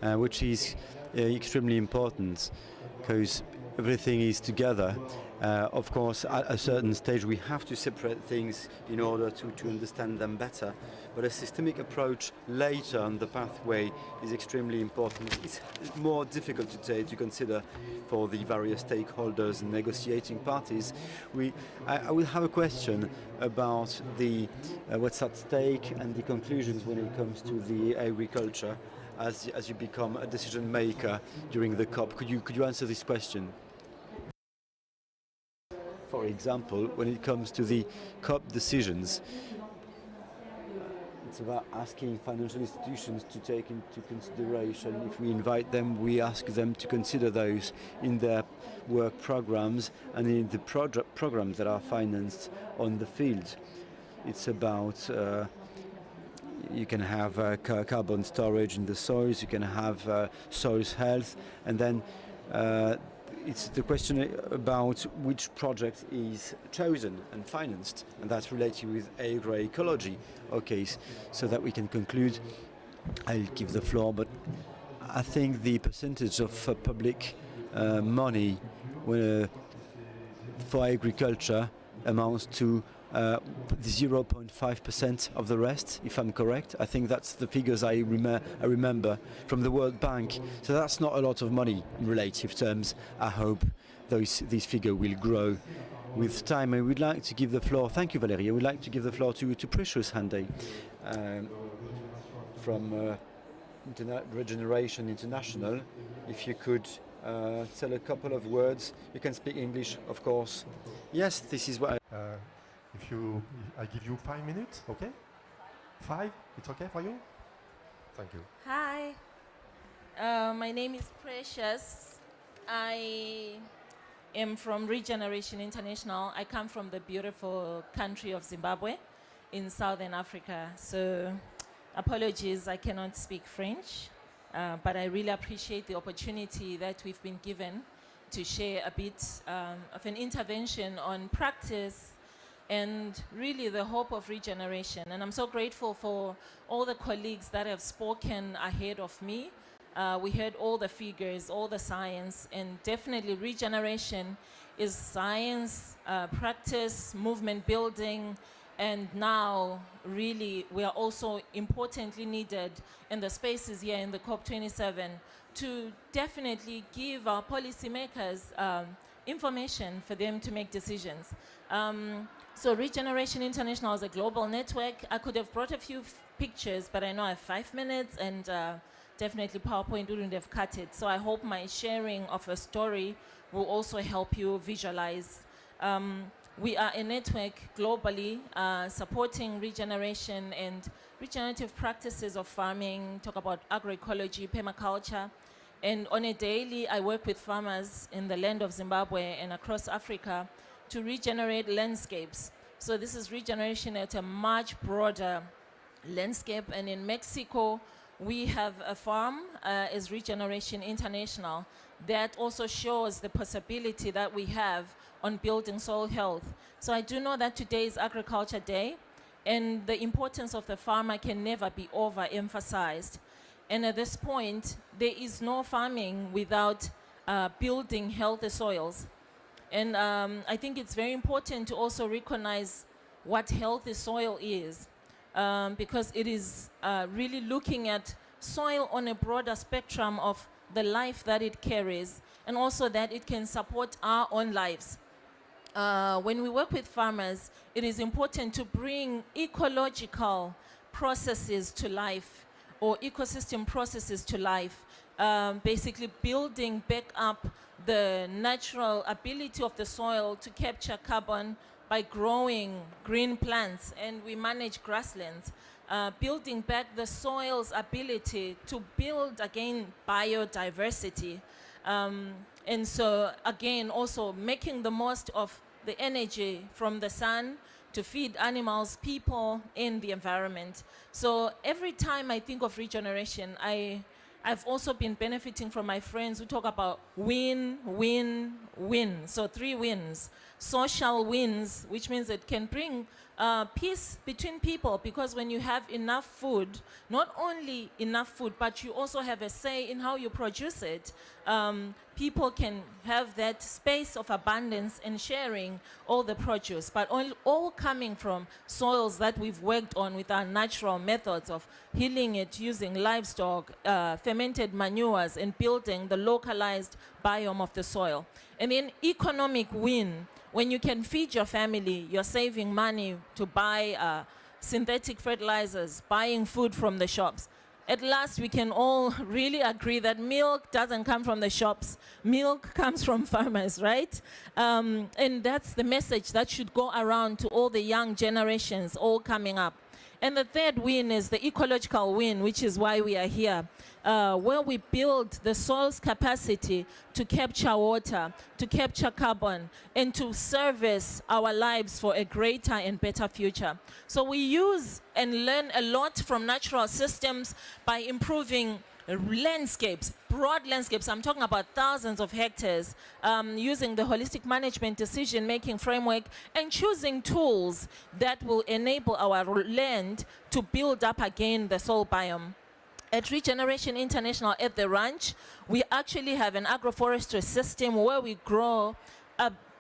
which is extremely important because everything is together. Of course, at a certain stage, we have to separate things in order to understand them better. But a systemic approach later on the pathway is extremely important. It's more difficult today to consider for the various stakeholders and negotiating parties. I will have a question about the what's at stake and the conclusions when it comes to the agriculture as you become a decision maker during the COP. Could you answer this question? For example, when it comes to the COP decisions, it's about asking financial institutions to take into consideration. If we invite them, we ask them to consider those in their work programs and in the programs that are financed on the field. It's about you can have carbon storage in the soils, you can have soils health, and then it's the question about which project is chosen and financed, and that's related with agroecology. Okay, so that we can conclude, I'll give the floor, but I think the percentage of public money for agriculture amounts to 0.5% of the rest, if I'm correct. I think that's the figures I remember from the World Bank. So that's not a lot of money in relative terms. I hope this figure will grow with time. I would like to give the floor, thank you Valérie, I would like to give the floor to Precious Hande from Regeneration International. If you could tell a couple of words. You can speak English, of course. Yes, this is what I give you 5 minutes, okay? 5, it's okay for you? Thank you. Hi, my name is Precious. I am from Regeneration International. I come from the beautiful country of Zimbabwe in Southern Africa. So apologies, I cannot speak French, but I really appreciate the opportunity that we've been given to share a bit of an intervention on practice and really the hope of regeneration. And I'm so grateful for all the colleagues that have spoken ahead of me. We heard all the figures, all the science, and definitely regeneration is science, practice, movement building, and now really we are also importantly needed in the spaces here in the COP27 to definitely give our policymakers information for them to make decisions. So Regeneration International is a global network. I could have brought a few pictures, but I know I have 5 minutes, and definitely PowerPoint wouldn't have cut it. So I hope my sharing of a story will also help you visualize. We are a network globally supporting regeneration and regenerative practices of farming, talk about agroecology, permaculture. And on a daily, I work with farmers in the land of Zimbabwe and across Africa to regenerate landscapes. So this is regeneration at a much broader landscape. And in Mexico, we have a farm, is Regeneration International, that also shows the possibility that we have on building soil health. So I do know that today is Agriculture Day, and the importance of the farmer can never be overemphasized. And at this point, there is no farming without building healthy soils. And I think it's very important to also recognize what healthy soil is, because it is really looking at soil on a broader spectrum of the life that it carries, and also that it can support our own lives. When we work with farmers, it is important to bring ecological processes to life, or ecosystem processes to life, basically building back up the natural ability of the soil to capture carbon by growing green plants, and we manage grasslands, building back the soil's ability to build again biodiversity. And so again, also making the most of the energy from the sun to feed animals, people, and the environment. So every time I think of regeneration, I've also been benefiting from my friends who talk about win, win, win. So 3 wins. Social wins, which means it can bring peace between people, because when you have enough food, not only enough food, but you also have a say in how you produce it, people can have that space of abundance and sharing all the produce, but all coming from soils that we've worked on with our natural methods of healing it using livestock, fermented manures, and building the localized biome of the soil. And then economic win, when you can feed your family, you're saving money to buy synthetic fertilizers, buying food from the shops. At last, we can all really agree that milk doesn't come from the shops. Milk comes from farmers, right? And that's the message that should go around to all the young generations all coming up. And the third win is the ecological win, which is why we are here, where we build the soil's capacity to capture water, to capture carbon, and to service our lives for a greater and better future. So we use and learn a lot from natural systems by improving landscapes, broad landscapes. I'm talking about thousands of hectares, using the holistic management decision-making framework and choosing tools that will enable our land to build up again the soil biome. At Regeneration International at the ranch, we actually have an agroforestry system where we grow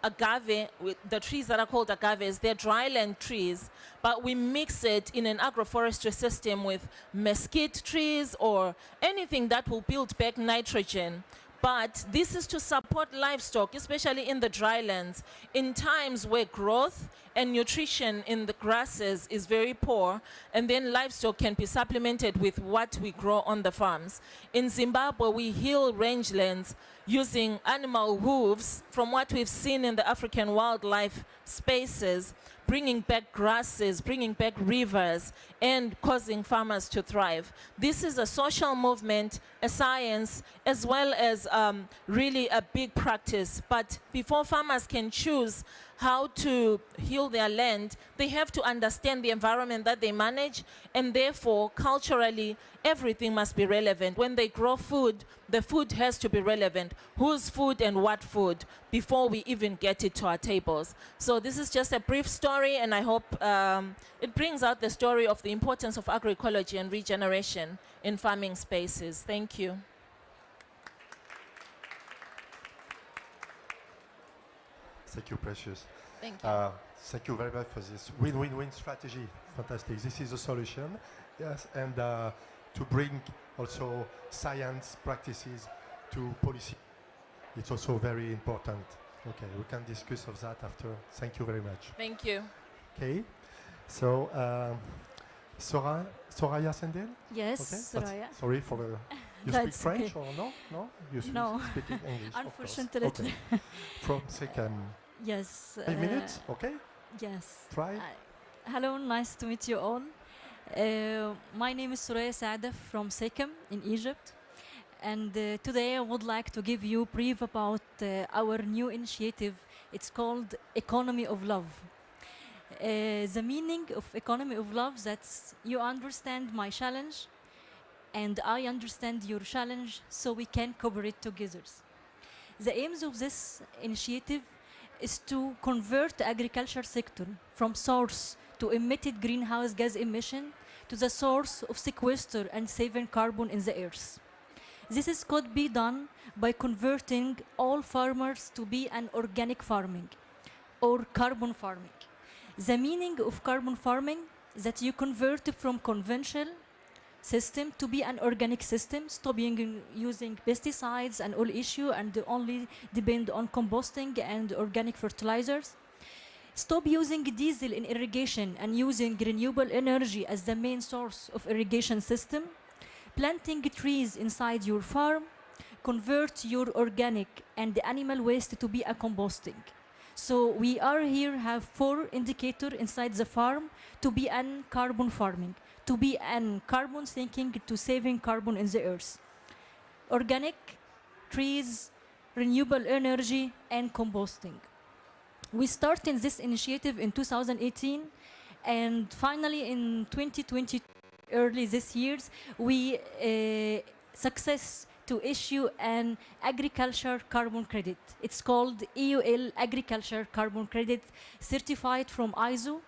agave, with the trees that are called agaves. They're dryland trees, but we mix it in an agroforestry system with mesquite trees or anything that will build back nitrogen. But this is to support livestock, especially in the drylands, in times where growth and nutrition in the grasses is very poor, and then livestock can be supplemented with what we grow on the farms. In Zimbabwe, we heal rangelands using animal hooves from what we've seen in the African wildlife spaces, bringing back grasses, bringing back rivers, and causing farmers to thrive. This is a social movement, a science, as well as really a big practice. But before farmers can choose how to heal their land, they have to understand the environment that they manage, and therefore, culturally, everything must be relevant. When they grow food, the food has to be relevant. Whose food and what food, before we even get it to our tables. So this is just a brief story, and I hope it brings out the story of the importance of agroecology and regeneration in farming spaces. Thank you. Thank you, Precious. Thank you. Thank you very much for this win-win-win strategy. Fantastic. This is a solution. Yes, and to bring also science practices to policy. It's also very important. Okay, we can discuss of that after. Thank you very much. Thank you. Okay, so Soraya Sendel? Yes, Okay. Soraya. Sorry for the. You speak That's French okay. or no? No, you No. speak English. Unfortunately. Of course. Okay. From second. Yes. 5 minutes, okay? Yes. Try. Hello, nice to meet you all. My name is Soraya Saada from Sekem in Egypt. And today I would like to give you a brief about our new initiative. It's called Economy of Love. The meaning of Economy of Love, that's you understand my challenge and I understand your challenge, so we can cooperate together. The aims of this initiative is to convert the agriculture sector from source to emitted greenhouse gas emission to the source of sequester and saving carbon in the earth. This could be done by converting all farmers to be an organic farming or carbon farming. The meaning of carbon farming is that you convert from conventional system to be an organic system, stopping using pesticides and all issue and only depend on composting and organic fertilizers. Stop using diesel in irrigation and using renewable energy as the main source of irrigation system. Planting trees inside your farm, convert your organic and the animal waste to be a composting. So we are here have 4 indicators inside the farm to be an carbon farming, to be an carbon sinking to saving carbon in the earth. Organic, trees, renewable energy, and composting. We started this initiative in 2018, and finally in 2020, early this year, we success to issue an agriculture carbon credit. It's called EUL Agriculture Carbon Credit, certified from ISO.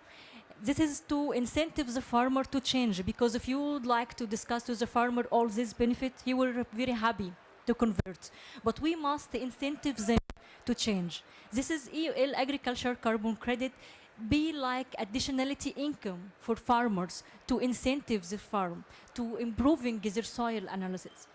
This is to incentive the farmer to change, because if you would like to discuss with the farmer all this benefit, he will be very happy to convert. But we must incentive them to change. This is EUL Agriculture Carbon Credit, be like additionality income for farmers to incentive the farm, to improving their soil analysis.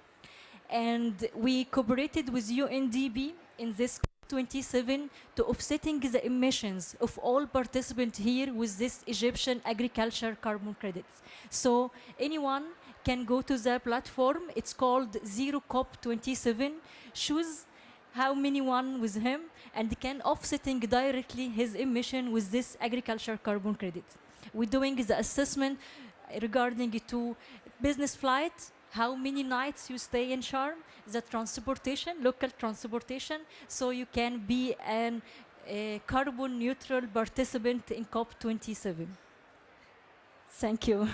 And we cooperated with UNDP in this COP27 to offsetting the emissions of all participants here with this Egyptian agriculture carbon credits. So anyone can go to the platform. It's called Zero COP27. Choose how many one with him and can offsetting directly his emission with this agriculture carbon credit. We're doing the assessment regarding to business flight, how many nights you stay in Sharm, the transportation, local transportation, so you can be a carbon neutral participant in COP27. Thank you.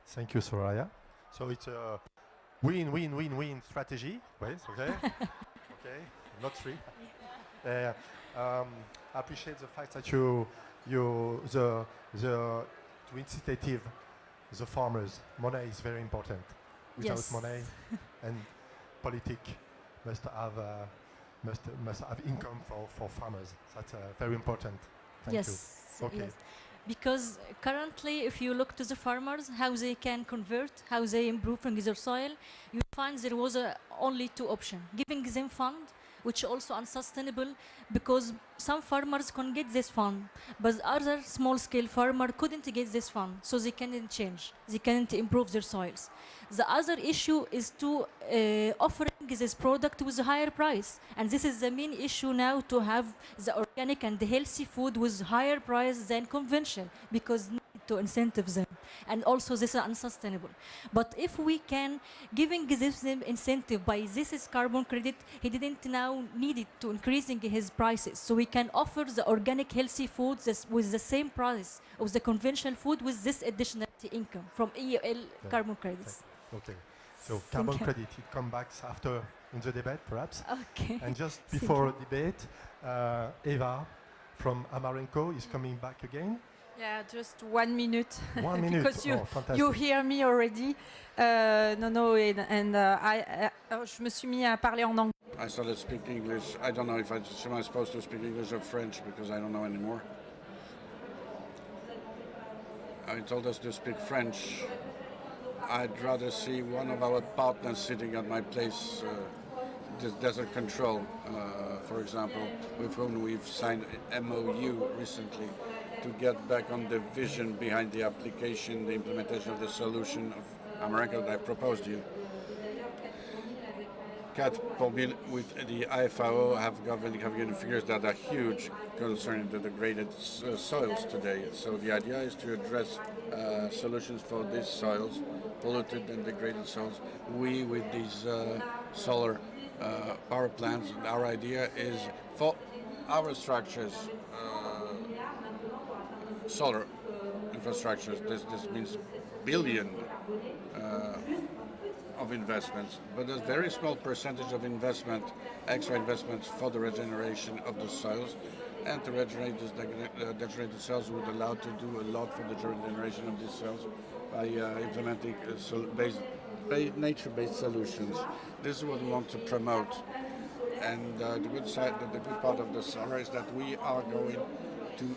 Thank you, Soraya. So it's a win-win-win-win strategy. Wait, okay? Okay, not 3. I appreciate the fact that to incentivize the farmers. Money is very important. Without Yes. money, and politics must have income for farmers. That's very important. Thank Yes. you. Okay. Yes. Because currently, if you look to the farmers, how they can convert, how they improve their soil, you find there was only 2 options: giving them fund which also unsustainable because some farmers can get this fund, but other small-scale farmer couldn't get this fund, so they can't change, they can't improve their soils. The other issue is to offering this product with a higher price, and this is the main issue now, to have the organic and the healthy food with higher price than conventional, because to incentive them, and also this is unsustainable. But if we can giving this incentive by this is carbon credit, he didn't now need it to increasing his prices, so we can offer the organic healthy food with the same price of the conventional food with this additional income from EL carbon credits. Okay, so carbon credit, it comes back after in the debate, perhaps. Okay. And just before debate, Eva from AMARENCO is coming back again. Yeah, just 1 minute. 1 minute. Because Fantastic. you hear me already. Je me suis mis à parler en anglais. I started speaking English. I don't know if am I supposed to speak English or French because I don't know anymore. I told us to speak French. I'd rather see one of our partners sitting at my place, Desert Control, for example, with whom we've signed an MOU recently to get back on the vision behind the application, the implementation of the solution of AMARENCO that I proposed to you. CAT with the IFAO have given figures that are huge concerning the degraded soils today. So the idea is to address solutions for these soils, polluted and degraded soils. We, with these solar power plants, our idea is for our structures, solar infrastructures, this means billion of investments, but a very small percentage of investment, extra investments for the regeneration of the soils, and to regenerate these degenerated soils would allow to do a lot for the regeneration of these soils by implementing nature-based solutions. This is what we want to promote, and the good part of the solar is that we are going to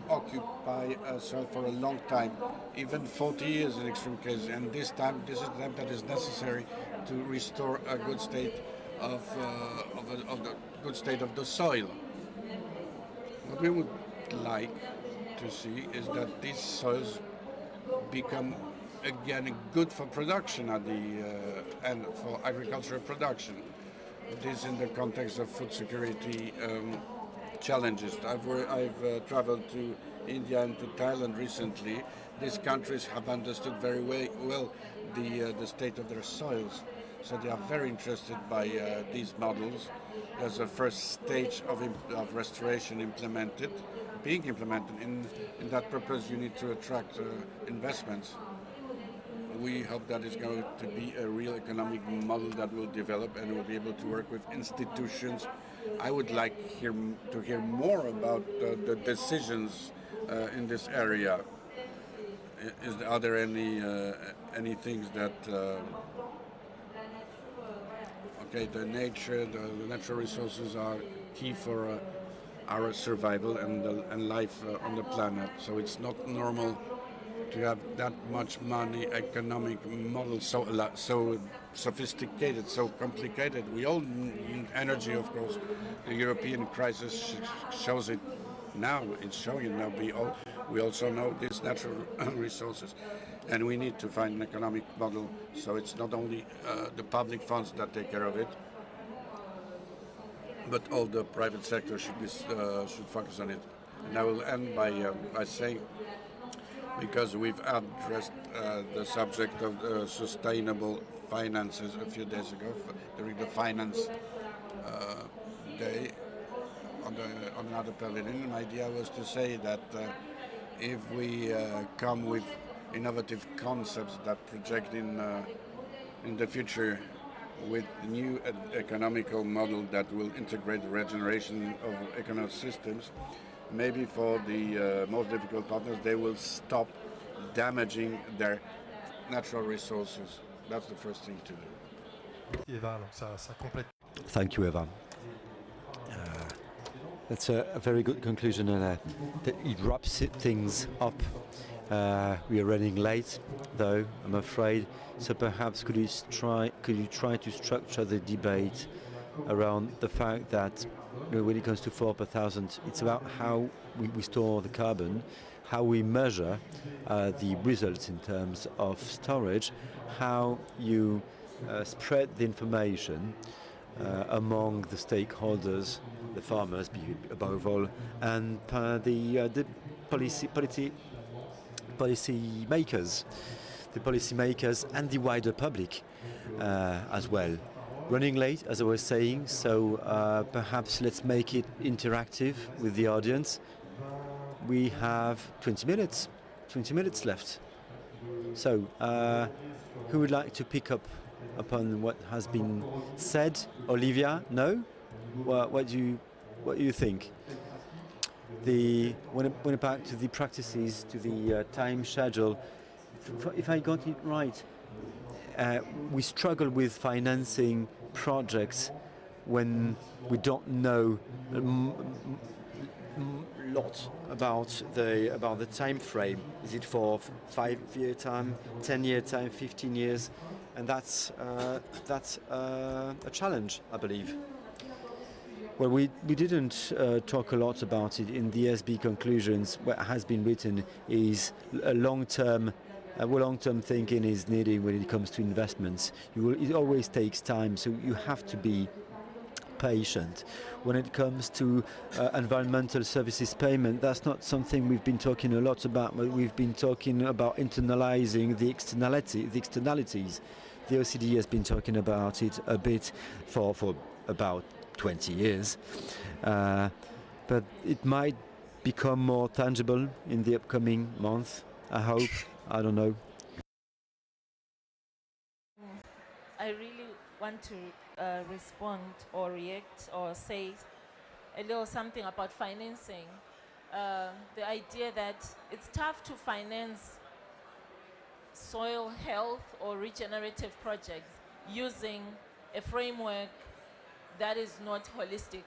occupy soil for a long time, even 40 years in extreme cases, and this is the time that is necessary to restore a good state of the soil. What we would like to see is that these soils become again good for production at the and for agricultural production. This in the context of food security challenges. I've traveled to India and to Thailand recently. These countries have understood very well the state of their soils, so they are very interested by these models. There's a first stage of restoration being implemented. In that purpose, you need to attract investments. We hope that it's going to be a real economic model that will develop and will be able to work with institutions. I would like to hear more about the decisions in this area. Are there any things that the natural resources are key for our survival and life on the planet. So it's not normal to have that much money, economic model so sophisticated, so complicated. We all need energy, of course. The European crisis shows it now. It's showing it now. We also know these natural resources, and we need to find an economic model. So it's not only the public funds that take care of it, but all the private sector should focus on it. And I will end by saying, because we've addressed the subject of sustainable finances a few days ago during the finance day on another pavilion. My idea was to say that if we come with innovative concepts that project in the future with new economical model that will integrate the regeneration of economic systems, maybe for the most difficult partners, they will stop damaging their natural resources. That's the first thing to do. Thank you, Eva. That's a very good conclusion, and it wraps things up. We are running late, though, I'm afraid. So perhaps could you try to structure the debate around the fact that when it comes to 4 per thousand, it's about how we store the carbon, how we measure the results in terms of storage, how you spread the information among the stakeholders, the farmers above all, and the policy makers and the wider public as well. Running late, as I was saying, so perhaps let's make it interactive with the audience. We have 20 minutes left. So, who would like to pick up upon what has been said? Olivia, no? What do you think? When back to the practices, to the time schedule, if I got it right, we struggle with financing projects when we don't know a lot about the time frame. Is it for 5-year time, 10-year time, 15 years? And that's a challenge, I believe. Well, we didn't talk a lot about it in the SB conclusions. What has been written is a long-term thinking is needed when it comes to investments. It always takes time, so you have to be patient. When it comes to environmental services payment, that's not something we've been talking a lot about, but we've been talking about internalizing the externalities. The OECD has been talking about it a bit for about 20 years, but it might become more tangible in the upcoming month, I hope. I don't know. I really want to respond or react or say a little something about financing. The idea that it's tough to finance soil health or regenerative projects using a framework that is not holistic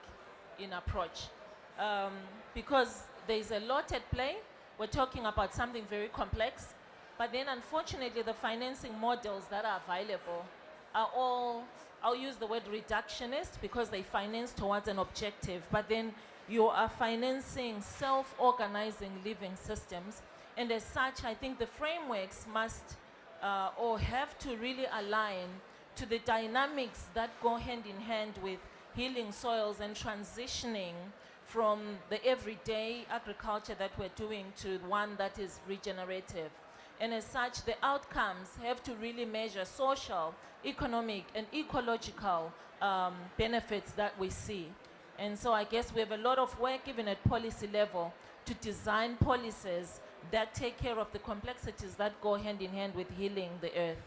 in approach. Because there's a lot at play. We're talking about something very complex, but then unfortunately the financing models that are available are all, I'll use the word reductionist, because they finance towards an objective, but then you are financing self-organizing living systems. And as such, I think the frameworks must or have to really align to the dynamics that go hand in hand with healing soils and transitioning from the everyday agriculture that we're doing to one that is regenerative. And as such, the outcomes have to really measure social, economic, and ecological benefits that we see. And so I guess we have a lot of work, even at policy level, to design policies that take care of the complexities that go hand in hand with healing the earth.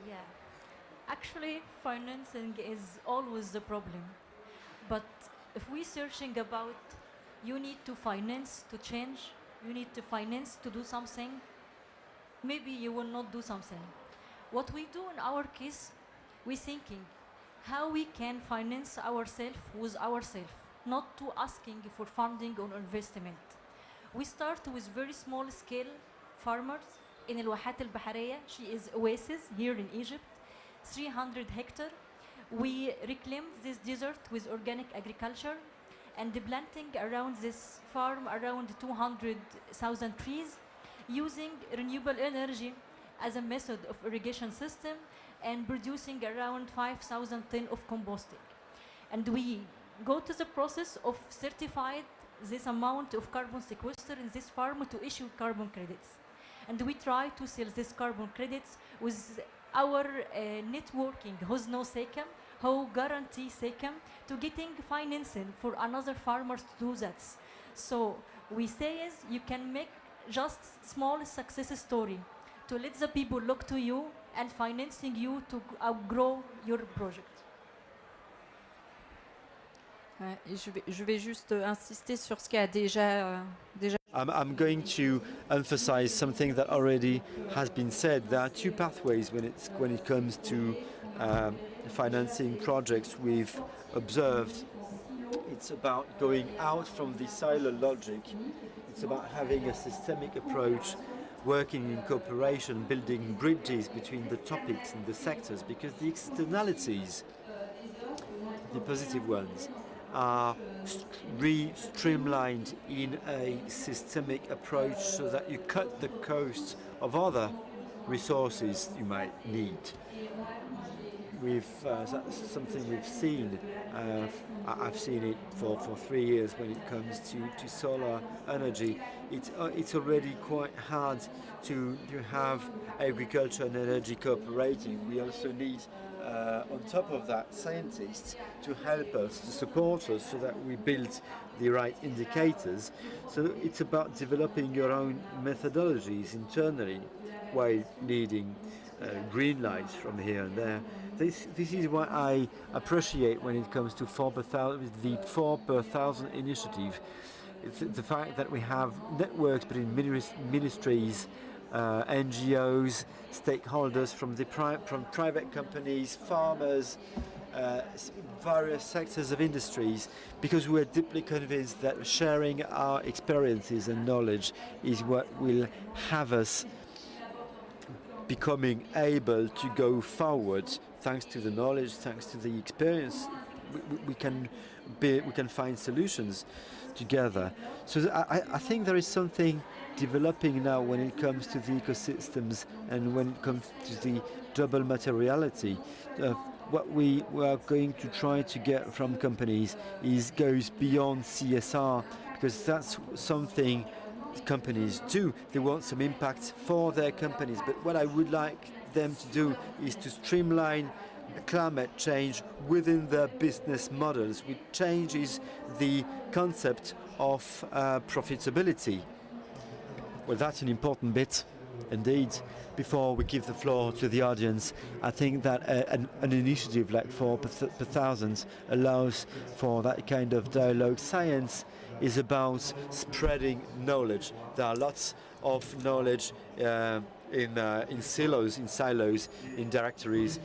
Yeah. Actually, financing is always the problem. But if we're searching about you need to finance to change, you need to finance to do something, maybe you will not do something. What we do in our case, we're thinking how we can finance ourselves with ourselves, not to asking for funding or investment. We start with very small scale farmers in الواحات البحرية. She is Oasis here in Egypt, 300 hectares. We reclaim this desert with organic agriculture and planting around this farm around 200,000 trees, using renewable energy as a method of irrigation system, and producing around 5,000 tons of composting. And we go to the process of certifying this amount of carbon sequester in this farm to issue carbon credits. And we try to sell these carbon credits with our networking, who's no SECAM, who guarantee SECAM to getting financing for another farmers to do that. So we say is you can make just small success story to let the people look to you and financing you to outgrow your project. Ouais, et je vais juste insister sur ce qui a déjà I'm going to emphasize something that already has been said. There are two pathways when it comes to financing projects we've observed. It's about going out from the silo logic. It's about having a systemic approach working in cooperation, building bridges between the topics and the sectors, because the externalities, the positive ones, are streamlined in a systemic approach so that you cut the costs of other resources you might need. That's something we've seen. I've seen it for 3 years when it comes to solar energy. It's already quite hard to have agriculture and energy cooperating. We also need, on top of that, scientists to help us, to support us, so that we build the right indicators. So it's about developing your own methodologies internally while needing green lights from here and there. This is what I appreciate when it comes to the 4 per 1,000 initiative. It's the fact that we have networks between ministries, NGOs, stakeholders from private companies, farmers, various sectors of industries, because we're deeply convinced that sharing our experiences and knowledge is what will have us becoming able to go forward. Thanks to the knowledge, thanks to the experience, we can find solutions together. So I think there is something developing now when it comes to the ecosystems and when it comes to the double materiality. What we are going to try to get from companies goes beyond CSR, because that's something companies do. They want some impact for their companies, but what I would like them to do is to streamline climate change within their business models, which changes the concept of profitability. Well, that's an important bit indeed. Before we give the floor to the audience, I think that an initiative like 4 per 1,000 allows for that kind of dialogue. Science is about spreading knowledge. There are lots of knowledge in silos, in directories,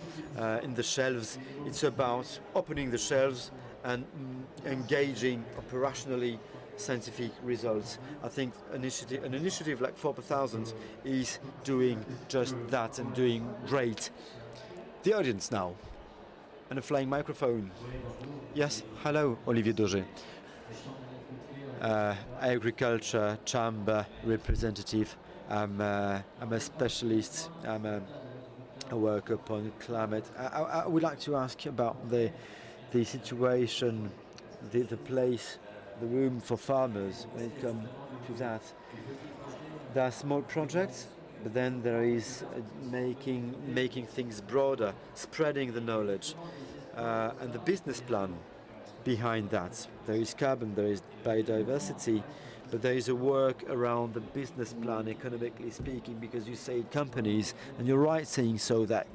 in the shelves. It's about opening the shelves and engaging operationally scientific results. I think an initiative like 4 per 1,000 is doing just that and doing great. The audience now, and a flying microphone. Yes, hello, Olivier Dauger. Agriculture Chamber representative. I'm a specialist. I work upon climate. I would like to ask about the situation, the place, the room for farmers when it comes to that. There are small projects, but then there is making things broader, spreading the knowledge, and the business plan behind that. There is carbon, there is biodiversity, but there is a work around the business plan, economically speaking, because you say companies, and you're right saying so, that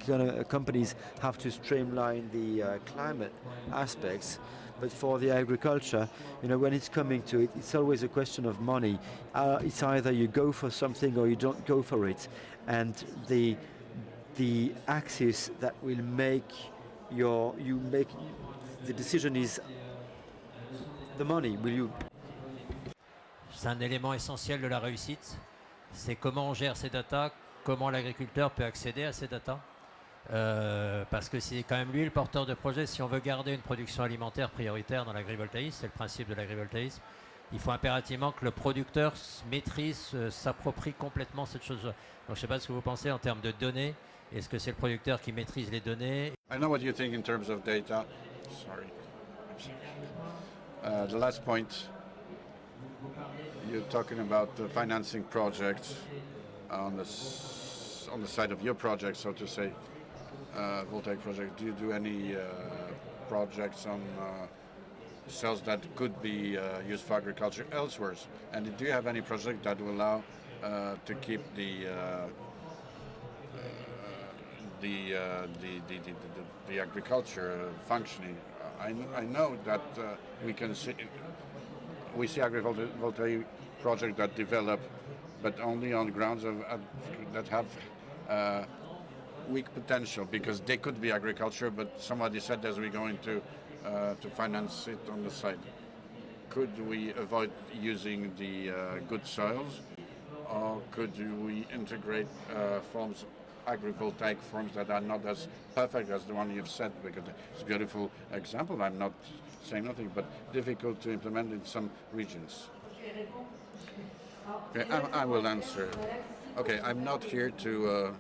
companies have to streamline the climate aspects. But for the agriculture, when it's coming to it, it's always a question of money. It's either you go for something or you don't go for it. And the axis that will make the decision is the money. C'est un élément essentiel de la réussite. C'est comment on gère ces datas, comment l'agriculteur peut accéder à ces datas. Parce que c'est quand même lui le porteur de projet. Si on veut garder une production alimentaire prioritaire dans l'agrivoltaïsme, c'est le principe de l'agrivoltaïsme, il faut impérativement que le producteur maîtrise, s'approprie complètement cette chose-là. Donc je ne sais pas ce que vous pensez en termes de données. Est-ce que c'est le producteur qui maîtrise les données? I know what you think in terms of data. Sorry. The last point, you're talking about the financing projects on the side of your project, so to say, voltaic project. Do you do any projects on cells that could be used for agriculture elsewhere? And do you have any project that will allow to keep the agriculture functioning? I know that we see agrivoltaic projects that develop, but only on grounds that have weak potential, because they could be agriculture, but somebody said as we're going to finance it on the side. Could we avoid using the good soils, or could we integrate forms, agrivoltaic forms that are not as perfect as the one you've said, because it's a beautiful example. I'm not saying nothing, but difficult to implement in some regions. Okay, I will answer. Okay, I'm not here to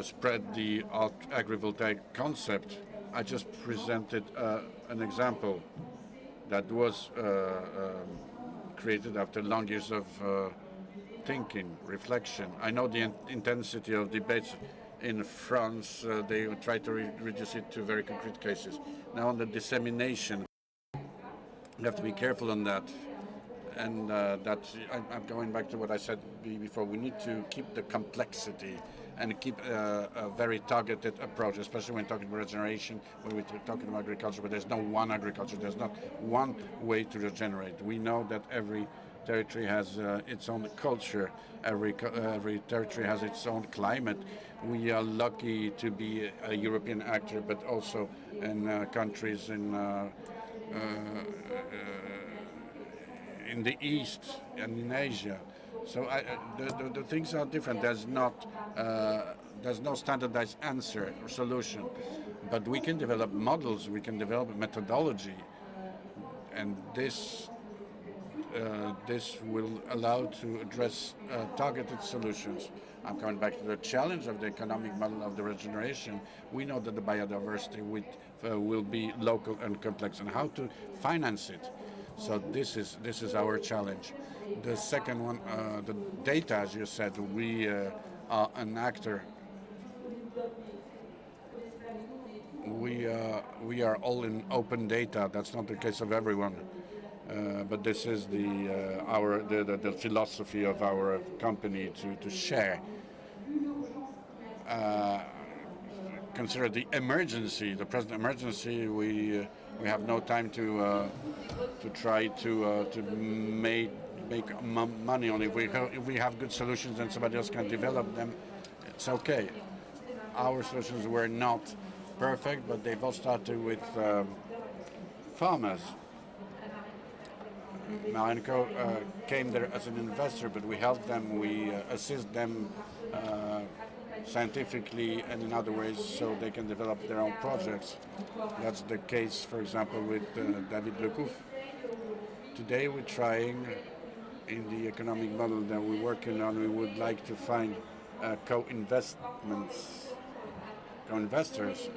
spread the agrivoltaic concept. I just presented an example that was created after long years of thinking, reflection. I know the intensity of debates in France. They try to reduce it to very concrete cases. Now on the dissemination, you have to be careful on that. And I'm going back to what I said before. We need to keep the complexity and keep a very targeted approach, especially when talking about regeneration, when we're talking about agriculture, but there's no one agriculture, there's not one way to regenerate. We know that every territory has its own culture, every territory has its own climate. We are lucky to be a European actor, but also in countries in the East and in Asia. So the things are different. There's no standardized answer or solution, but we can develop models, we can develop methodology, and this will allow to address targeted solutions. I'm coming back to the challenge of the economic model of the regeneration. We know that the biodiversity will be local and complex, and how to finance it. So this is our challenge. The second one, the data, as you said, we are an actor. We are all in open data. That's not the case of everyone, but this is the philosophy of our company to share. Consider the emergency, the present emergency. We have no time to try to make money on it. If we have good solutions and somebody else can develop them, it's okay. Our solutions were not perfect, but they've all started with farmers. AMARENCO came there as an investor, but we helped them, we assist them scientifically and in other ways so they can develop their own projects. That's the case, for example, with David Lecouf. Today we're trying, in the economic model that we're working on, we would like to find co-investors.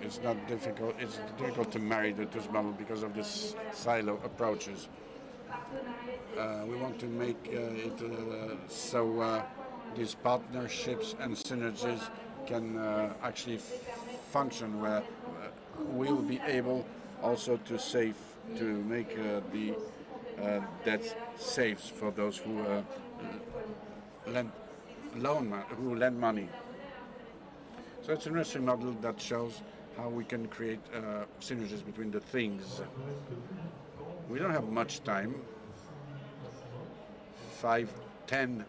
It's not difficult. It's difficult to marry the two models because of this silo approaches. We want to make it so these partnerships and synergies can actually function, where we will be able also to make the debt safe for those who lend money. So it's an interesting model that shows how we can create synergies between the things. We don't have much time, 5-10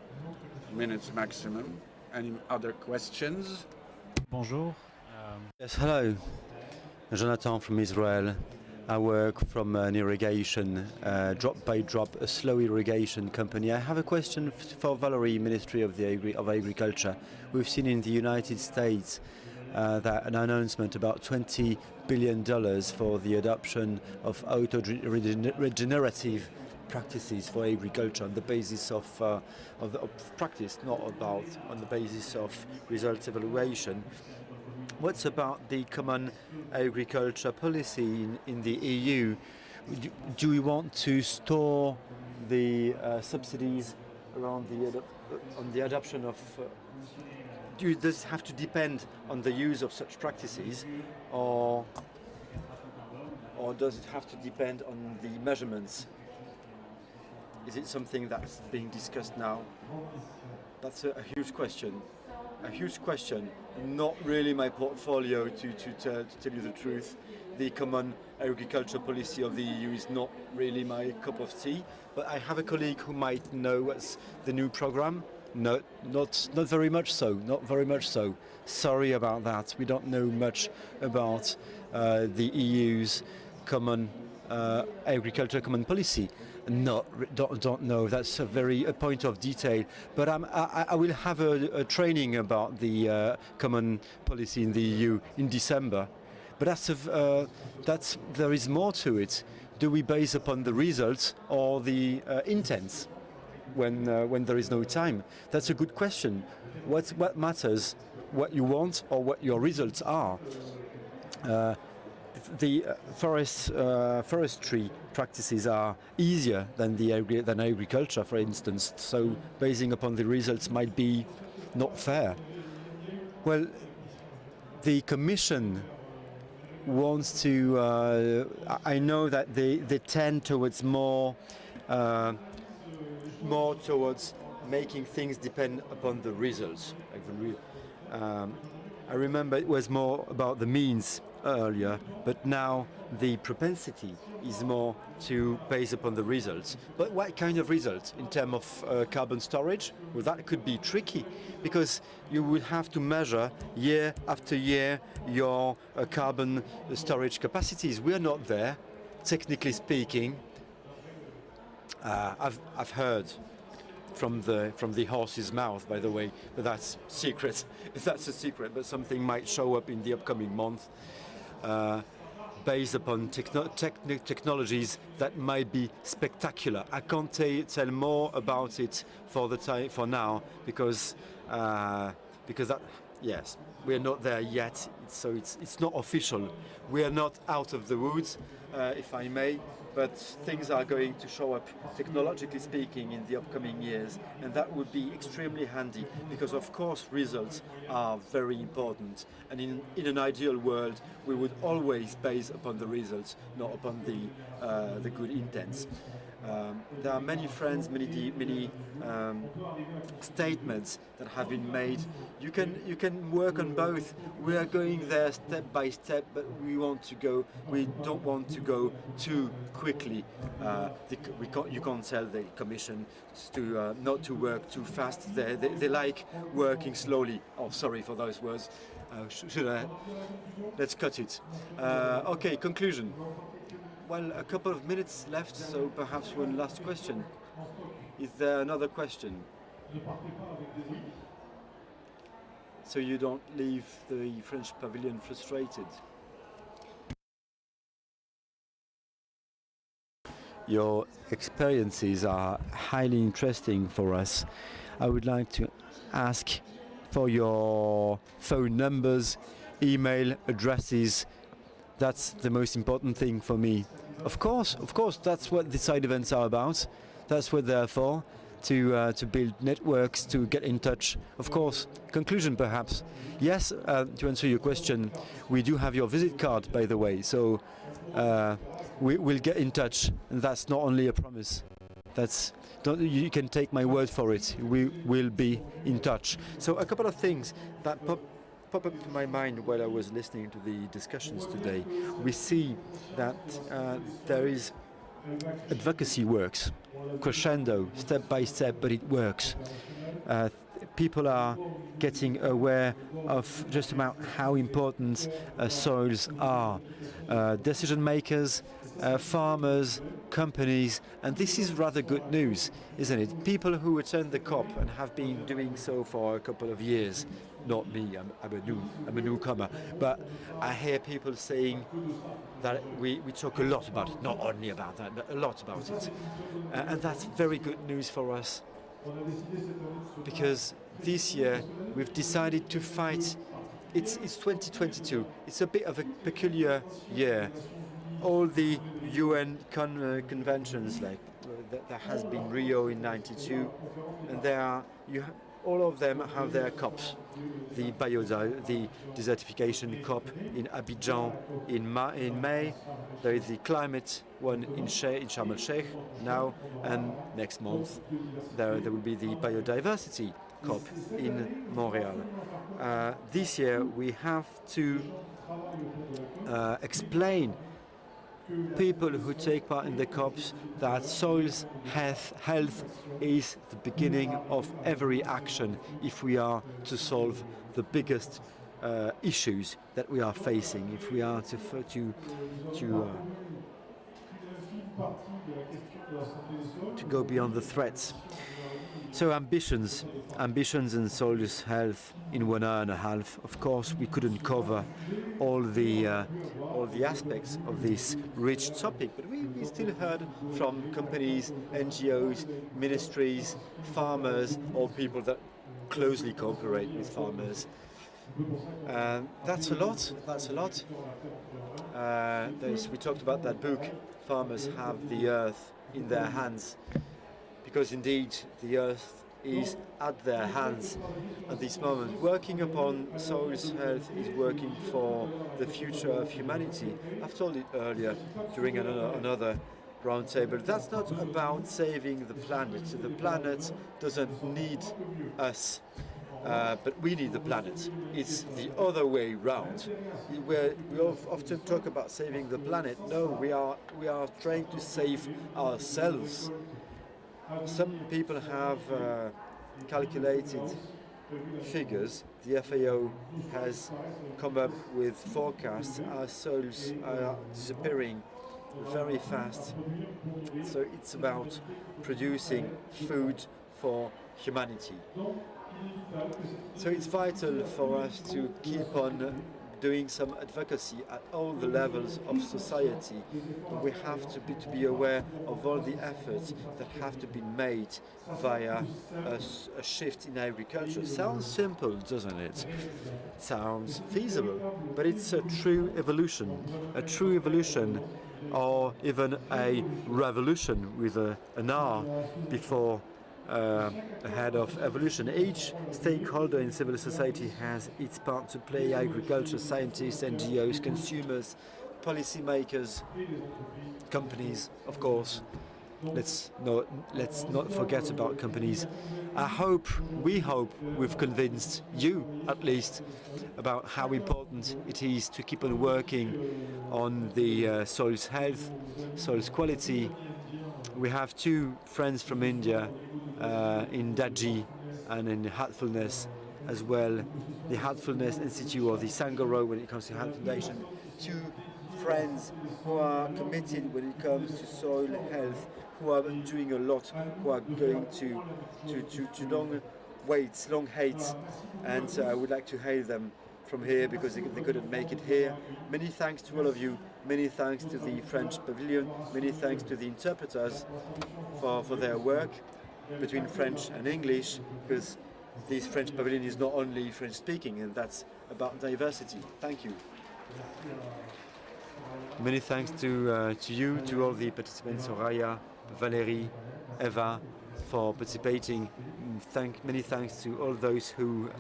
minutes maximum. Any other questions? Bonjour. Yes, hello. Jonathan from Israel. I work from an irrigation, drop by drop, a slow irrigation company. I have a question for Valerie, Ministry of Agriculture. We've seen in the United States that an announcement about $20 billion for the adoption of regenerative practices for agriculture on the basis of practice, not about on the basis of results evaluation. What's about the common agriculture policy in the EU? Do we want to store the subsidies around on the adoption of? Does it have to depend on the use of such practices, or does it have to depend on the measurements? Is it something that's being discussed now? That's a huge question. A huge question. Not really my portfolio, to tell you the truth. The common agriculture policy of the EU is not really my cup of tea. But I have a colleague who might know what's the new program. No, not very much so. Not very much so. Sorry about that. We don't know much about the EU's common agriculture common policy? Don't know. That's a point of detail. But I will have a training about the common policy in the EU in December. But there is more to it. Do we base upon the results or the intents when there is no time? That's a good question. What matters? What you want or what your results are? The forestry practices are easier than agriculture, for instance. So basing upon the results might be not fair. Well, the Commission wants to. I know that they tend towards more towards making things depend upon the results. I remember it was more about the means earlier, but now the propensity is more to base upon the results. But what kind of results? In terms of carbon storage? Well, that could be tricky because you will have to measure year after year your carbon storage capacities. We are not there, technically speaking. I've heard from the horse's mouth, by the way, but that's secret. That's a secret, but something might show up in the upcoming month. Based upon technologies that might be spectacular. I can't tell more about it for now because yes, we are not there yet. So it's not official. We are not out of the woods, if I may. But things are going to show up, technologically speaking, in the upcoming years, and that would be extremely handy because, of course, results are very important. And in an ideal world, we would always base upon the results, not upon the good intents. There are many many statements that have been made. You can work on both. We are going there step by step, but we don't want to go too quickly. You can't tell the Commission to not to work too fast. They like working slowly. Oh, sorry for those words. Let's cut it. Okay, conclusion. Well, a couple of minutes left, so perhaps one last question. Is there another question? So you don't leave the French pavilion frustrated? Your experiences are highly interesting for us. I would like to ask for your phone numbers, email addresses. That's the most important thing for me. Of course, that's what the side events are about. That's what they're for, to build networks, to get in touch. Of course, conclusion perhaps. Yes, to answer your question, we do have your visit card, by the way, so we'll get in touch, and that's not only a promise. You can take my word for it. We will be in touch. So a couple of things that pop up to my mind while I was listening to the discussions today. We see that there is advocacy works, crescendo, step by step, but it works. People are getting aware of just about how important soils are. Decision makers, farmers, companies, and this is rather good news, isn't it? People who attend the COP and have been doing so for a couple of years. Not me, I'm a newcomer, but I hear people saying that we talk a lot about it, not only about that, but a lot about it. And that's very good news for us, because this year we've decided to fight. It's 2022, it's a bit of a peculiar year. All the UN conventions, like there has been Rio in '92, and all of them have their COPs. The desertification COP in Abidjan in May. There is the climate one in Sharm el-Sheikh now, and next month there will be the biodiversity COP in Montreal. This year we have to explain people who take part in the COPs that soils health is the beginning of every action if we are to solve the biggest issues that we are facing, if we are to go beyond the threats. So ambitions and soil's health in 1 hour and a half. Of course, we couldn't cover all the aspects of this rich topic, but we still heard from companies, NGOs, ministries, farmers, or people that closely cooperate with farmers. That's a lot. That's a lot. We talked about that book. Farmers have the earth in their hands, because indeed the earth is at their hands at this moment. Working upon soil's health is working for the future of humanity. I've told it earlier during another roundtable. That's not about saving the planet. The planet doesn't need us. But we need the planet. It's the other way round. We often talk about saving the planet. No, we are trying to save ourselves. Some people have calculated figures. The FAO has come up with forecasts. Our soils are disappearing very fast. So it's about producing food for humanity. So it's vital for us to keep on doing some advocacy at all the levels of society. We have to be aware of all the efforts that have to be made via a shift in agriculture. Sounds simple, doesn't it? Sounds feasible, but it's a true evolution, or even a revolution with an R before ahead of evolution. Each stakeholder in civil society has its part to play: agriculture, scientists, NGOs, consumers, policymakers, companies, of course. Let's not forget about companies. We hope we've convinced you, at least, about how important it is to keep on working on the soil's health, soil's quality. We have two friends from India, in Daji and in Heartfulness as well, the Heartfulness Institute, or the Sangoro when it comes to Heart Foundation. Two friends who are committed when it comes to soil health, who are doing a lot, who are going to long waits, long hates, and I would like to hail them from here because they couldn't make it here. Many thanks to all of you. Many thanks to the French pavilion. Many thanks to the interpreters for their work between French and English, because this French pavilion is not only French speaking, and that's about diversity. Thank you. Many thanks to you, to all the participants, Soraya, Valérie, Eva, for participating. Many thanks to all those who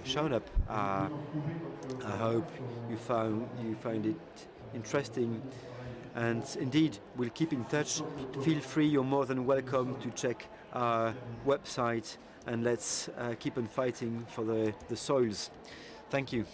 shown up. I hope you find it interesting, and indeed we'll keep in touch. Feel free, you're more than welcome to check our website, and let's keep on fighting for the soils. Thank you.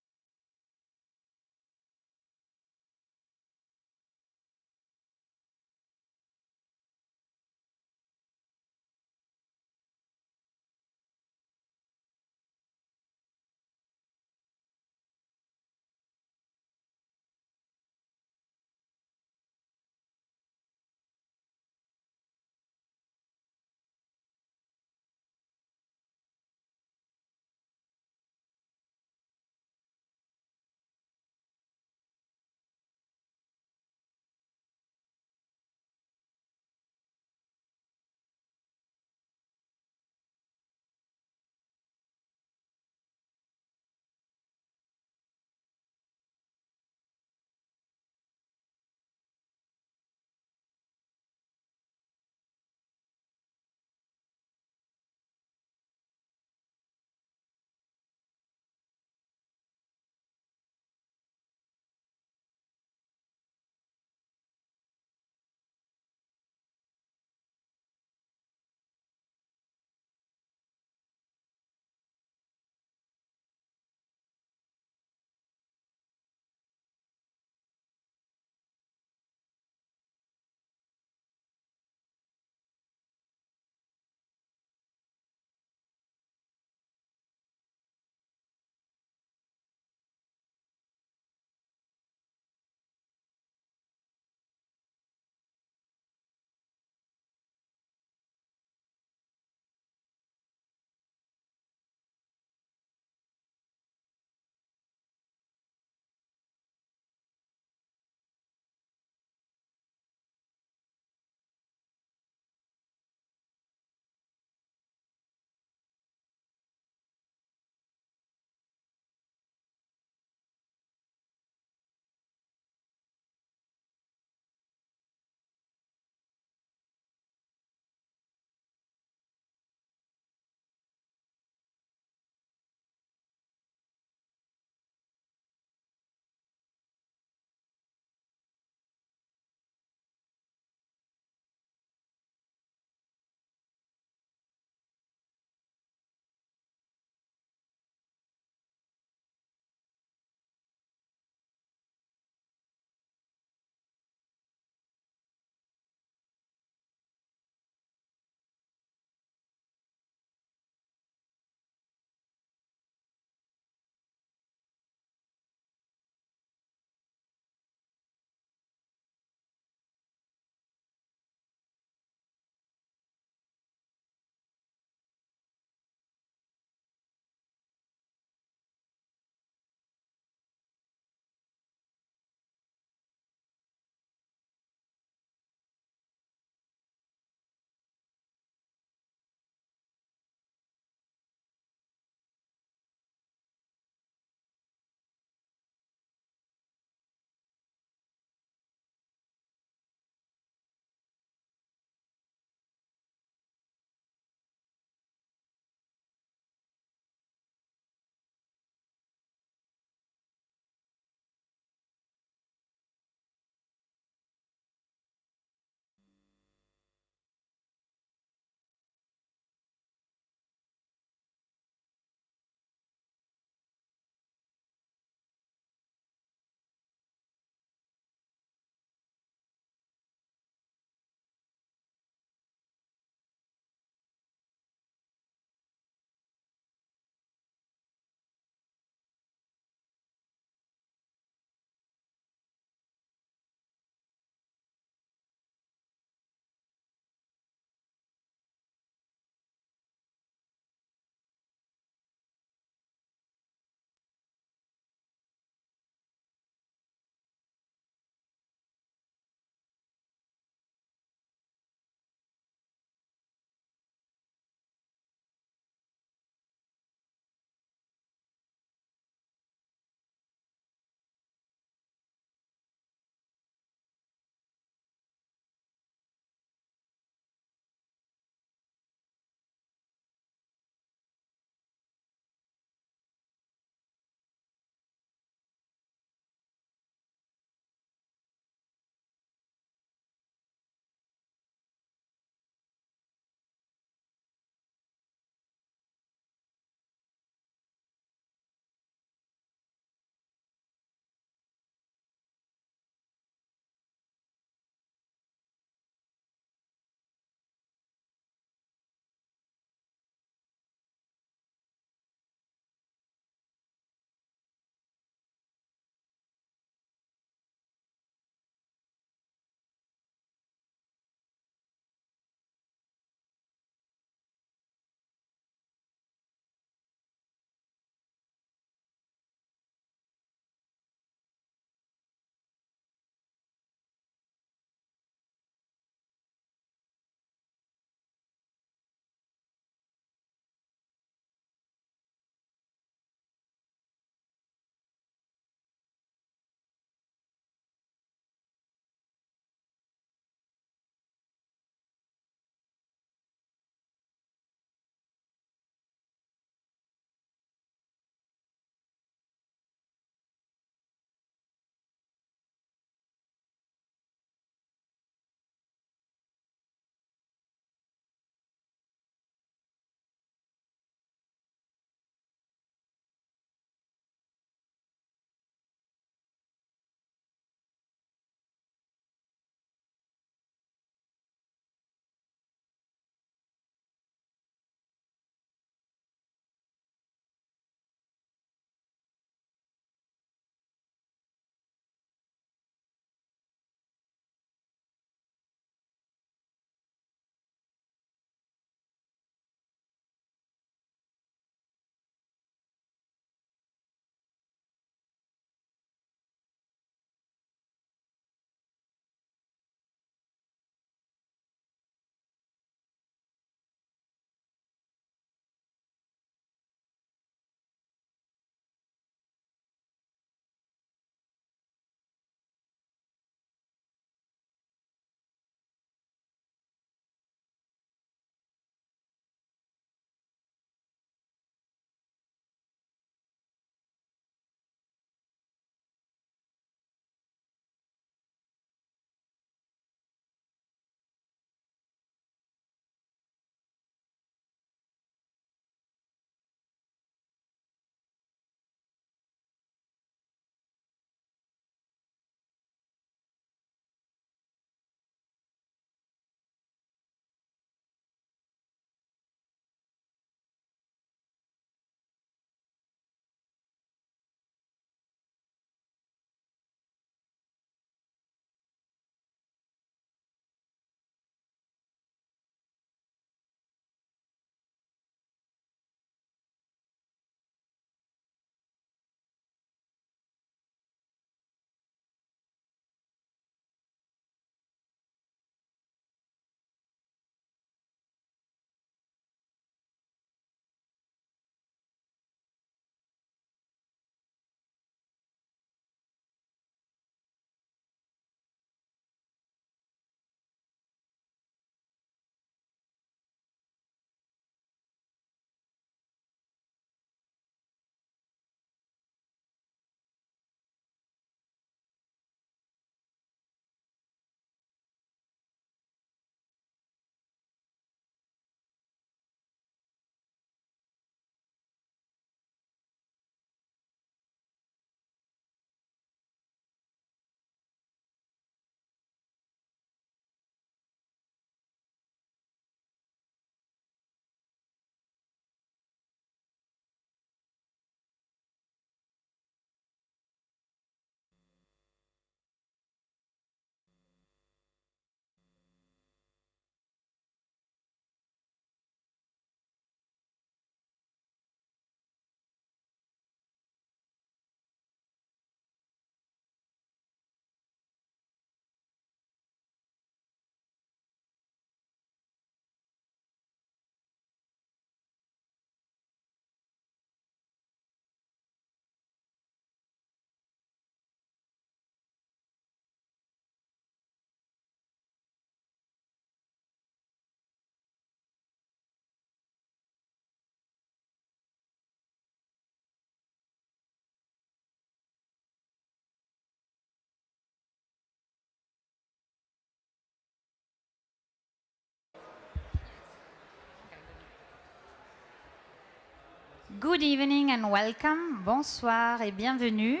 Good evening and welcome. Bonsoir et bienvenue.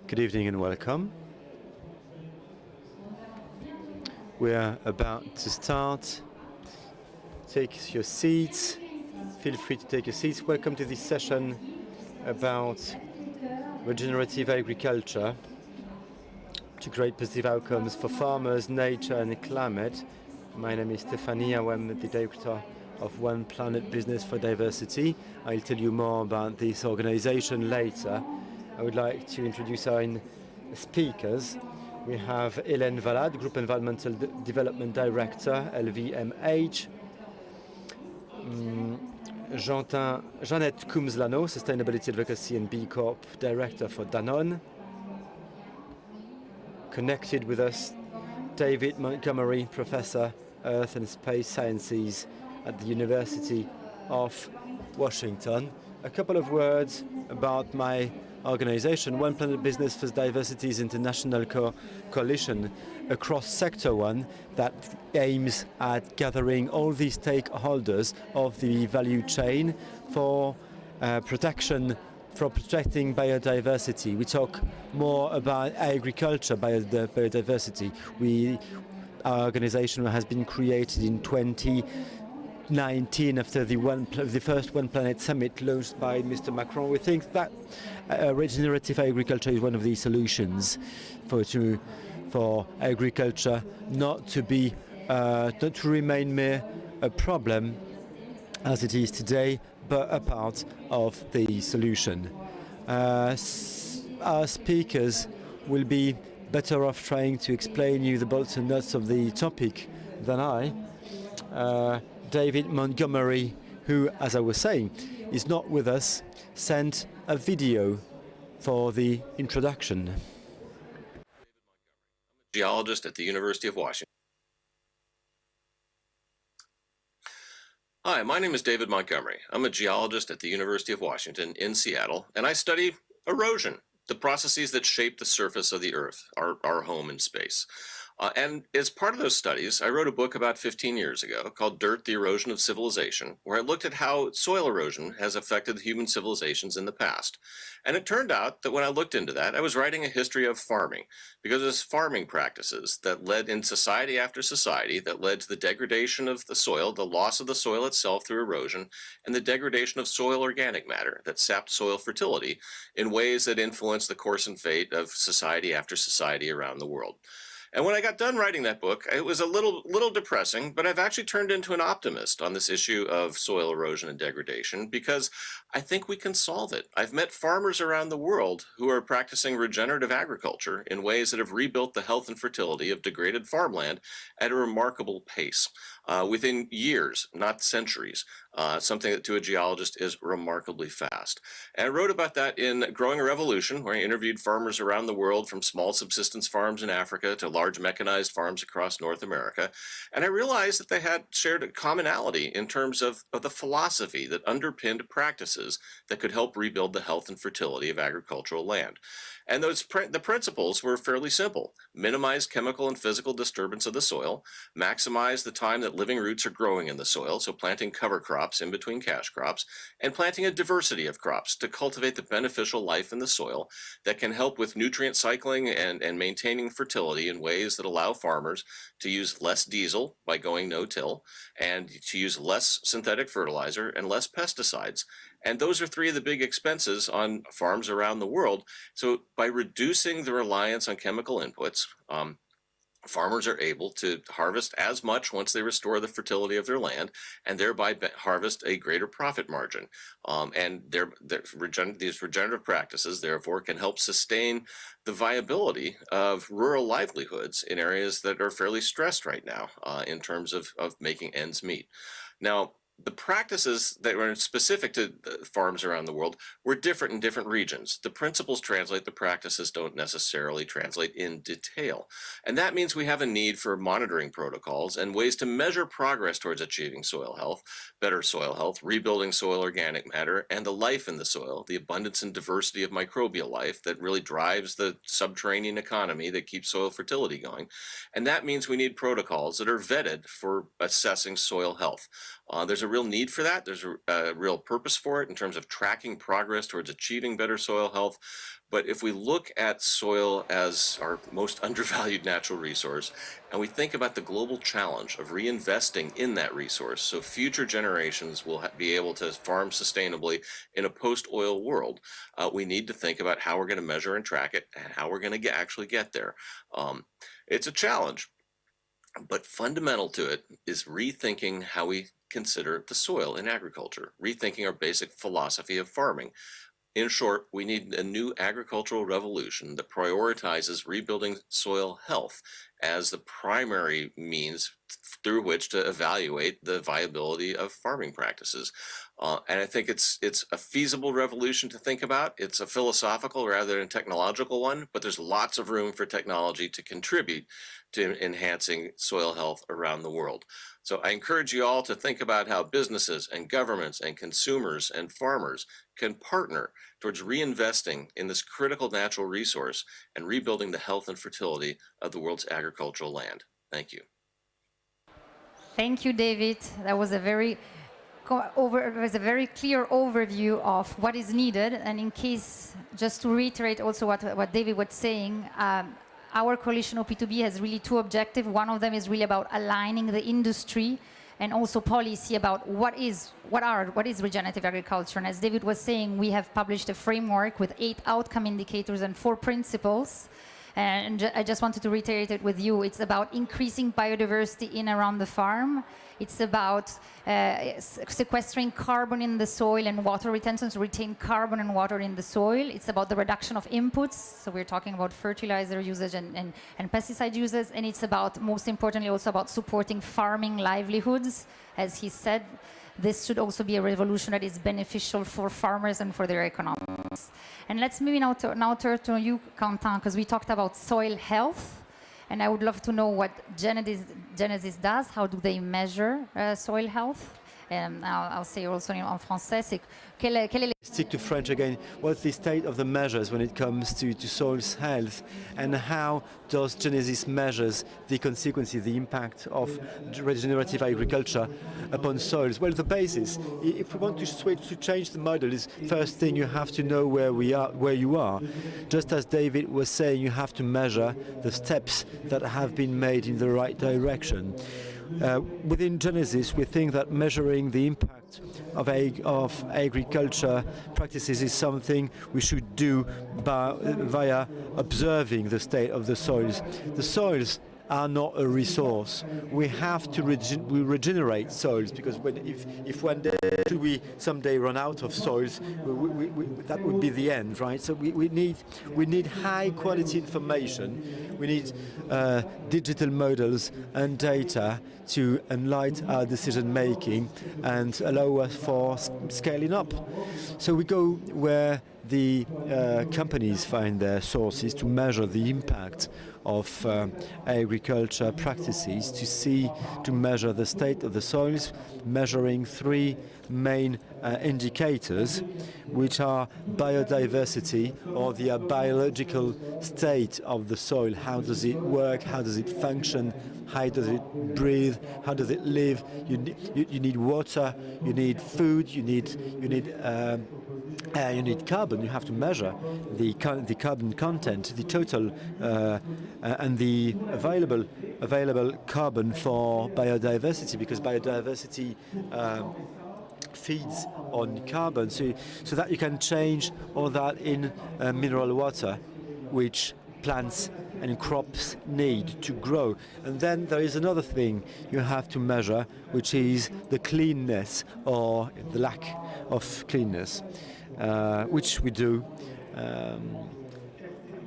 Good evening and welcome. We're about to start. Take your seats. Feel free to take your seats. Welcome to this session about regenerative agriculture to create positive outcomes for farmers, nature and climate. My name is Stephanie. I'm the director of One Planet Business for Diversity. I'll tell you more about this organization later. I would like to introduce our speakers. We have Hélène Valade, Group Environmental Development Director, LVMH. Jeannette Coombs-Lano, Sustainability Advocacy and B Corp Director for Danone. Connected with us, David Montgomery, Professor, Earth and Space Sciences at the University of Washington. A couple of words about my organization. One Planet Business for Diversity's international coalition, a cross-sector one that aims at gathering all the stakeholders of the value chain for protecting biodiversity. We talk more about agriculture, biodiversity. Our organization has been created in 2019 after the first One Planet Summit launched by Mr. Macron. We think that regenerative agriculture is one of the solutions for agriculture not to remain mere a problem as it is today, but a part of the solution. Our speakers will be better off trying to explain you the bolts and nuts of the topic than I. David Montgomery, who, as I was saying, is not with us, sent a video for the introduction. Geologist at the University of Washington. Hi, my name is David Montgomery. I'm a geologist at the University of Washington in Seattle, and I study erosion, the processes that shape the surface of the Earth, our home in space. And as part of those studies, I wrote a book about 15 years ago called Dirt, the Erosion of Civilization, where I looked at how soil erosion has affected human civilizations in the past. And it turned out that when I looked into that, I was writing a history of farming, because it was farming practices that led in society after society that led to the degradation of the soil, the loss of the soil itself through erosion, and the degradation of soil organic matter that sapped soil fertility in ways that influenced the course and fate of society after society around the world. And when I got done writing that book, it was a little depressing, but I've actually turned into an optimist on this issue of soil erosion and degradation because I think we can solve it. I've met farmers around the world who are practicing regenerative agriculture in ways that have rebuilt the health and fertility of degraded farmland at a remarkable pace. Within years, not centuries, something that to a geologist is remarkably fast. And I wrote about that in Growing a Revolution, where I interviewed farmers around the world from small subsistence farms in Africa to large mechanized farms across North America. And I realized that they had shared a commonality in terms of the philosophy that underpinned practices that could help rebuild the health and fertility of agricultural land. And the principles were fairly simple. Minimize chemical and physical disturbance of the soil, maximize the time that living roots are growing in the soil, so planting cover crops in between cash crops, and planting a diversity of crops to cultivate the beneficial life in the soil that can help with nutrient cycling and maintaining fertility in ways that allow farmers to use less diesel by going no-till, and to use less synthetic fertilizer and less pesticides. And those are three of the big expenses on farms around the world. So by reducing the reliance on chemical inputs, farmers are able to harvest as much once they restore the fertility of their land and thereby harvest a greater profit margin. And these regenerative practices, therefore, can help sustain the viability of rural livelihoods in areas that are fairly stressed right now in terms of making ends meet. Now, the practices that were specific to farms around the world were different in different regions. The principles translate, the practices don't necessarily translate in detail. And that means we have a need for monitoring protocols and ways to measure progress towards achieving soil health, better soil health, rebuilding soil organic matter, and the life in the soil, the abundance and diversity of microbial life that really drives the subterranean economy that keeps soil fertility going. And that means we need protocols that are vetted for assessing soil health. There's a real need for that. There's a real purpose for it in terms of tracking progress towards achieving better soil health. But if we look at soil as our most undervalued natural resource, and we think about the global challenge of reinvesting in that resource so future generations will be able to farm sustainably in a post-oil world, we need to think about how we're going to measure and track it and how we're going to actually get there. It's a challenge, but fundamental to it is rethinking how we consider the soil in agriculture, rethinking our basic philosophy of farming. In short, we need a new agricultural revolution that prioritizes rebuilding soil health as the primary means through which to evaluate the viability of farming practices. And I think it's a feasible revolution to think about. It's a philosophical rather than technological one, but there's lots of room for technology to contribute to enhancing soil health around the world. So I encourage you all to think about how businesses and governments and consumers and farmers can partner towards reinvesting in this critical natural resource and rebuilding the health and fertility of the world's agricultural land. Thank you. Thank you, David. That was a very clear overview of what is needed. And in case, just to reiterate also what David was saying, our coalition OP2B has really two objectives. One of them is really about aligning the industry and also policy about what is regenerative agriculture. And as David was saying, we have published a framework with 8 outcome indicators and 4 principles. And I just wanted to reiterate it with you. It's about increasing biodiversity in around the farm. It's about sequestering carbon in the soil and water retention, to retain carbon and water in the soil. It's about the reduction of inputs. So we're talking about fertilizer usage and pesticide uses. And it's about, most importantly, also about supporting farming livelihoods. As he said, this should also be a revolution that is beneficial for farmers and for their economics. And let's maybe now turn to you, Quentin, because we talked about soil health. And I would love to know what Genesis does. How do they measure soil health? I'll say also en français, c'est stick to French again. What's the state of the measures when it comes to soil's health, and how does Genesis measures the consequences, the impact of regenerative agriculture upon soils? Well, the basis, if we want to change the model, is first thing you have to know where you are. Just as David was saying, you have to measure the steps that have been made in the right direction. Within Genesis, we think that measuring the impact of agriculture practices is something we should do via observing the state of the soils. The soils are not a resource. We have to regenerate soils, because if one day we someday run out of soils, that would be the end, right? So we need high quality information. We need digital models and data to enlighten our decision making and allow us for scaling up. So we go where the companies find their sources to measure the impact of agriculture practices, to measure the state of the soils, measuring 3 main indicators, which are biodiversity, or the biological state of the soil. How does it work? How does it function? How does it breathe? How does it live? You need water. You need food. You need carbon. You have to measure the carbon content, the total, and the available carbon for biodiversity, because biodiversity feeds on carbon, so that you can change all that in mineral water, which plants and crops need to grow. And then there is another thing you have to measure, which is the cleanness or the lack of cleanness, which we do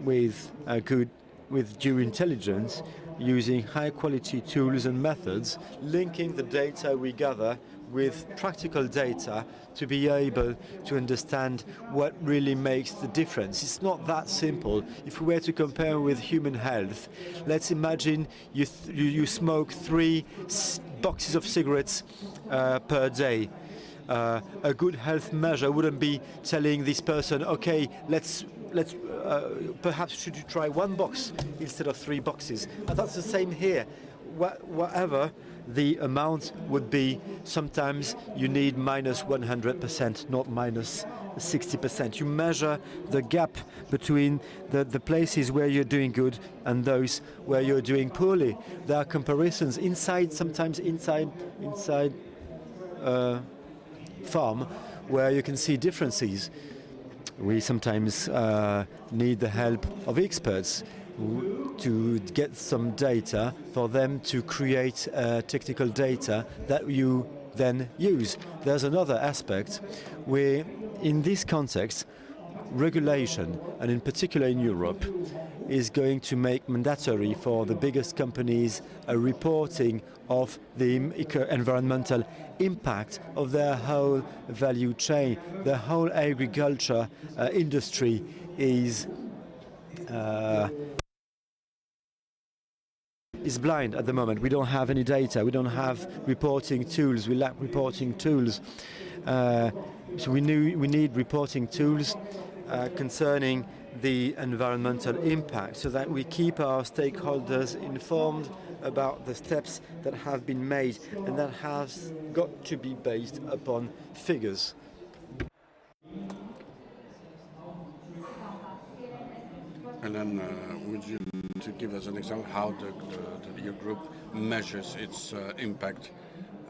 with due intelligence, using high-quality tools and methods, linking the data we gather with practical data to be able to understand what really makes the difference. It's not that simple. If we were to compare with human health, let's imagine you smoke 3 boxes of cigarettes per day. A good health measure wouldn't be telling this person, okay, let's perhaps should you try 1 box instead of 3 boxes. And that's the same here. whatever the amount would be, sometimes you need minus 100%, not minus 60%. You measure the gap between the places where you're doing good and those where you're doing poorly. There are comparisons sometimes inside farm where you can see differences. We sometimes need the help of experts to get some data for them to create technical data that you then use. There's another aspect where, in this context, regulation, and in particular in Europe, is going to make mandatory for the biggest companies a reporting of the environmental impact of their whole value chain. The whole agriculture industry is blind at the moment. We don't have any data. We don't have reporting tools. We lack reporting tools. So we need reporting tools concerning the environmental impact, so that we keep our stakeholders informed about the steps that have been made, and that has got to be based upon figures. And then would you to give us an example how your group measures its impact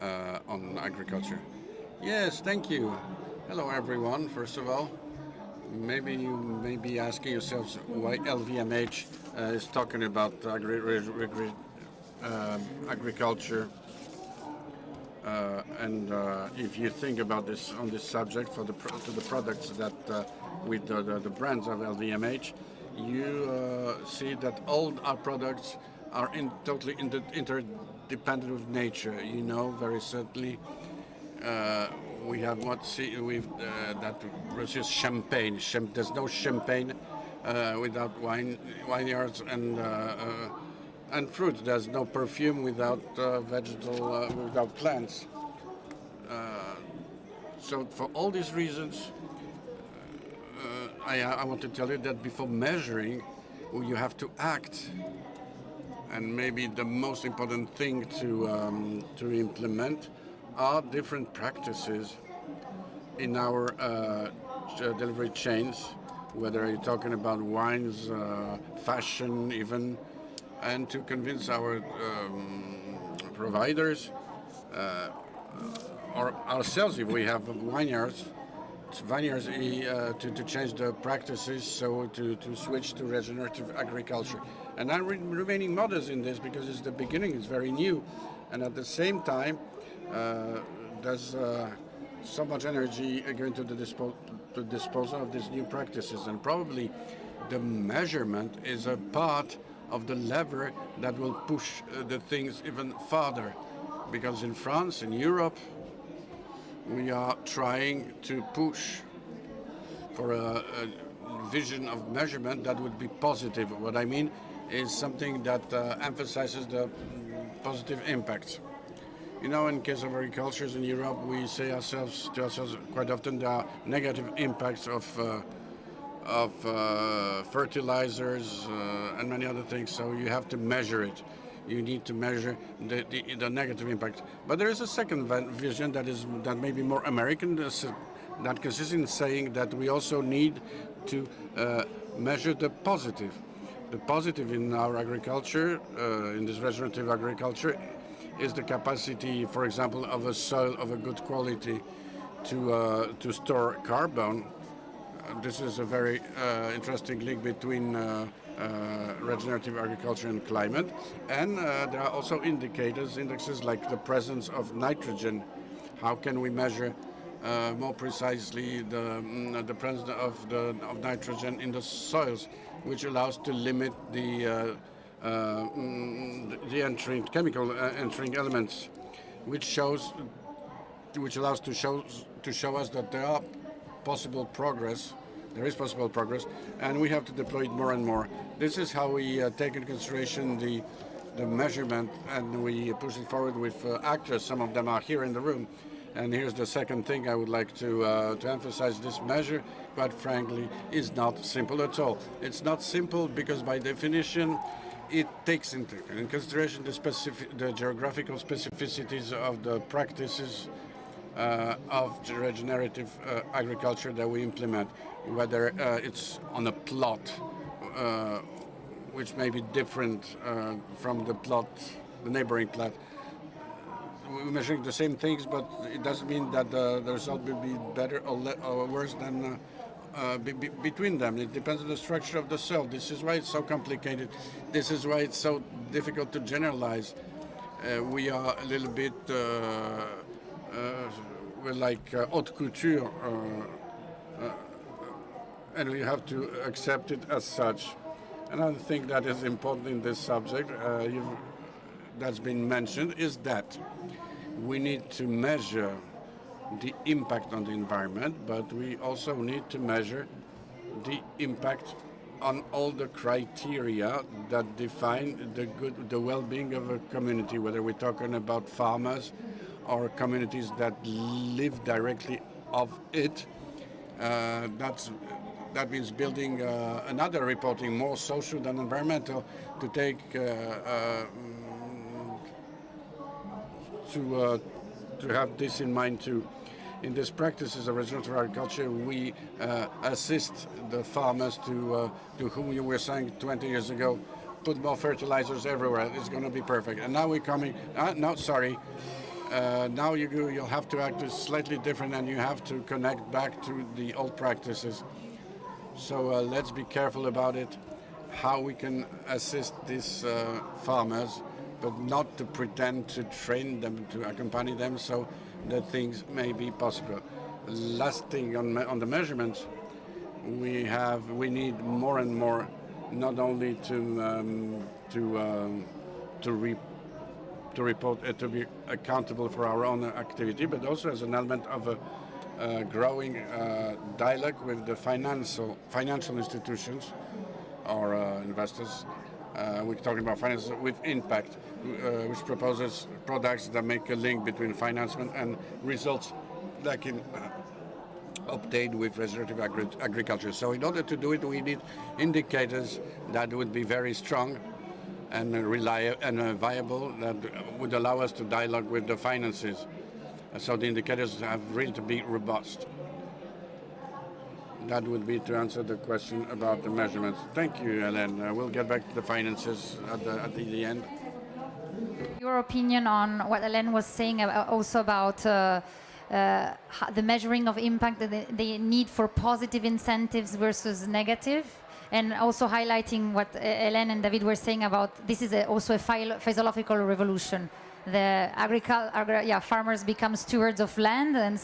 on agriculture? Yes, thank you. Hello everyone, first of all. Maybe you may be asking yourselves why LVMH is talking about agriculture. And if you think about this on this subject to the products that with the brands of LVMH, you see that all our products are totally interdependent of nature. You know, very certainly we have that Russia's champagne. There's no champagne without vineyards and fruit. There's no perfume without without plants. So for all these reasons, I want to tell you that before measuring, you have to act. And maybe the most important thing to implement are different practices in our delivery chains, whether you're talking about wines, fashion even, and to convince our providers or ourselves, if we have vineyards, to change the practices, so to switch to regenerative agriculture. And I'm remaining modest in this because it's the beginning, it's very new, and at the same time there's so much energy going to the disposal of these new practices, and probably the measurement is a part of the lever that will push the things even farther, because in France, in Europe, we are trying to push for a vision of measurement that would be positive. What I mean is something that emphasizes the positive impacts. You know, in case of agriculture in Europe, we say to ourselves quite often there are negative impacts of fertilizers and many other things. So you have to measure it. You need to measure the negative impact. But there is a second vision that may be more American, that consists in saying that we also need to measure the positive. The positive in our agriculture, in this regenerative agriculture, is the capacity, for example, of a soil of a good quality to store carbon. This is a very interesting link between regenerative agriculture and climate. And there are also indexes like the presence of nitrogen. How can we measure more precisely the presence of nitrogen in the soils, which allows to limit the chemical entering elements, which allows to show us that there is possible progress, and we have to deploy it more and more. This is how we take into consideration the measurement, and we push it forward with actors. Some of them are here in the room, And here's the second thing I would like to emphasize. This measure, quite frankly, is not simple at all. It's not simple because by definition, it takes into consideration the geographical specificities of the practices of regenerative agriculture that we implement, whether it's on a plot, which may be different from the neighboring plot. We're measuring the same things, but it doesn't mean that the result will be better or worse than between them. It depends on the structure of the soil. This is why it's so complicated. This is why it's so difficult to generalize. We are a little bit, we're like haute couture, and we have to accept it as such. Another thing that is important in this subject, that's been mentioned, is that we need to measure the impact on the environment, but we also need to measure the impact on all the criteria that define the well-being of a community, whether we're talking about farmers or communities that live directly of it. That means building another reporting, more social than environmental, to take to have this in mind too. In these practices of regenerative agriculture, we assist the farmers to whom you were saying 20 years ago, put more fertilizers everywhere. It's going to be perfect. And now we're coming. No, sorry. Now you'll have to act slightly different, and you have to connect back to the old practices. So let's be careful about it. How we can assist these farmers, but not to pretend to train them, to accompany them, so that things may be possible. Last thing on the measurements, we need more and more, not only to report, to be accountable for our own activity, but also as an element of a growing dialogue with the financial institutions or investors. We're talking about finance with impact, which proposes products that make a link between financement and results that can obtained with regenerative agriculture. So in order to do it, we need indicators that would be very strong and reliable and viable, that would allow us to dialogue with the finances. So the indicators have really to be robust. That would be to answer the question about the measurements. Thank you, Hélène. We'll get back to the finances at the end. Your opinion on what Hélène was saying also about the measuring of impact, the need for positive incentives versus negative, and also highlighting what Hélène and David were saying about this is also a physiological revolution. The farmers become stewards of land and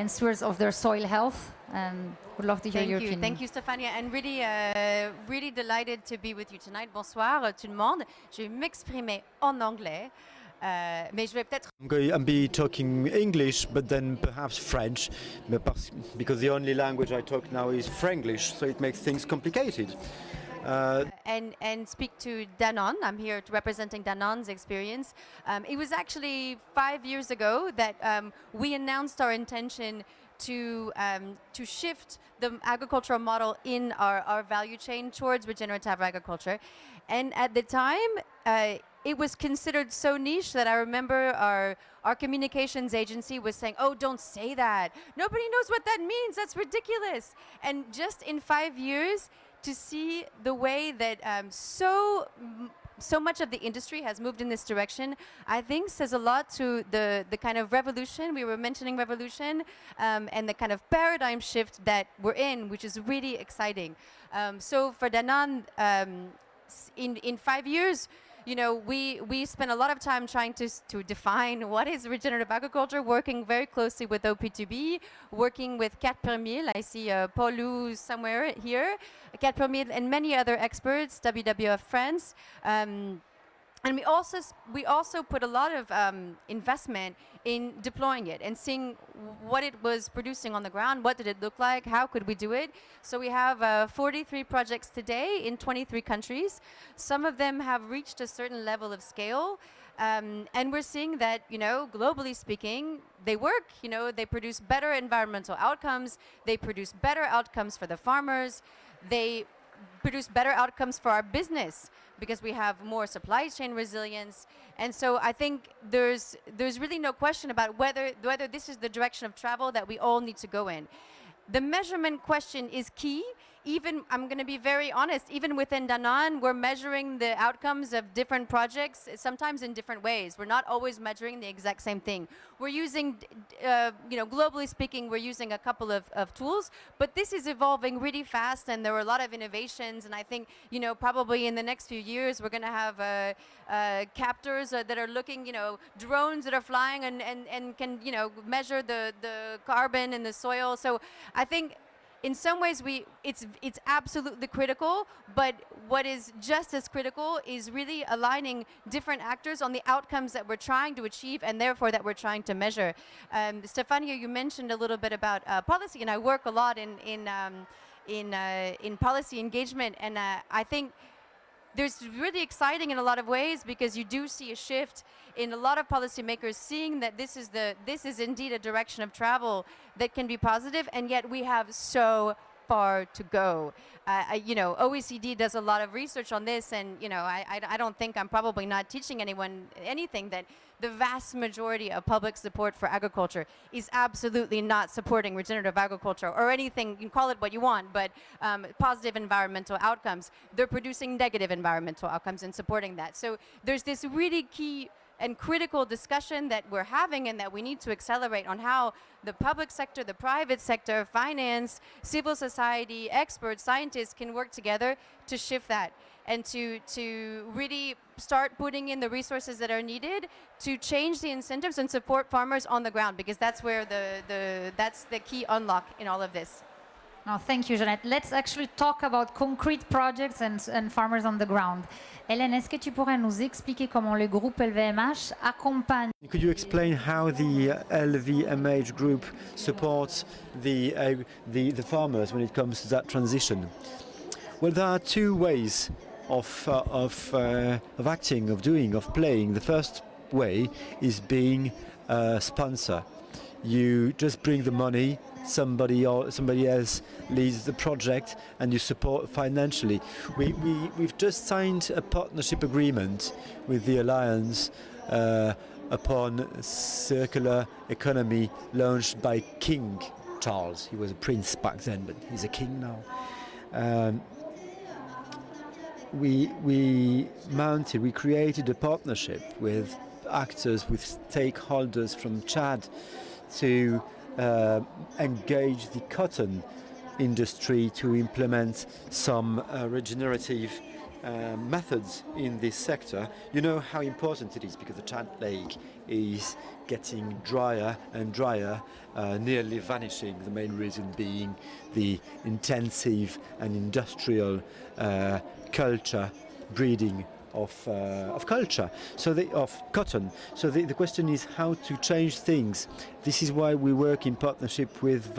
stewards of their soil health. And would love to hear your opinion. Thank you, Stefania, and really delighted to be with you tonight. Bonsoir, tout le monde. Je vais m'exprimer en anglais, mais je vais peut-être. I'm be talking English, but then perhaps French, because the only language I talk now is Franglish, so it makes things complicated. And speak to Danone. I'm here representing Danone's experience. It was actually 5 years ago that we announced our intention to shift the agricultural model in our value chain towards regenerative agriculture. And at the time, it was considered so niche that I remember our communications agency was saying, "Oh, don't say that. Nobody knows what that means. That's ridiculous." And just in 5 years, to see the way that so much of the industry has moved in this direction, I think says a lot to the kind of revolution, we were mentioning revolution, and the kind of paradigm shift that we're in, which is really exciting. So for Danone, in 5 years, you know, we spent a lot of time trying to define what is regenerative agriculture, working very closely with OP2B, working with 4 per mille. I see Paulou somewhere here, 4 per mille, and many other experts, WWF France. And we also put a lot of investment in deploying it and seeing what it was producing on the ground, what did it look like, how could we do it. So we have 43 projects today in 23 countries. Some of them have reached a certain level of scale. And we're seeing that, globally speaking, they work. They produce better environmental outcomes. They produce better outcomes for the farmers. They produce better outcomes for our business because we have more supply chain resilience. And so I think there's really no question about whether this is the direction of travel that we all need to go in. The measurement question is key. Even, I'm going to be very honest, even within Danone, we're measuring the outcomes of different projects, sometimes in different ways. We're not always measuring the exact same thing. We're using, globally speaking, we're using a couple of tools, but this is evolving really fast, and there are a lot of innovations, and I think, probably in the next few years, we're going to have captors that are looking, drones that are flying and can, measure the carbon in the soil. So I think in some ways it's absolutely critical, but what is just as critical is really aligning different actors on the outcomes that we're trying to achieve and therefore that we're trying to measure. Stefania, you mentioned a little bit about policy, and I work a lot in policy engagement, and I think there's really exciting in a lot of ways because you do see a shift in a lot of policymakers seeing that this is indeed a direction of travel that can be positive, and yet we have so far to go. OECD does a lot of research on this, and I don't think I'm probably not teaching anyone anything that the vast majority of public support for agriculture is absolutely not supporting regenerative agriculture or anything, you can call it what you want, but positive environmental outcomes. They're producing negative environmental outcomes and supporting that. So there's this really key and critical discussion that we're having and that we need to accelerate on how the public sector, the private sector, finance, civil society, experts, scientists can work together to shift that and to really start putting in the resources that are needed to change the incentives and support farmers on the ground, because that's where that's the key unlock in all of this. No, thank you, Jeanette. Let's actually talk about concrete projects and farmers on the ground. Hélène, est-ce que tu pourrais nous expliquer comment le groupe LVMH accompagne? Could you explain how the LVMH group supports the farmers when it comes to that transition? Well, there are two ways of acting, of doing, of playing. The first way is being a sponsor. You just bring the money, somebody else leads the project, and you support financially. We've just signed a partnership agreement with the Alliance upon circular economy launched by King Charles. He was a prince back then, but he's a king now. We created a partnership with actors, with stakeholders from Chad to engage the cotton industry to implement some regenerative methods in this sector. You know how important it is because the Chad Lake is getting drier and drier, nearly vanishing, the main reason being the intensive and industrial culture breeding of culture, of cotton. So the question is how to change things. This is why we work in partnership with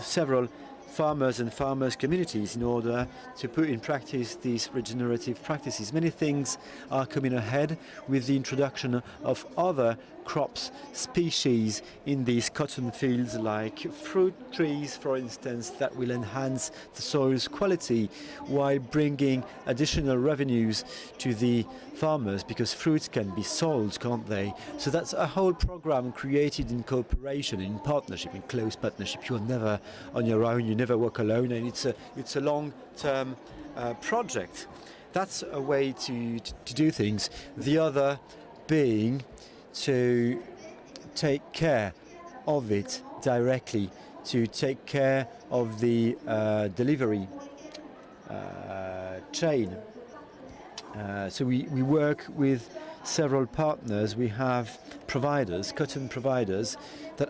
several farmers and farmers communities in order to put in practice these regenerative practices. Many things are coming ahead with the introduction of other crops, species in these cotton fields, like fruit trees, for instance, that will enhance the soil's quality while bringing additional revenues to the farmers, because fruits can be sold, can't they? So that's a whole program created in cooperation, in partnership, in close partnership. You're never on your own, you never work alone, and it's a long-term project. That's a way to do things. The other being to take care of it directly, to take care of the delivery chain. So we work with several partners. We have providers, cotton providers,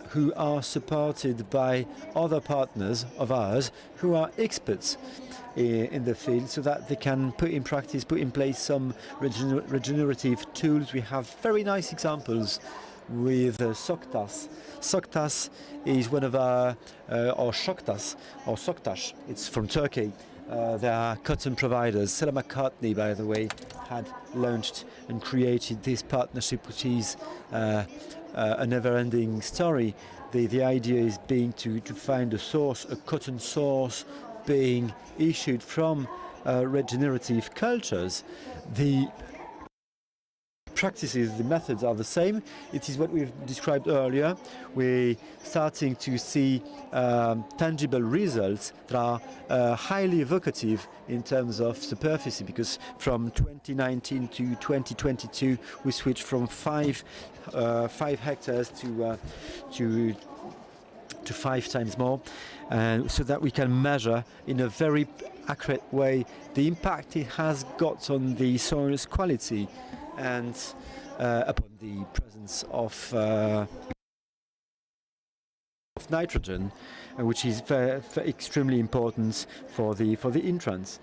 who are supported by other partners of ours who are experts in the field, so that they can put in place some regenerative tools. We have very nice examples with Soktas. Soktas is one of our, or Shoktas, or Soktash, it's from Turkey. there are cotton providers. Stella McCartney, by the way, had launched and created this partnership, which is a never-ending story. The idea is being to find a source, a cotton source being issued from regenerative cultures. The practices, the methods are the same. It is what we've described earlier. We're starting to see tangible results that are highly evocative in terms of superficie, because from 2019 to 2022 we switched from 5 hectares to 5 times more, so that we can measure in a very accurate way the impact it has got on the soil's quality and upon the presence of nitrogen, which is extremely important for the intrants.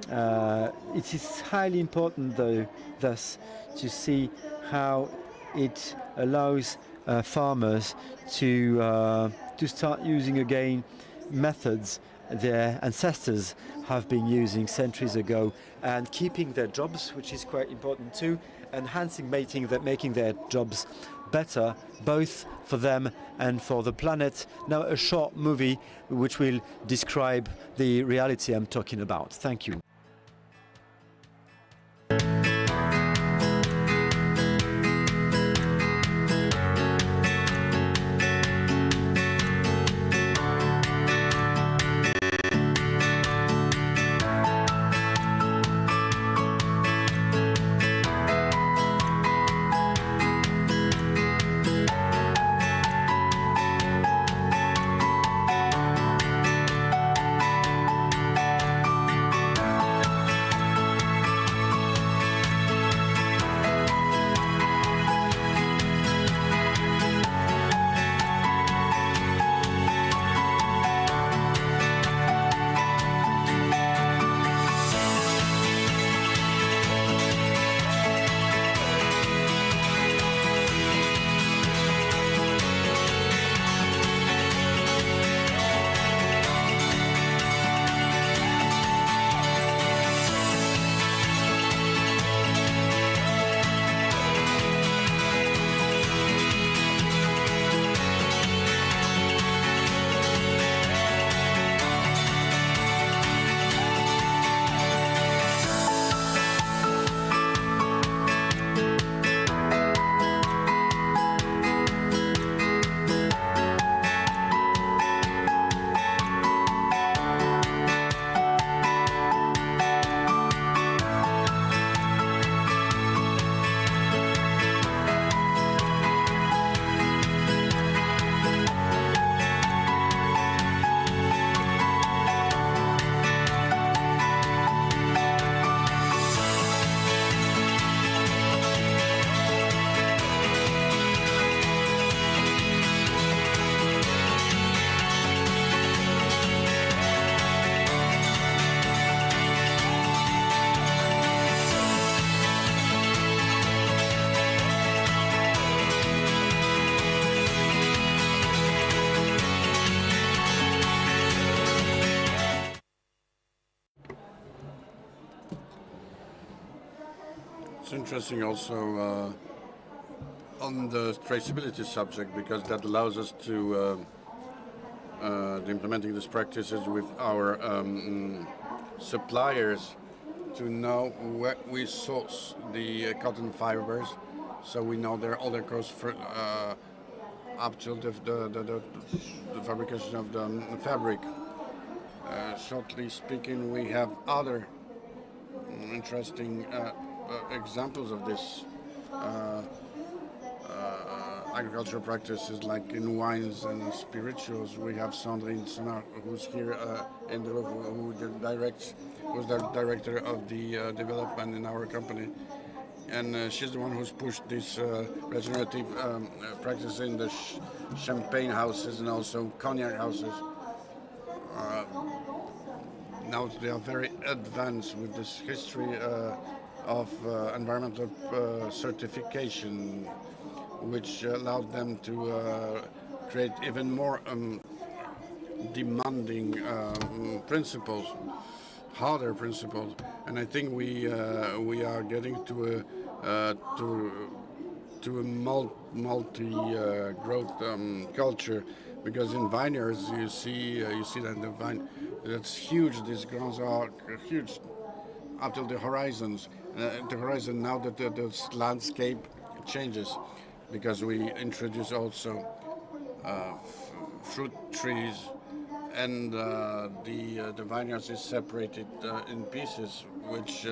It is highly important, though, thus, to see how it allows farmers to start using again methods their ancestors have been using centuries ago, and keeping their jobs, which is quite important too, enhancing, making their jobs better, both for them and for the planet. Now a short movie which will describe the reality I'm talking about. Thank you. It's interesting also on the traceability subject, because that allows us to implementing these practices with our suppliers to know where we source the cotton fibers, so we know all their costs for up till the fabrication of the fabric. Shortly speaking, we have other interesting examples of this agricultural practices, like in wines and spirituals. We have Sandrine Sonar, who's here in the room, who's the director of the development in our company, and she's the one who's pushed this regenerative practice in the champagne houses and also cognac houses. Now they are very advanced with this history of environmental certification, which allowed them to create even more demanding principles. harder principles, and I think we are getting to a multi growth culture, because in vineyards you see that the vine that's huge. These grounds are huge up to the horizons. The horizon now that the landscape changes, because we introduce also fruit trees, and the vineyards is separated in pieces, which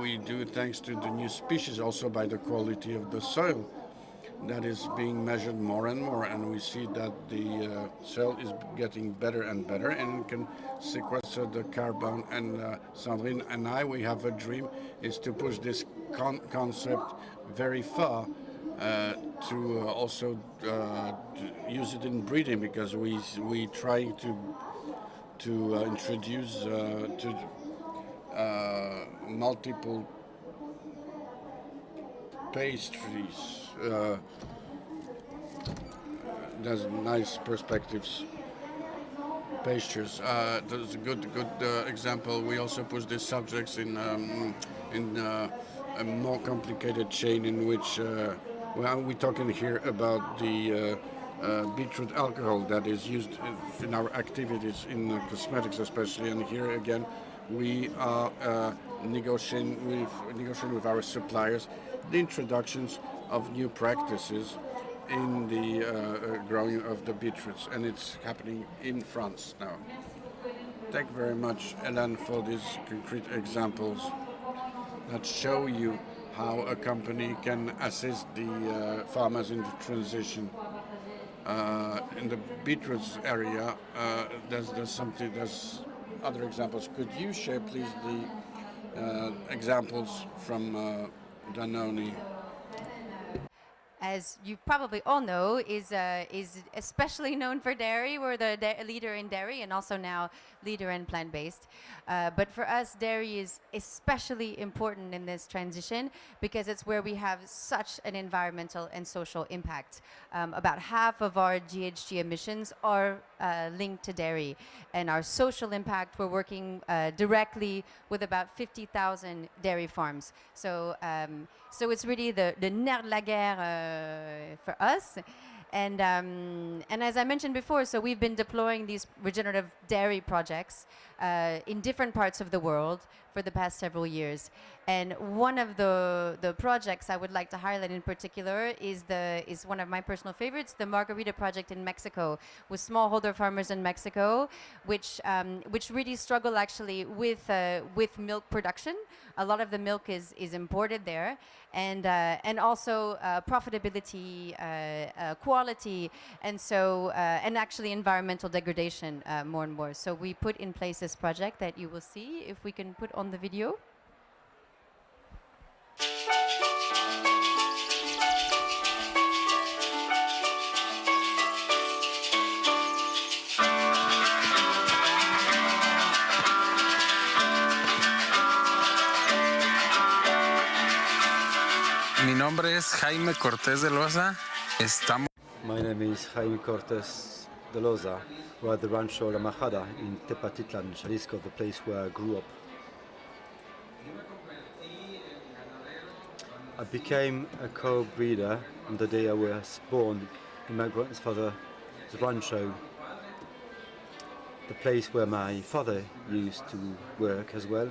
we do thanks to the new species, also by the quality of the soil that is being measured more and more, and we see that the soil is getting better and better and can sequester the carbon. And Sandrine and I, we have a dream is to push this concept very far, to also to use it in breeding, because we try to introduce multiple pastries. There's nice perspectives. Pastures. There's a good example. We also push these subjects in a more complicated chain, in which we're talking here about the beetroot alcohol that is used in our activities in cosmetics, especially. And here again, we are negotiating with our suppliers the introductions of new practices in the growing of the beetroots, and it's happening in France now. Thank you very much, Hélène, for these concrete examples that show you how a company can assist the farmers in the transition. In the beetroots area, there's other examples. Could you share, please, the examples from Danone? As you probably all know, is especially known for dairy. We're the leader in dairy, and also now leader in plant-based. But for us, dairy is especially important in this transition, because it's where we have such an environmental and social impact. About half of our GHG emissions are linked to dairy, and our social impact, we're working directly with about 50,000 dairy farms. So it's really the nerf de la guerre for us. And as I mentioned before, so we've been deploying these regenerative dairy projects in different parts of the world for the past several years. And one of the projects I would like to highlight in particular is one of my personal favorites, the Margarita project in Mexico, with smallholder farmers in Mexico, which really struggle actually with milk production. A lot of the milk is imported there, and also profitability, quality, and so and actually environmental degradation more and more. So we put in place this project that you will see if we can put on the video. Mi nombre es Jaime Cortés de Loza. My name is Jaime Cortés de Loza. We're at the Rancho La Majada in Tepatitlan, Jalisco, the place where I grew up. I became a co-breeder on the day I was born in my grandfather's rancho, the place where my father used to work as well,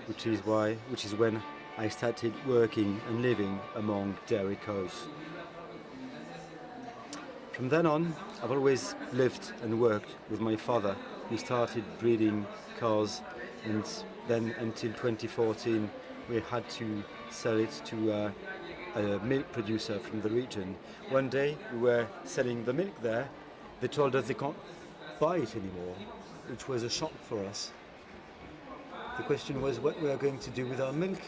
which is when I started working and living among dairy cows. From then on, I've always lived and worked with my father, who started breeding cows, and then until 2014 we had to sell it to a milk producer from the region. One day we were selling the milk there. They told us they can't buy it anymore, which was a shock for us. The question was what we are going to do with our milk.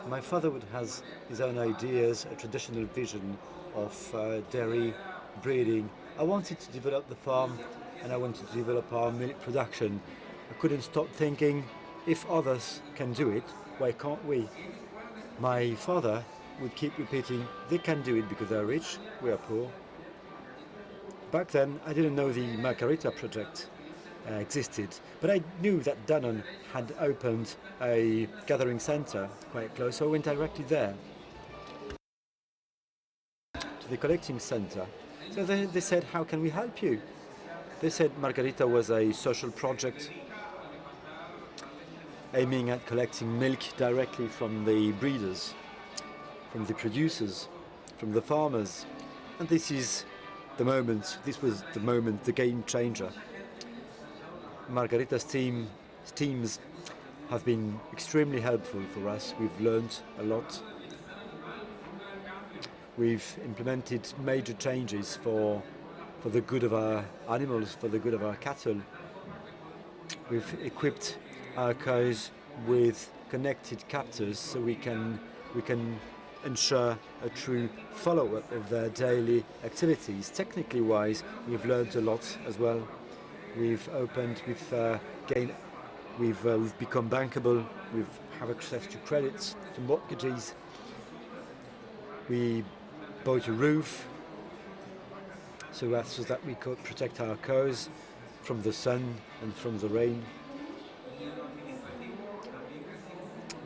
My father has his own ideas, a traditional vision of dairy breeding. I wanted to develop the farm, and I wanted to develop our milk production. I couldn't stop thinking, if others can do it, why can't we? My father would keep repeating, they can do it because they're rich, we are poor. Back then, I didn't know the Margarita project. existed. But I knew that Danone had opened a gathering centre quite close, so I went directly there to the collecting centre. So they said, how can we help you? They said Margarita was a social project aiming at collecting milk directly from the breeders, from the producers, from the farmers. And this was the moment, the game changer. Margarita's teams have been extremely helpful for us. We've learned a lot. We've implemented major changes for the good of our animals, for the good of our cattle. We've equipped our cows with connected captors so we can ensure a true follow-up of their daily activities. Technically wise, we've learned a lot as well. We've become bankable. We have access to credits, to mortgages. We bought a roof so that we could protect our cows from the sun and from the rain.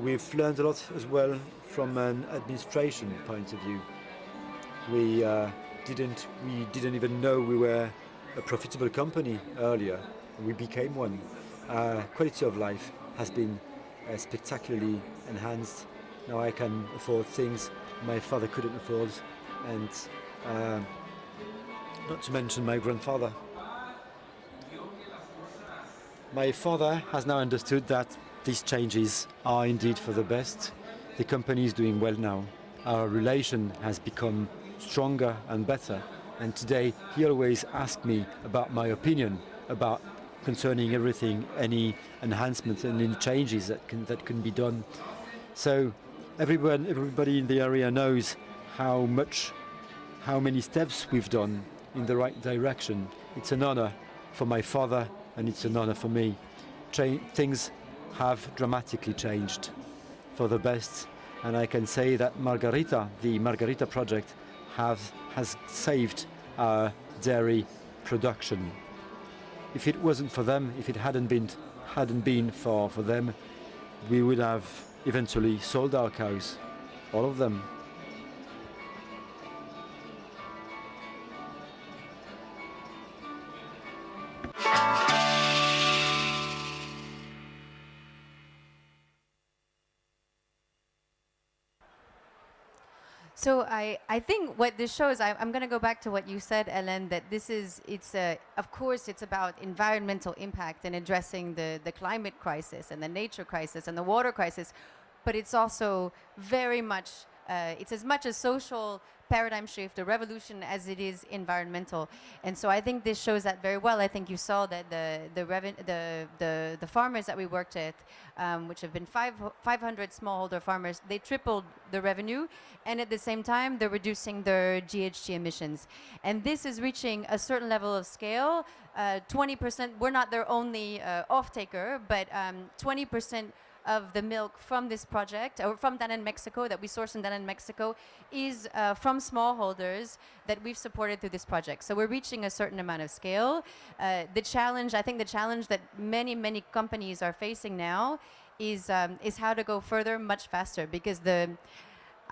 We've learned a lot as well from an administration point of view. We didn't even know we were a profitable company earlier. We became one. Our quality of life has been spectacularly enhanced. Now I can afford things my father couldn't afford, and not to mention my grandfather. My father has now understood that these changes are indeed for the best. The company is doing well now. Our relation has become stronger and better. And today he always asks me about my opinion about concerning everything, any enhancements and any changes that can be done. So everybody in the area knows how many steps we've done in the right direction. It's an honor for my father and it's an honor for me. Things have dramatically changed for the best, and I can say that the Margarita project has saved our dairy production. If it wasn't for them, if it hadn't been for them, we would have eventually sold our cows, all of them. So I think what this shows, I'm going to go back to what you said, Hélène, that of course it's about environmental impact and addressing the climate crisis and the nature crisis and the water crisis, but it's also very much, it's as much a social paradigm shift, a revolution, as it is environmental. And so I think this shows that very well. I think you saw that the farmers that we worked with, which have been 500 smallholder farmers, they tripled the revenue, and at the same time they're reducing their GHG emissions. And this is reaching a certain level of scale. 20%, we're not their only off-taker, but 20% of the milk from this project, or from Danone Mexico, that we source in Danone Mexico, is from smallholders that we've supported through this project. So we're reaching a certain amount of scale. I think the challenge that many companies are facing now is how to go further much faster, because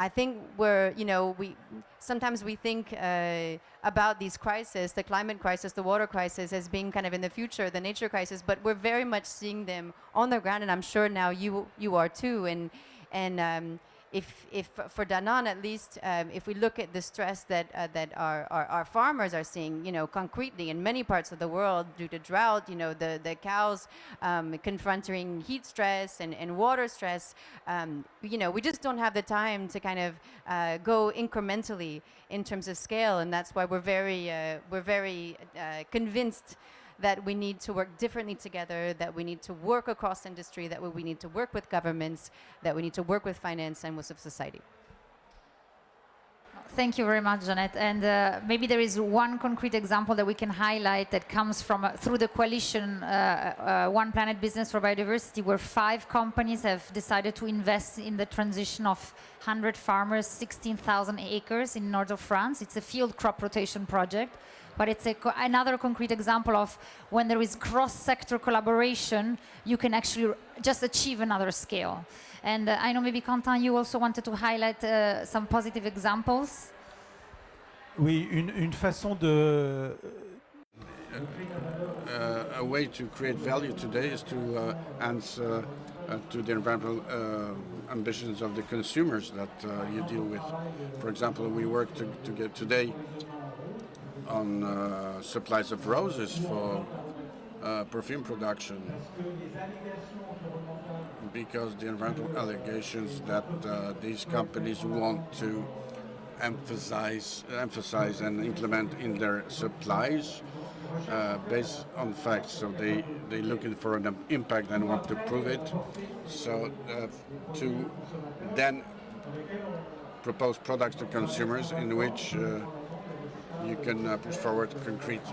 I think sometimes we think about these crises, the climate crisis, the water crisis, as being kind of in the future, the nature crisis, but we're very much seeing them on the ground, and I'm sure now you are too. And if for Danone at least, if we look at the stress that our farmers are seeing, concretely in many parts of the world due to drought, the cows confronting heat stress and water stress, we just don't have the time to kind of go incrementally in terms of scale, and that's why we're very convinced that we need to work differently together, that we need to work across industry, that we need to work with governments, that we need to work with finance and with society. Thank you very much, Jeanette. And maybe there is one concrete example that we can highlight that comes from through the coalition One Planet Business for Biodiversity, where 5 companies have decided to invest in the transition of 100 farmers, 16,000 acres in north of France. It's a field crop rotation project but it's another concrete example of when there is cross-sector collaboration, you can actually just achieve another scale. And I know maybe Quentin, you also wanted to highlight some positive examples. Oui, une façon de... A way to create value today is to answer to the environmental ambitions of the consumers that you deal with. For example, we work to get today on supplies of roses for perfume production, because the environmental allegations that these companies want to emphasize and implement in their supplies based on facts. So they're looking for an impact and want to prove it. So to then propose products to consumers in which you can push forward concrete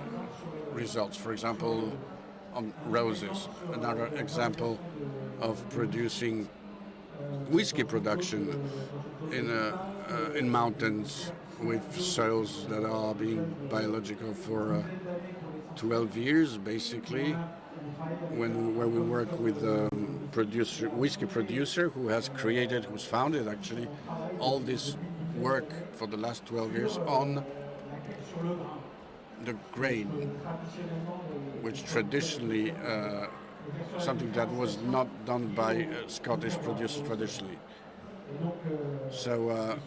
results. For example, on roses, another example of producing whiskey production in mountains with soils that are being biological for 12 years, basically. Where we work with a whiskey producer who's founded actually all this work for the last 12 years on the grain, which traditionally something that was not done by Scottish producers traditionally. So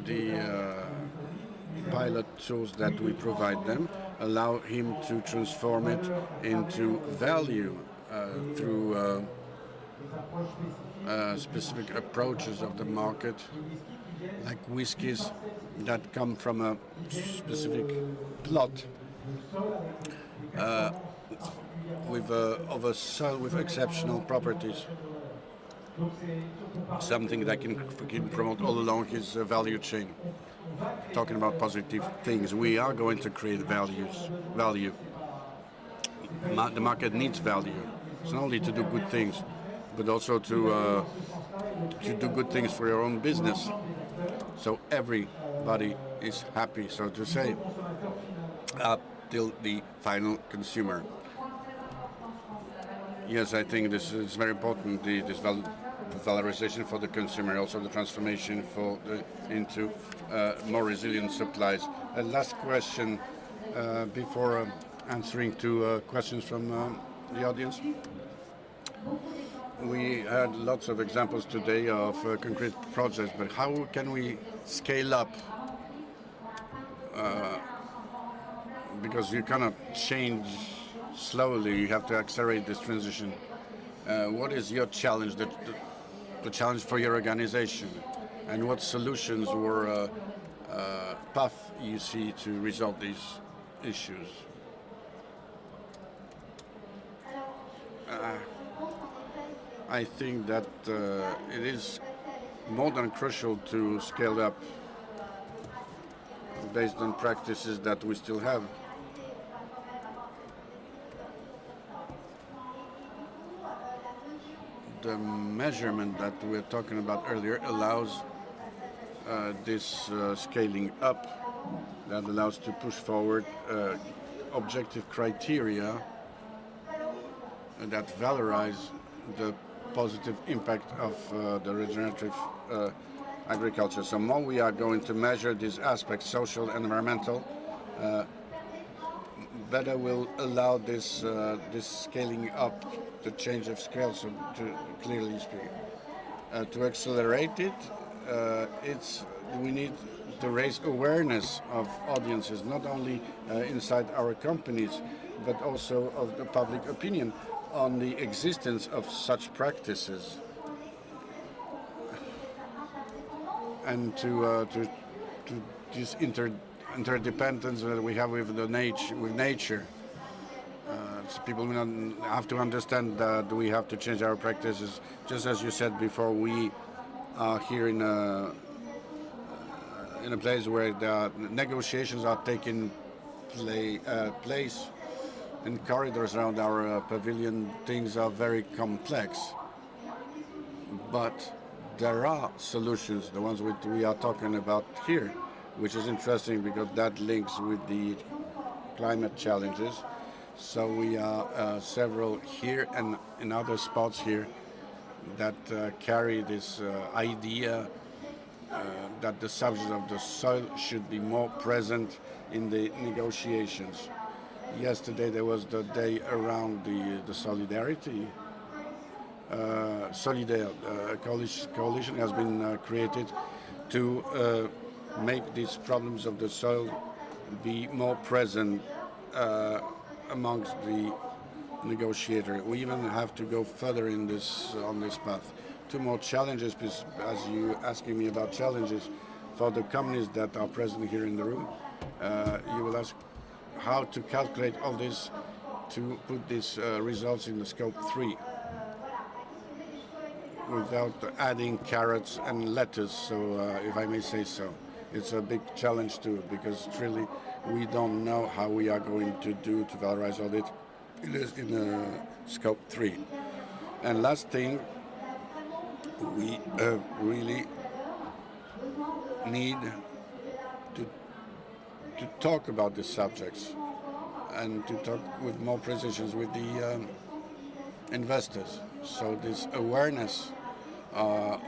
the pilot tools that we provide them allow him to transform it into value through specific approaches of the market, like whiskies that come from a specific plot with a soil with exceptional properties. Something that can promote all along his value chain. Talking about positive things, we are going to create value. The market needs value. It's not only to do good things, but also to do good things for your own business. So everybody is happy, so to say, up till the final consumer. Yes, I think this is very important, this valorization for the consumer, also the transformation into more resilient supplies. A last question before answering to questions from the audience. We had lots of examples today of concrete projects, but how can we scale up? Because you cannot change slowly, you have to accelerate this transition. What is your challenge, the challenge for your organization, and what solutions or path you see to resolve these issues? I think that it is more than crucial to scale up based on practices that we still have. The measurement that we were talking about earlier allows this scaling up, that allows to push forward objective criteria that valorize the positive impact of the regenerative agriculture. So more we are going to measure these aspects, social and environmental, better will allow this scaling up, the change of scale, so to clearly speak. To accelerate it, we need to raise awareness of audiences, not only inside our companies, but also of the public opinion on the existence of such practices, and to this interdependence that we have with nature. So people have to understand that we have to change our practices. Just as you said before, we are here in a place where the negotiations are taking place. In corridors around our pavilion, things are very complex. But there are solutions, the ones we are talking about here, which is interesting because that links with the climate challenges. So we are several here and in other spots here that carry this idea that the subject of the soil should be more present in the negotiations. Yesterday there was the day around the solidarity. Solidaire coalition has been created to make these problems of the soil be more present amongst the negotiator. We even have to go further in this on this path. Two more challenges, as you asking me about challenges for the companies that are present here in the room. You will ask how to calculate all this to put these results in the scope 3 without adding carrots and lettuce, so if I may say so. It's a big challenge too, because really we don't know how we are going to do to valorize all it in scope 3. And last thing, we really need to talk about these subjects and to talk with more precision with the investors. So this awareness of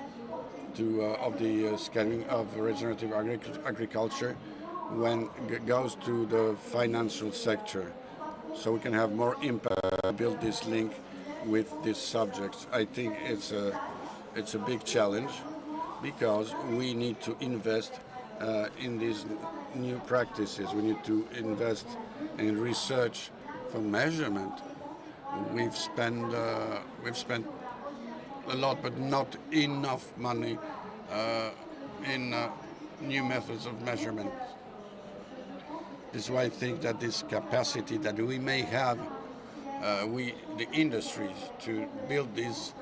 the scaling of regenerative agriculture when it goes to the financial sector, so we can have more impact, build this link with these subjects. I think it's a big challenge because we need to invest in these new practices. We need to invest in research for measurement. We've spent a lot, but not enough money in new methods of measurement. This is why I think that this capacity that we may have, the industries, to build this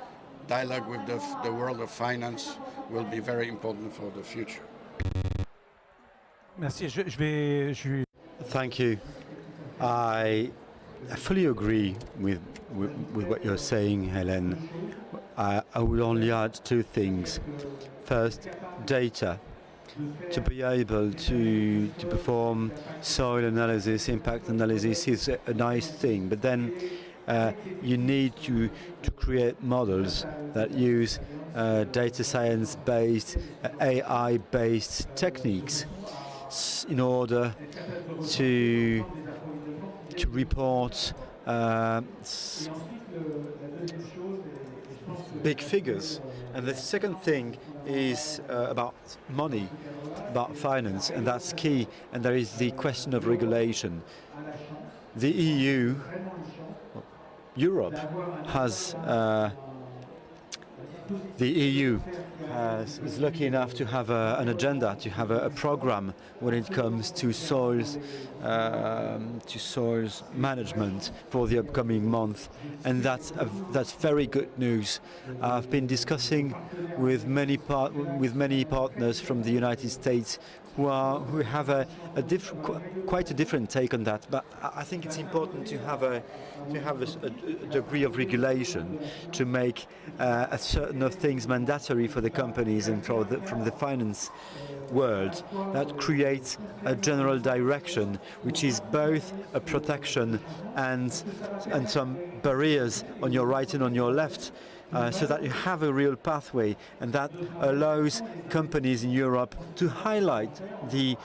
dialogue with the world of finance will be very important for the future. Merci. Thank you. I fully agree with what you're saying, Hélène. I would only add two things. First, data. To be able to perform soil analysis, impact analysis is a nice thing, but then you need to create models that use data science-based, AI-based techniques in order to report big figures. And the second thing is about money, about finance, and that's key. And there is the question of regulation. The EU, Europe, has the EU is lucky enough to have an agenda, to have a program when it comes to soils management for the upcoming month, and that's very good news. I've been discussing with many partners from the United States who have quite a different take on that. But I think it's important to have a degree of regulation to make a certain of things mandatory for the companies and from the finance world that creates a general direction, which is both a protection and some barriers on your right and on your left. So that you have a real pathway, and that allows companies in Europe to highlight the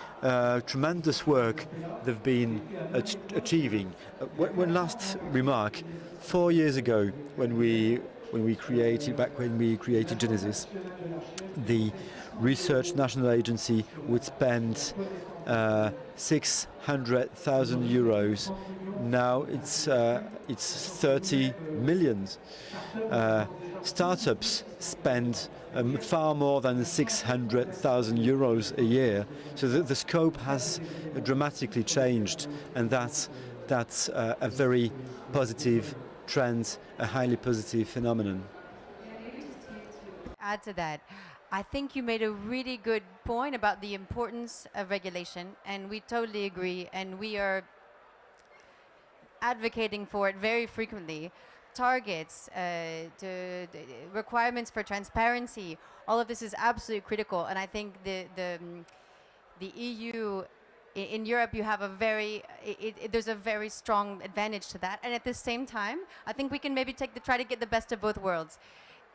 tremendous work they've been achieving. One last remark: 4 years ago, when we created Genesis, the Research National Agency would spend 600,000 euros. Now it's 30 million. Startups spend far more than 600,000 euros a year. So the scope has dramatically changed, and that's a very positive trend, a highly positive phenomenon. Add to that, I think you made a really good point about the importance of regulation, and we totally agree, and we are advocating for it very frequently. Targets, the requirements for transparency, all of this is absolutely critical, and I think the EU, in Europe, you have a there's a very strong advantage to that. And at the same time, I think we can maybe try to get the best of both worlds.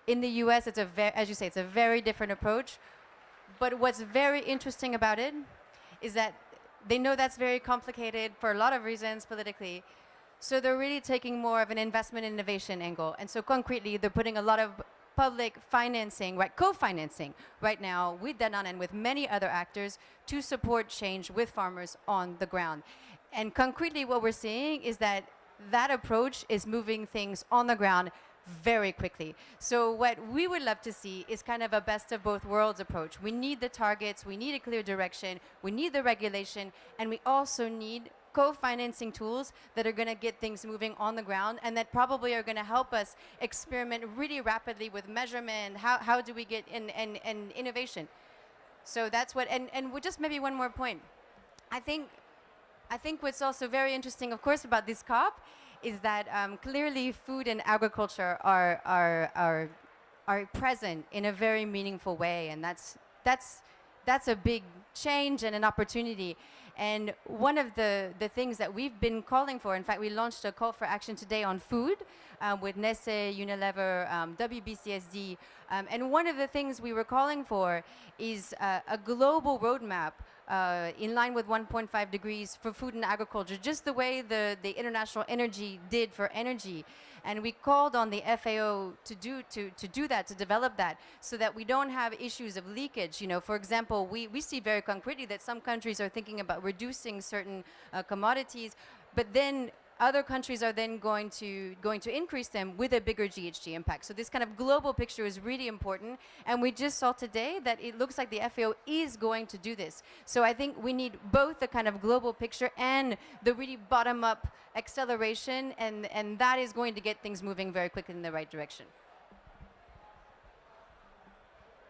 In the US, it's as you say, it's a very different approach. But what's very interesting about it is that they know that's very complicated for a lot of reasons politically. So they're really taking more of an investment in innovation angle. And so concretely, they're putting a lot of public financing, right, co-financing right now with Danone and with many other actors to support change with farmers on the ground. And concretely, what we're seeing is that that approach is moving things on the ground very quickly. So what we would love to see is kind of a best of both worlds approach. We need the targets, we need a clear direction, we need the regulation, and we also need co-financing tools that are going to get things moving on the ground and that probably are going to help us experiment really rapidly with measurement. How do we get in innovation? So that's what, and just maybe one more point. I think what's also very interesting, of course, about this COP is that clearly food and agriculture are present in a very meaningful way, and that's a big change and an opportunity. And one of the things that we've been calling for, in fact, we launched a call for action today on food with Nestlé, Unilever, WBCSD, and one of the things we were calling for is a global roadmap in line with 1.5 degrees for food and agriculture, just the way the International Energy did for energy. And we called on the FAO to do that, to develop that, so that we don't have issues of leakage. You know, for example, we see very concretely that some countries are thinking about reducing certain commodities, but then other countries are then going to increase them with a bigger GHG impact. So this kind of global picture is really important. And we just saw today that it looks like the FAO is going to do this. So I think we need both the kind of global picture and the really bottom-up acceleration, and that is going to get things moving very quickly in the right direction.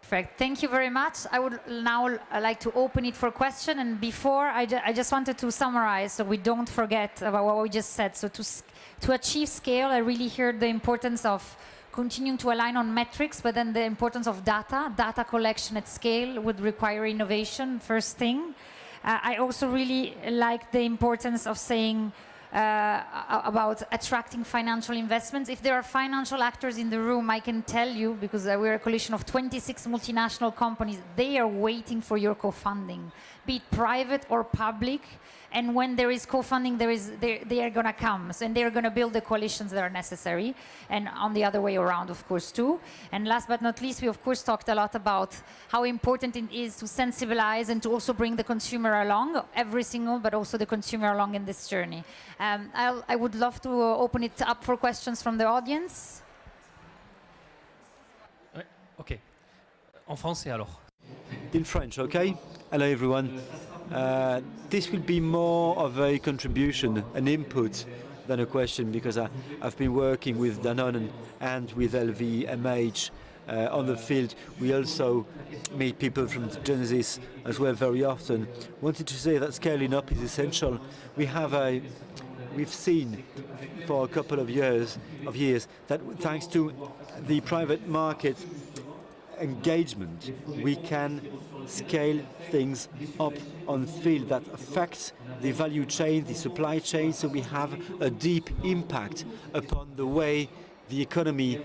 Perfect. Thank you very much. I would now like to open it for question. And before, I just wanted to summarize so we don't forget about what we just said. So to achieve scale, I really heard the importance of continuing to align on metrics, but then the importance of data. Data collection at scale would require innovation, first thing. I also really like the importance of saying about attracting financial investments. If there are financial actors in the room, I can tell you, because we're a coalition of 26 multinational companies, they are waiting for your co-funding, be it private or public. And when there is co-funding, they are going to come. And they're going to build the coalitions that are necessary. And on the other way around, of course, too. And last but not least, we, of course, talked a lot about how important it is to sensibilize and to also bring the consumer along, every single, but also the consumer along in this journey. I would love to open it up for questions from the audience. OK. En français, alors. In French, okay? Hello, everyone. This will be more of a contribution, an input, than a question, because I've been working with Danone and with LVMH on the field. We also meet people from Genesis as well very often. Wanted to say that scaling up is essential. We've seen for a couple of years that thanks to the private market engagement, we can scale things up on field that affects the value chain, the supply chain, so we have a deep impact upon the way the economy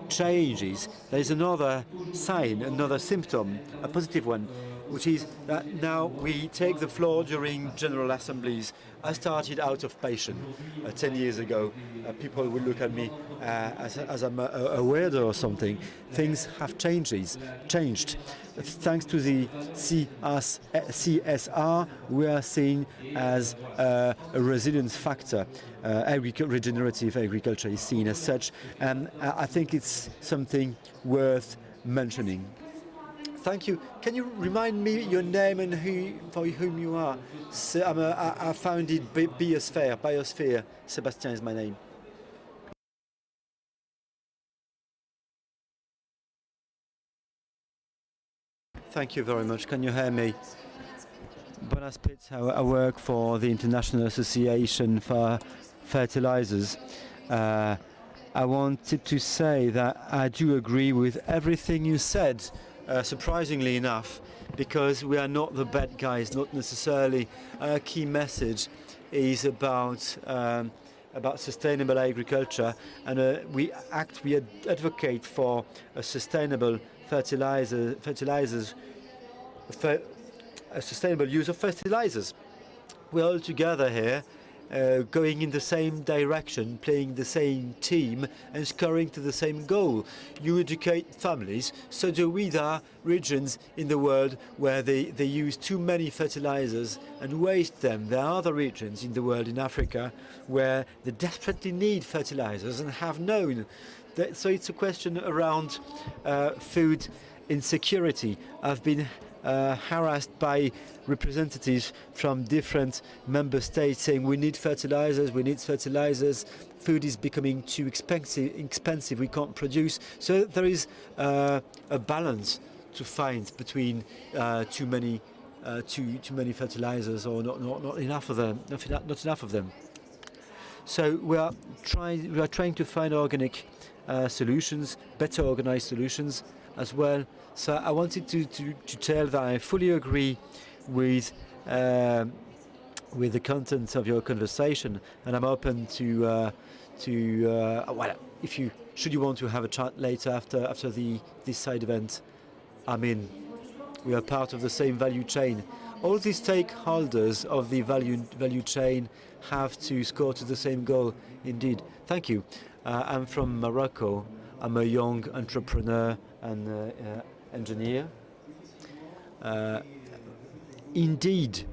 changes. There is another sign, another symptom, a positive one, which is that now we take the floor during general assemblies. I started out of passion 10 years ago. People would look at me as I'm a weirdo or something. Things have changed. Thanks to the CSR, we are seen as a resilience factor. Regenerative agriculture is seen as such, and I think it's something worth mentioning. Thank you. Can you remind me your name and for whom you are? So I founded Biosphere. Sébastien is my name. Thank you very much. Can you hear me? Bonas Pitts, I work for the International Association for Fertilizers. I wanted to say that I do agree with everything you said surprisingly enough, because we are not the bad guys, not necessarily. Our key message is about sustainable agriculture, and we advocate for a sustainable a sustainable use of fertilizers. We're all together here, going in the same direction, playing the same team, and scoring to the same goal. You educate families, so do we. There are regions in the world where they use too many fertilizers and waste them. There are other regions in the world, in Africa, where they desperately need fertilizers and have known. So it's a question around food insecurity. I've been harassed by representatives from different member states saying we need fertilizers, food is becoming too expensive, we can't produce. So there is a balance to find between too many fertilizers or not enough of them, not enough of them. So we are trying to find organic solutions, better organized solutions as well. So I wanted to tell that I fully agree with the content of your conversation, and I'm open to well, should you want to have a chat later after this side event, I mean, we are part of the same value chain. All the stakeholders of the value chain have to score to the same goal. Indeed. Thank you. I'm from Morocco. I'm a young entrepreneur and engineer. Indeed,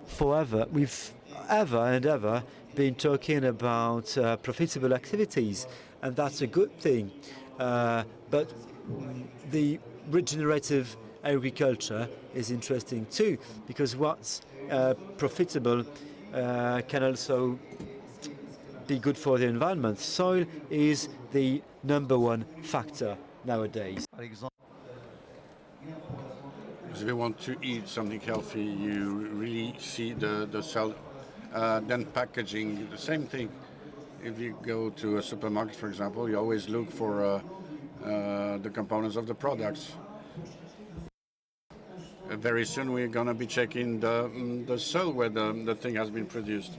forever, we've ever been talking about profitable activities, and that's a good thing. But the regenerative agriculture is interesting too, because what's profitable can also be good for the environment. Soil is the #1 factor nowadays. If you want to eat something healthy, you really see the cell, then packaging, the same thing. If you go to a supermarket, for example, you always look for the components of the products. Very soon we're going to be checking the soil where the thing has been produced,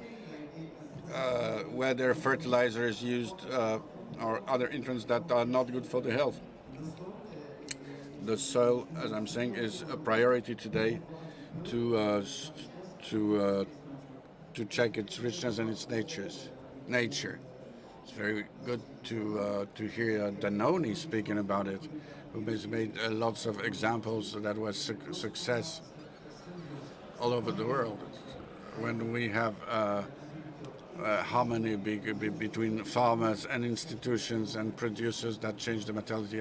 whether fertilizer is used or other intrants that are not good for the health. The soil, as I'm saying, is a priority today to check its richness and its nature. It's very good to hear Danone speaking about it, who has made lots of examples that was success all over the world. When we have harmony between farmers and institutions and producers that change the mentality,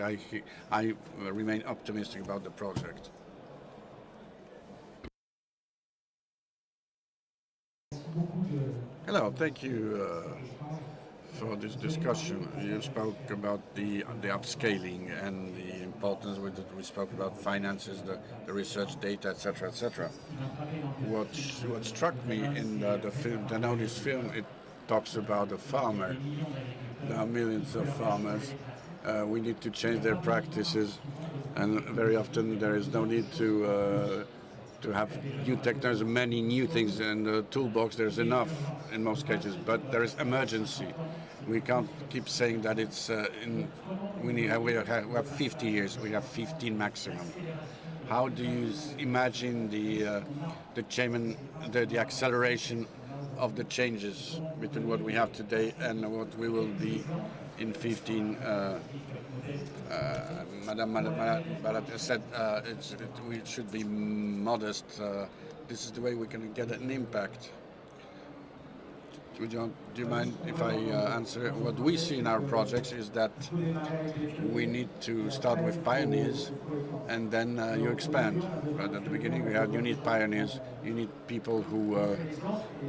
I remain optimistic about the project. Hello, thank you for this discussion. You spoke about the upscaling and the importance with it. We spoke about finances, the research data, etc., etc. What struck me in the film, Danone's film, it talks about a farmer. There are millions of farmers. We need to change their practices, and very often there is no need to have new technology, many new things in the toolbox. There's enough in most cases, but there is emergency. We can't keep saying that it's we have 50 years. We have 15 maximum. How do you imagine the acceleration of the changes between what we have today and what we will be in 15? Madame Barat said we should be modest. This is the way we can get an impact. Do you mind if I answer? What we see in our projects is that we need to start with pioneers, and then you expand. But at the beginning, you need pioneers. You need people who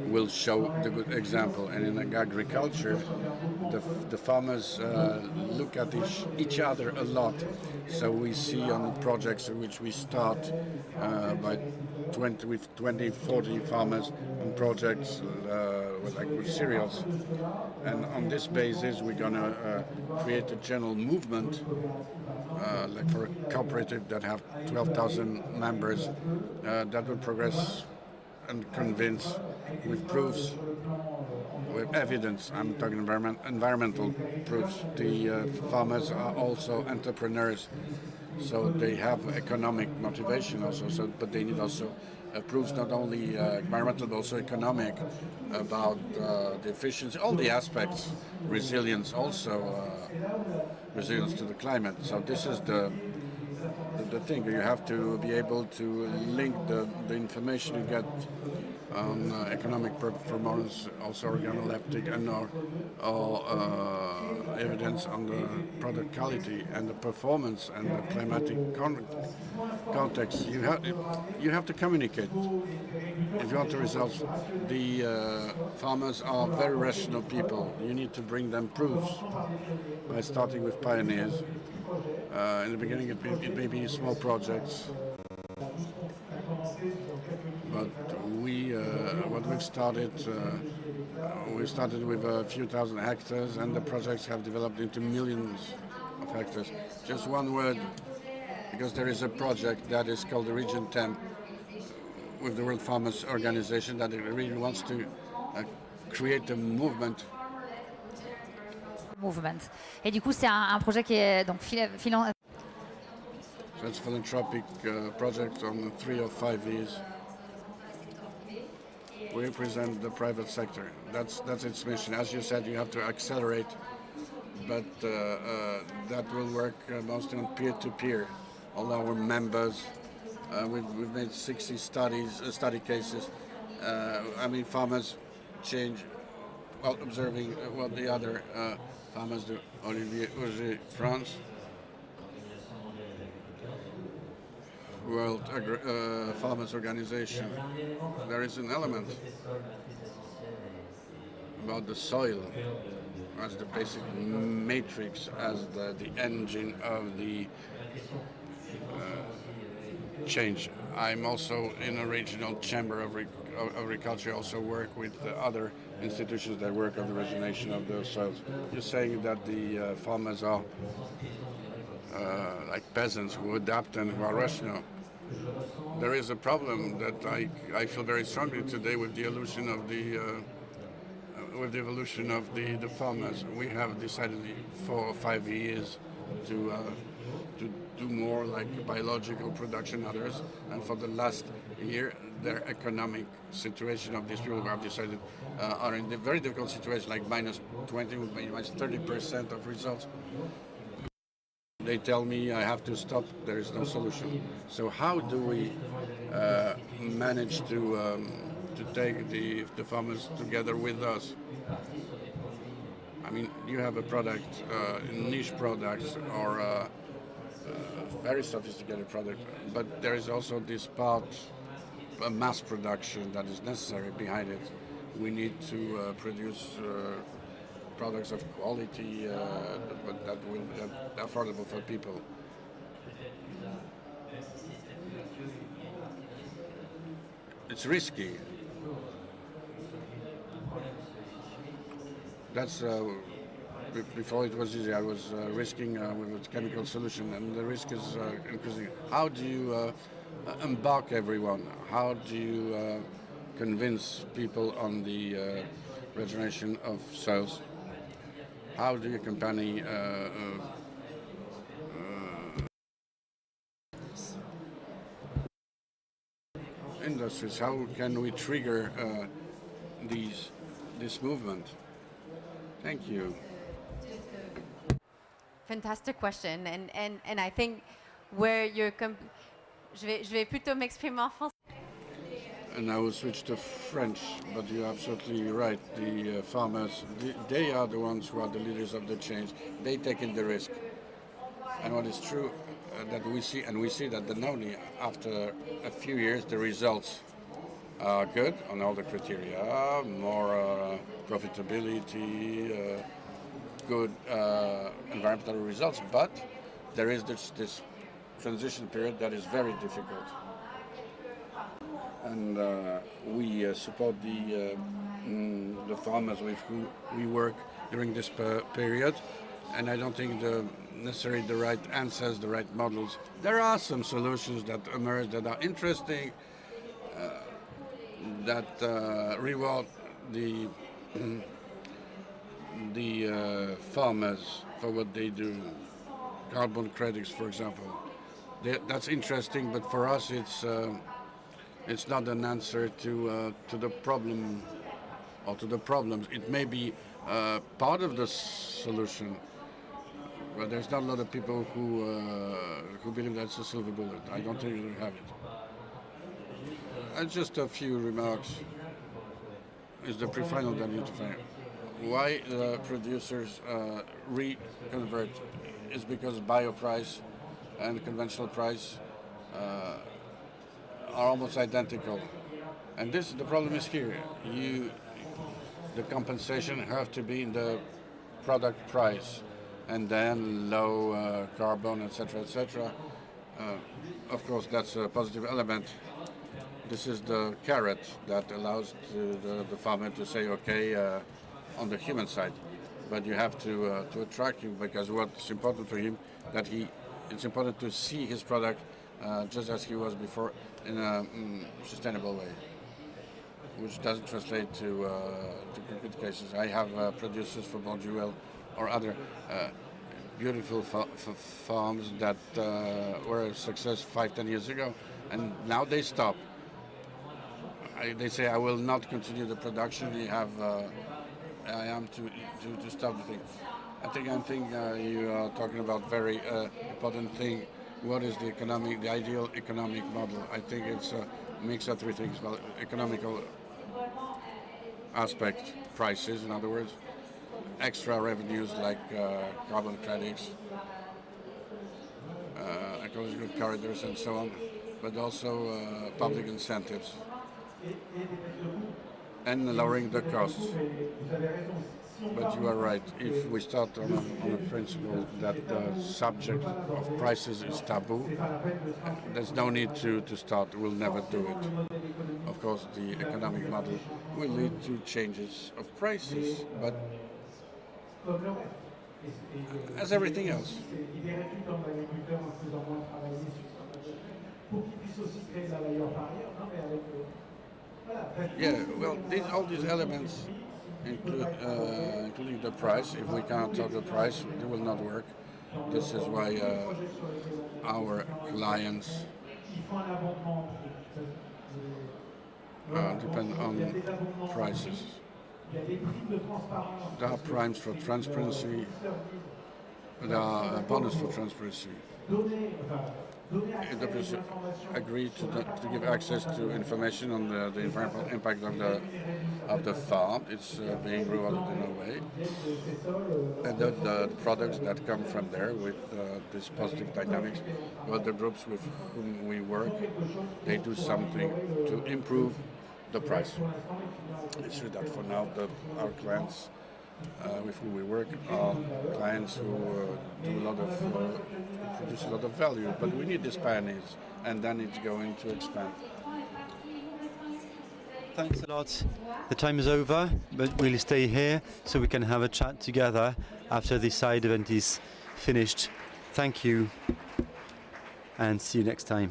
will show the good example. And in agriculture, the farmers look at each other a lot. So we see on projects in which we start by 20, 40 farmers and projects with cereals. And on this basis, we're going to create a general movement, like for a cooperative that have 12,000 members, that will progress and convince with proofs, with evidence. I'm talking environmental proofs. The farmers are also entrepreneurs, so they have economic motivation also. But they need also proofs not only environmental but also economic about the efficiency, all the aspects, resilience also, resilience to the climate. So this is the thing. You have to be able to link the information you get on economic performance, also organoleptic, and evidence on the product quality and the performance and the climatic context. You have to communicate. If you want the results, the farmers are very rational people. You need to bring them proofs by starting with pioneers. In the beginning, it may be small projects, but what we've started with a few thousand hectares, and the projects have developed into millions of hectares. Just one word, because there is a project that is called the Region 10 with the World Farmers Organization that really wants to create a movement. Et du coup, c'est un projet qui est donc So it's a philanthropic project on 3 or 5 years. We represent the private sector. That's its mission. As you said, you have to accelerate, but that will work mostly on peer-to-peer. All our members, we've made 60 study cases. Farmers change while observing what the other farmers do. Olivier, France. World Farmers Organization. There is an element about the soil as the basic matrix, as the engine of the change. I'm also in a regional chamber of agriculture. I also work with other institutions that work on the regeneration of the soils. You're saying that the farmers are like peasants who adapt and who are rational. There is a problem that I feel very strongly today with the evolution of the farmers. We have decided 4 or 5 years to do more like biological production, others, and for the last year, their economic situation of these people who have decided are in a very difficult situation, like minus 20, minus 30% of results. They tell me I have to stop, there is no solution. So how do we manage to take the farmers together with us? I mean, you have a product, niche products, or a very sophisticated product, but there is also this part, a mass production that is necessary behind it. We need to produce products of quality, but that will be affordable for people. It's risky. That's before it was easy. I was risking with a chemical solution, and the risk is increasing. How do you embark everyone? How do you convince people on the regeneration of soils? How do you accompany industries? How can we trigger this movement? Thank you. Fantastic question, and I think where you're je vais plutôt m'exprimer en français. And I will switch to French, but you're absolutely right. The farmers, they are the ones who are the leaders of the change. They take in the risk. And what is true that we see that not only after a few years, the results are good on all the criteria, more profitability, good environmental results, but there is this transition period that is very difficult. and we support the farmers with who we work during this period. And I don't think necessarily the right answers, the right models. There are some solutions that emerge that are interesting, that reward the farmers for what they do. Carbon credits, for example. That's interesting, but for us, it's not an answer to the problem or to the problems. It may be part of the solution, but there's not a lot of people who believe that's a silver bullet. I don't think we have it. And just a few remarks. Is the pre-final that you need to find. Why the producers reconvert is because bio price and conventional price are almost identical. And the problem is here. The compensation have to be in the product price, and then low carbon, etc., etc. Of course, that's a positive element. This is the carrot that allows the farmer to say, okay, on the human side, but you have to attract him, because what's important for him it's important to see his product just as he was before in a sustainable way, which doesn't translate to concrete cases. I have producers for Bonduelle or other beautiful farms that were a success 5-10 years ago, and now they stop. They say, I will not continue the production. I am to stop the thing. I think you are talking about very important thing. What is the ideal economic model? I think it's a mix of three things. Well, economical aspect, prices, in other words, extra revenues like carbon credits, ecological corridors, and so on, but also public incentives and lowering the costs. But you are right. If we start on a principle that the subject of prices is taboo, there's no need to start. We'll never do it. Of course, the economic model will lead to changes of prices, but as everything else. Yeah, well, all these elements, including the price, if we cannot talk the price, it will not work. This is why our clients depend on prices. There are primes for transparency, there are bonus for transparency. If the producer agreed to give access to information on the environmental impact of the farm, it's being rewarded in a way. And the products that come from there with this positive dynamics, well, the groups with whom we work, they do something to improve the price. It's true that for now our clients with whom we work are clients who produce a lot of value, but we need these pioneers, and then it's going to expand. Thanks a lot. The time is over, but we'll stay here so we can have a chat together after this side event is finished. Thank you, and see you next time.